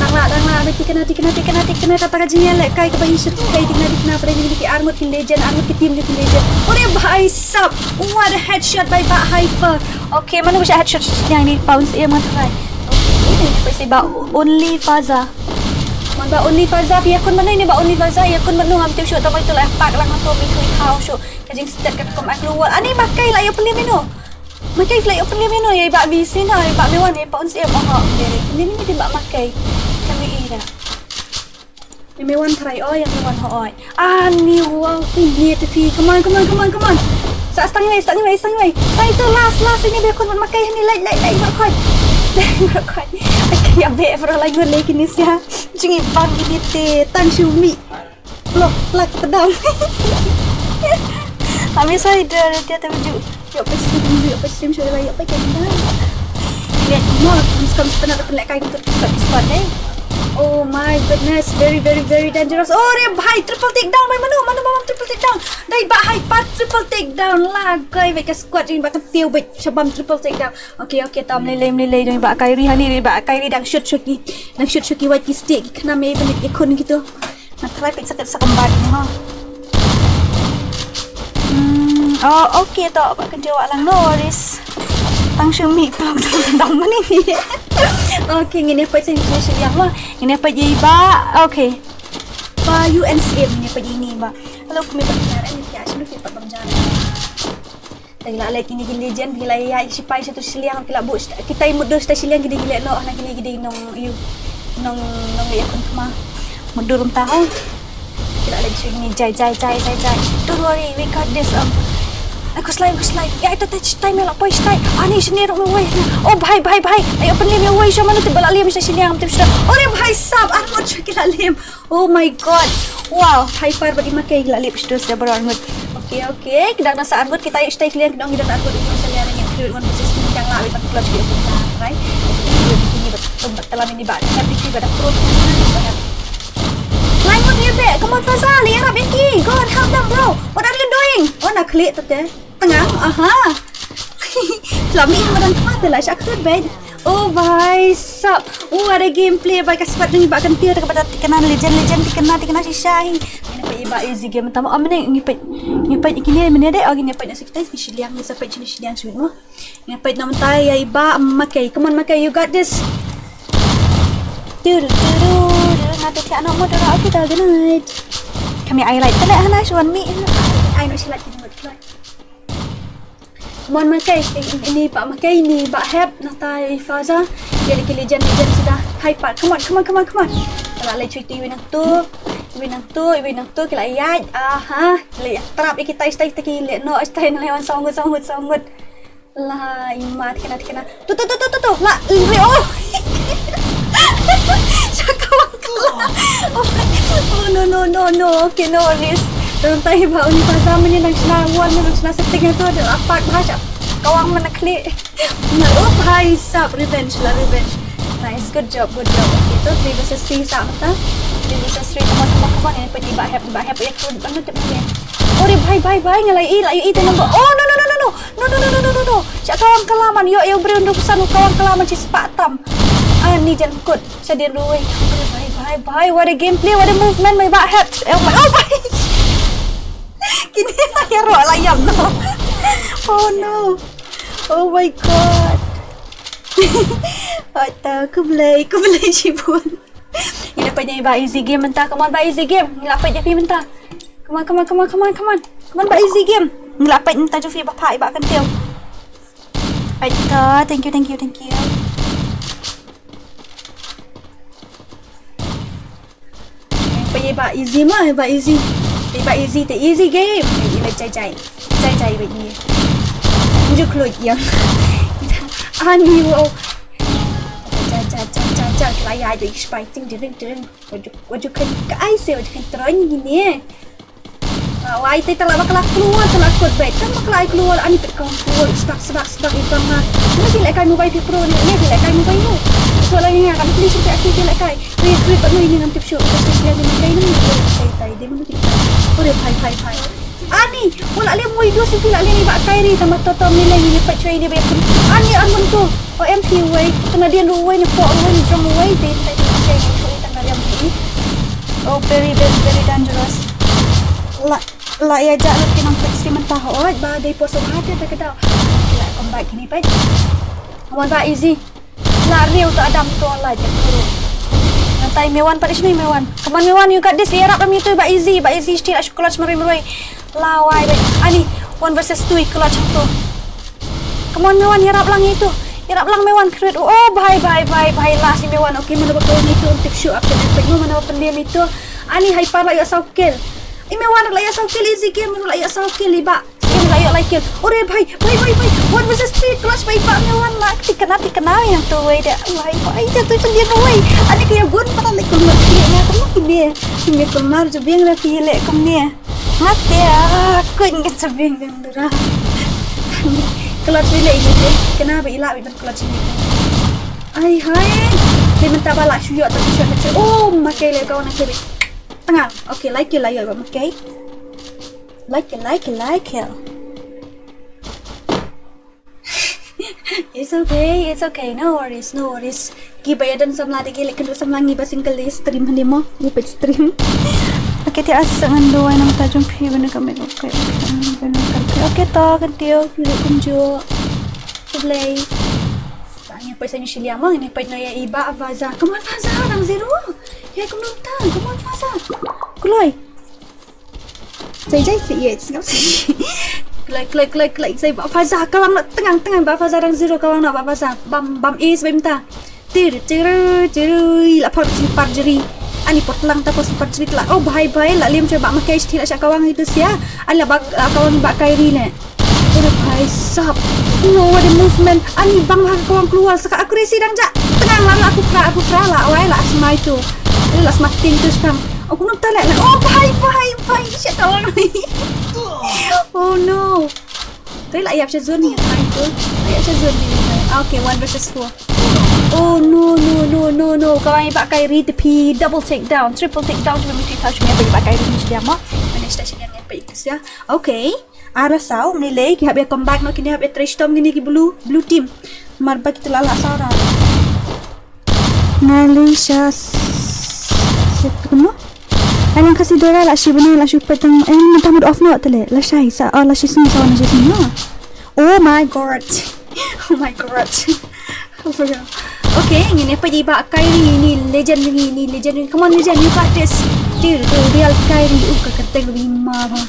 Tangla tikena kata kajinya lek kai ke bayi shit kai tikena pada ni ki armor ki legend legend. Ore bahisa. What a headshot by ba hyper. Okay, mana bisa headshot yang ni bounce matrai. Pasti ba only Faza. Man ba only Faza ya kun mana ni ba only Faza ya kun manu am show tamai tu lah pak lang tu mi house show. Kajing start kat kom ak keluar. Ani makai lah ya peli menu. Makai fly open menu ya ba VC na ya ba mewan ya pa unsi ba. Ni di ba makai. Kami ira. Ni mewan try oh yang mewan hoy. Ani wow ini TV. Come on. Sa stang way. Sai tu last ini be kun makai ni like koi. Okay, abe for like good lagi ni sia. Jingi bang ini te tang shumi. Plak tedam. Kami saya dia terwujud. Yuk pesim show lagi apa kena. Lihat more kam sebenarnya pelak kai untuk start eh. Oh my goodness, very dangerous. Oh dia bhai triple take down mai manu mamam triple take down. Dai ba hai pat triple take down lah kai ve ka squad ini ba ketiu be shabam triple take down. Okay tam lelai doi ba kai ri hani ba kai ri dang shoot ki white ki stick kena me benit ikon gitu. Nak try pick sakit sakambar ni ha. Oh okay to ba kan jawab lang no worries. Tang shumi pang dang mani ni. Okay, ngini apa sih yang mah? Ngini apa je ba? Okay. Ba UNSM ngini apa ini ba? Kalau kami berbicara ni ya, sudah kita berbicara. Tengok lagi ni legend gila ya sipai satu siliang kila bu kita mudur sta siliang gede-gede no nak gede-gede nong you nong ya kun kema mudur tahu. Kila lagi sini jai. Don't worry, we got this Aku slide. Ya itu time lah boy stay. Ani sini ro me way. Oh bhai. Ayo penlim me way mana tu bala lim sini yang tu sudah. Oh bhai sab armut kila lim. Oh my god. Wow, hyper bagi makai gila lim sudah berarmut. Okay. Kita nasa armut kita stay clear dong kita armut itu saya yang create one business yang lain pada clutch dia right. Ini betul telam ini bad. Tapi kita pada pro. Line with you there. Come on Fazal, lihat Binky. Go and help them bro. What are you doing? Oh nak klik tu teh. Tengah. Aha. Lami yang madang mata lah syakut bed. Oh bhai sab. Oh ada gameplay bhai kaspat ni bak kentir kepada kenal legend tikena si Syahi. Ini pa iba easy game tama. Amne ngipet ikini mene de agi ngipet nasi kita si liang ni sampai jenis liang suit mo. Ngipet nama tai ya iba makai. Come on makai you got this. Nanti tiada nak modal aku dah genait. Kami highlight telak hana suan mi. I nak silat kita buat. Come on makai. Ini pak makai ini pak heb natai Faza. Dia lagi legend sudah hyper. Come on. Kalau lagi cerita ibu nak tu kita ayat. Aha. Lihat terap kita stay lek no stay lewan songut. Lah imat kena. Tu. Lah oh. Cakap kelah. Oh no. Okay no this. Dalam tahi bau ni pasal ni nang senawan nang setting tu ada apa bahasa. Kawang mana klik. Oh bhai sab revenge. Nice good job. Okay tu 3 versus 3 sama ta. 3 versus 3 come on ini pergi bak heb ya tu banget dia. Oh bhai ngalai tu nombor. Oh no. Cak kawang kelaman yo beri untuk pesan kawang kelaman ci sepatam. Ni jangan kut. Saya ruai. Bye. What a gameplay, what a movement. My back hat. Oh bye. Kini saya roh layam no. Oh no. Oh my god. Aku belai cibun. Ini apa ni ba easy game mentah. Come on ba easy game. Ngelapai je pi mentah. Come on. Come on ba easy game. Ngelapai mentah je pi bapak ibak kentil. Aita, thank you. Ba easy mah, ba easy. The easy game. Ini cai begini. Unjuk keluar yang. Ani wow. Cai kelaya ada exciting dering. Wajib kan wajib kan terang gini. Wah, itu telah keluar kod baik. Kan keluar ani keluar sebab itu mah. Mesti lekai mobile pro ni lekai mobile ni. Soalnya yang akan beli sampai aktif lekai. Create baru ini nanti show. Especially yang lekai ni tai dia mesti. Ore pai. Ani, wala le mo ido si pila le ni bak kai ri tambah totom ni lagi ni pacuai dia betul. Ani anun tu. MP way. Kena dia luai ni po way drum way dia tai pakai ni tanggal yang ni. Oh very dangerous. La ya jak lu pinang ekstrim mentah badai poso hati tak kedau. Like comeback ni pai. Wan ba easy. Lari untuk adam tu lah je guru. Nanti mewan pada sini mewan. Come on mewan you got this. Irap kami tu ba easy still clutch merai. Lawai baik. Ani 1 versus 2 clutch tu. Come on mewan irap lang itu. Irap lang mewan create. Oh bye lah si mewan. Okay mana bakal itu untuk show up dan mana pendiam itu. Ani hyper lah ya saukel. Imewan layak saukel easy game layak saukel liba. Game layak like kill. Ore bhai. 1 versus 3 clutch bhai pak mewan lah. Tikena yang tu way dia. Bhai jatuh tu dia way. Ani kaya gun para like kulmar dia. Kamu dia. Kimi kulmar jo biang rapi le kumne. Mate aku ingin sabing dendera. Clutch ni ini deh. Kenapa ilak iban clutch ni? Hai. Dia minta balak syuyuk tapi syuyuk. Oh makai le kawan aku. Tengah. Okay, like it, okay? Like it. It's okay. No worries. Gibaya dan samla de gele kendu samla ngi basing kali stream hani mo. Ni page stream. Okay, ti asangan do ay nang tajong pi bana kami. Okay to, kantiyo. Pili kunjo. Play. Tanya pa sa inyo siya mo, ini pa na ya iba Faza. Come on Faza, nang zero. Ya, come on Faza. Kuloy. Say yes. Klik. Say ba Faza kawang nak tengah ba Faza nang zero kawang nak ba Faza. Bam is bimta. Tiru lapor simpar jeri. Ani potlang tapos simpar jeri lah. Oh bye lah lim coba makai stil asyak kawang itu sia. Ala kawang ba kairi ne. Udah paisap. Wow, ada movement. Ani bang lah keluar sekarang aku resi dang jak. Tenang lah aku kera lah. Awai lah semua itu. Ini lah semakin tu sekarang. Aku nak tarik lah. Oh, bahaya. Shit, tolong ni. Oh no. Tadi lah ayah zone ni. Itu. Ayah zone ni. Okay, 1 versus 4. Oh no. Kawan yang pakai tepi double takedown, triple takedown cuma mesti tahu cuma yang pakai ni dia mah. Mana station yang apa itu ya? Okay. Arah sau menilai kita biar comeback nak kini biar trash tom kini blue team. Marba kita lala saran. Malaysia. Siapa kamu? Alang Khasi Dora lah si benar lah si petang. Mentah mood off nak tele. Lah syai sa lah si sini sawan si sini. Oh my god. Okay, ini apa je bak Kyrie ni legend ni. Come on legend, you got this. Dude, real Kyrie. Keteng lima ba.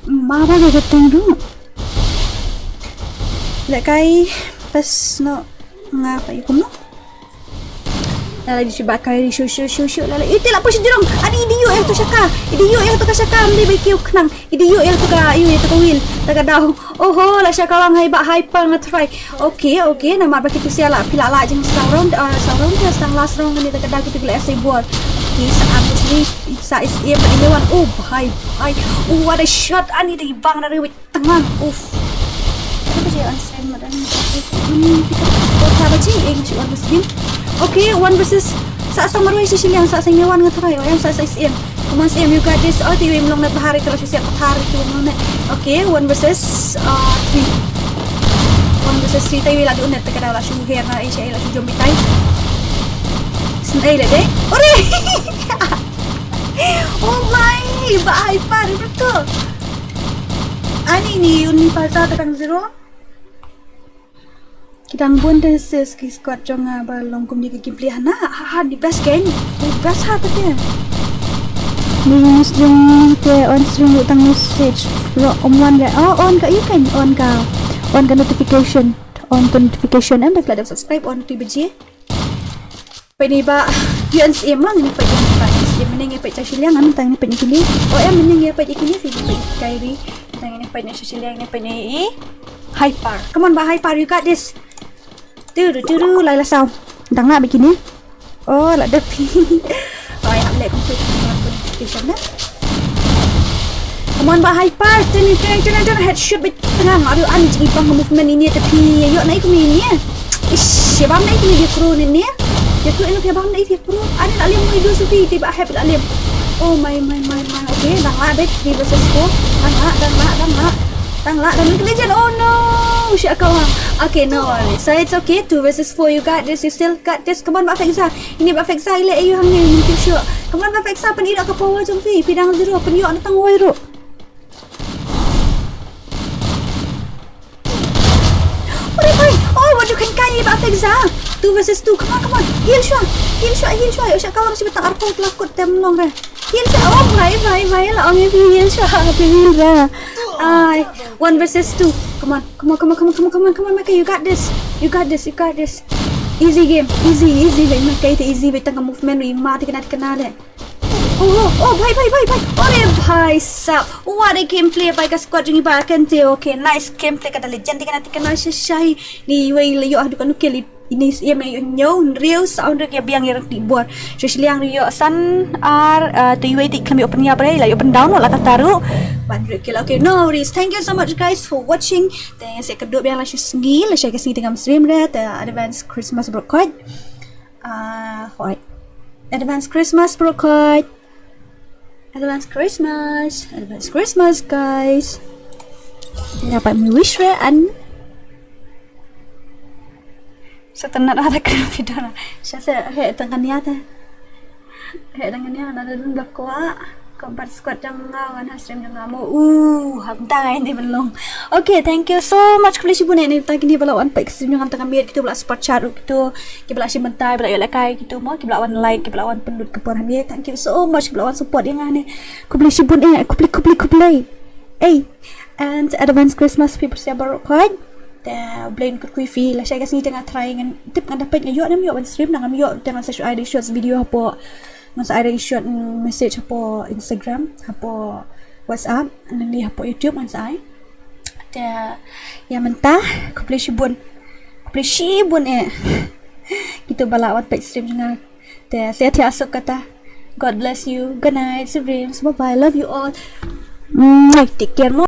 Mama ba keteng tu. Lekai pas no ngapa ikum no. Lagi si bak Kyrie shoot lala. Itu lah push jerong. Ada idiot yang tu syaka. Idiot yang tu ka syaka ambil bagi kiu kenang. Idiot yang tu ka will. Tak dah. Oh lah syaka orang hyper nge-try. Okay. Nama bagi tu siala pila lah jeng round dia sang last round ni tak dah kita gelak say buat. Okay, sa is ia berlawan. Oh, bahaya. Oh, what a shot. Ani dah bang dari tengah. Apa je answer madan. Kita baca English one versus okay, 1 versus sa marui si silang sa senyawan nga tayo. Ayam sa SM. Come on SM, you got this. Oh, tiwi mlong na bahari kalau siya bahari tu mlong na. Okay, 1 versus 3. 1 versus 3 tayo lagi unet ka daw la siya hair na siya la siya jomitay. Snay le de. Ore! Oh my! Bahaya pa betul. Ani ni Unifalsa takang 0. Kita pun dah seski squad jangan balong kum dia gameplay hana di best kan best ha tadi ni stream te on stream utang message one le on ka you kan on ka notification am dah ada subscribe on tu beje pani ba UNSM lang ni pa ni meneng pa chasilang am tang ni pa ni kini am meneng pa kini si pa Kyrie tang ni pa ni chasilang ni pa ni hyper come on ba hyper you got this. Turu lai la sao dang nak begini. Oh lah depi. Oh ya boleh competition na. Come on bah hyper jangan headshot bet tengah ada anjing bang movement ini tapi yuk naik ke ni ya. Ish bang naik ni dia pro ni ya. Dia tu elok dia bang naik dia pro. Ada tak lem hidup supi tiba happy tak lem. Oh my. Okay dang lah bet 3 versus 4. Dang lah legend. Oh no. Shit kawan. Okay, no worries. So it's okay. 2 versus 4. You got this. You still got this. Come on, Mbak Feksa. Ini Mbak Feksa. Ila you hang ni. Mungkin sure. Come on, Mbak Feksa. Penirok ke power jom fi. Pidang 0. Penirok datang wairo. Oh, wajukan kaya Mbak Feksa. 2 versus 2. Come on. Heal shot. Usah kawan si betang arpau telakut temlong dah. Heal shot. Oh, bye lah. Orang yang heal shot. Heal dah. 1 versus 2. Come on, Maka, you got this. Easy game, easy. Maka itu easy, tengah movement mati kena deh. Oh, bye. Ore bhai sab. What a gameplay by ka squad ni ba kan te. Okay, nice gameplay kata legend kena syai. Ni wei le yo adu kan keli ini ia me nyo real sound ke biang yang dibuat. Especially yang yo san ar tu wei tik kami open ya bre la open down la taru. 100 kilo. Okay, no worries. Thank you so much guys for watching. Dan saya kedua biang la sengi la saya kasi tengah stream dah advance Christmas broadcast. Advance Christmas broadcast. Advance Christmas guys. Dapat mi wish an setelah ada kena video. Saya tangan ni ada dun bakwa. Kompat squad jangan stream jangan mau. Hantai ni belum. Okay, thank you so much. Kalau sibuk ni tadi ni belawan pak stream jangan tengah miat kita belah support chat kita. Kita belah si mentai belah lakai kita mau kita belawan like, kita belawan pendut keporan ni. Thank you so much belawan support yang ni. Aku beli sibuk ni, aku beli. And advance Christmas people siap berkat. Blame ke wifi lah saya kasi tengah try dengan tip dengan dapat ngayo nam yo stream dengan yo dengan saya ada short video apa. Masa ada short message apa Instagram apa WhatsApp nanti apa YouTube masa yang mentah aku boleh shibun kita balawat baik stream dengan saya tiasuk kata God bless you, good night, dreams, bye bye, love you all, take care.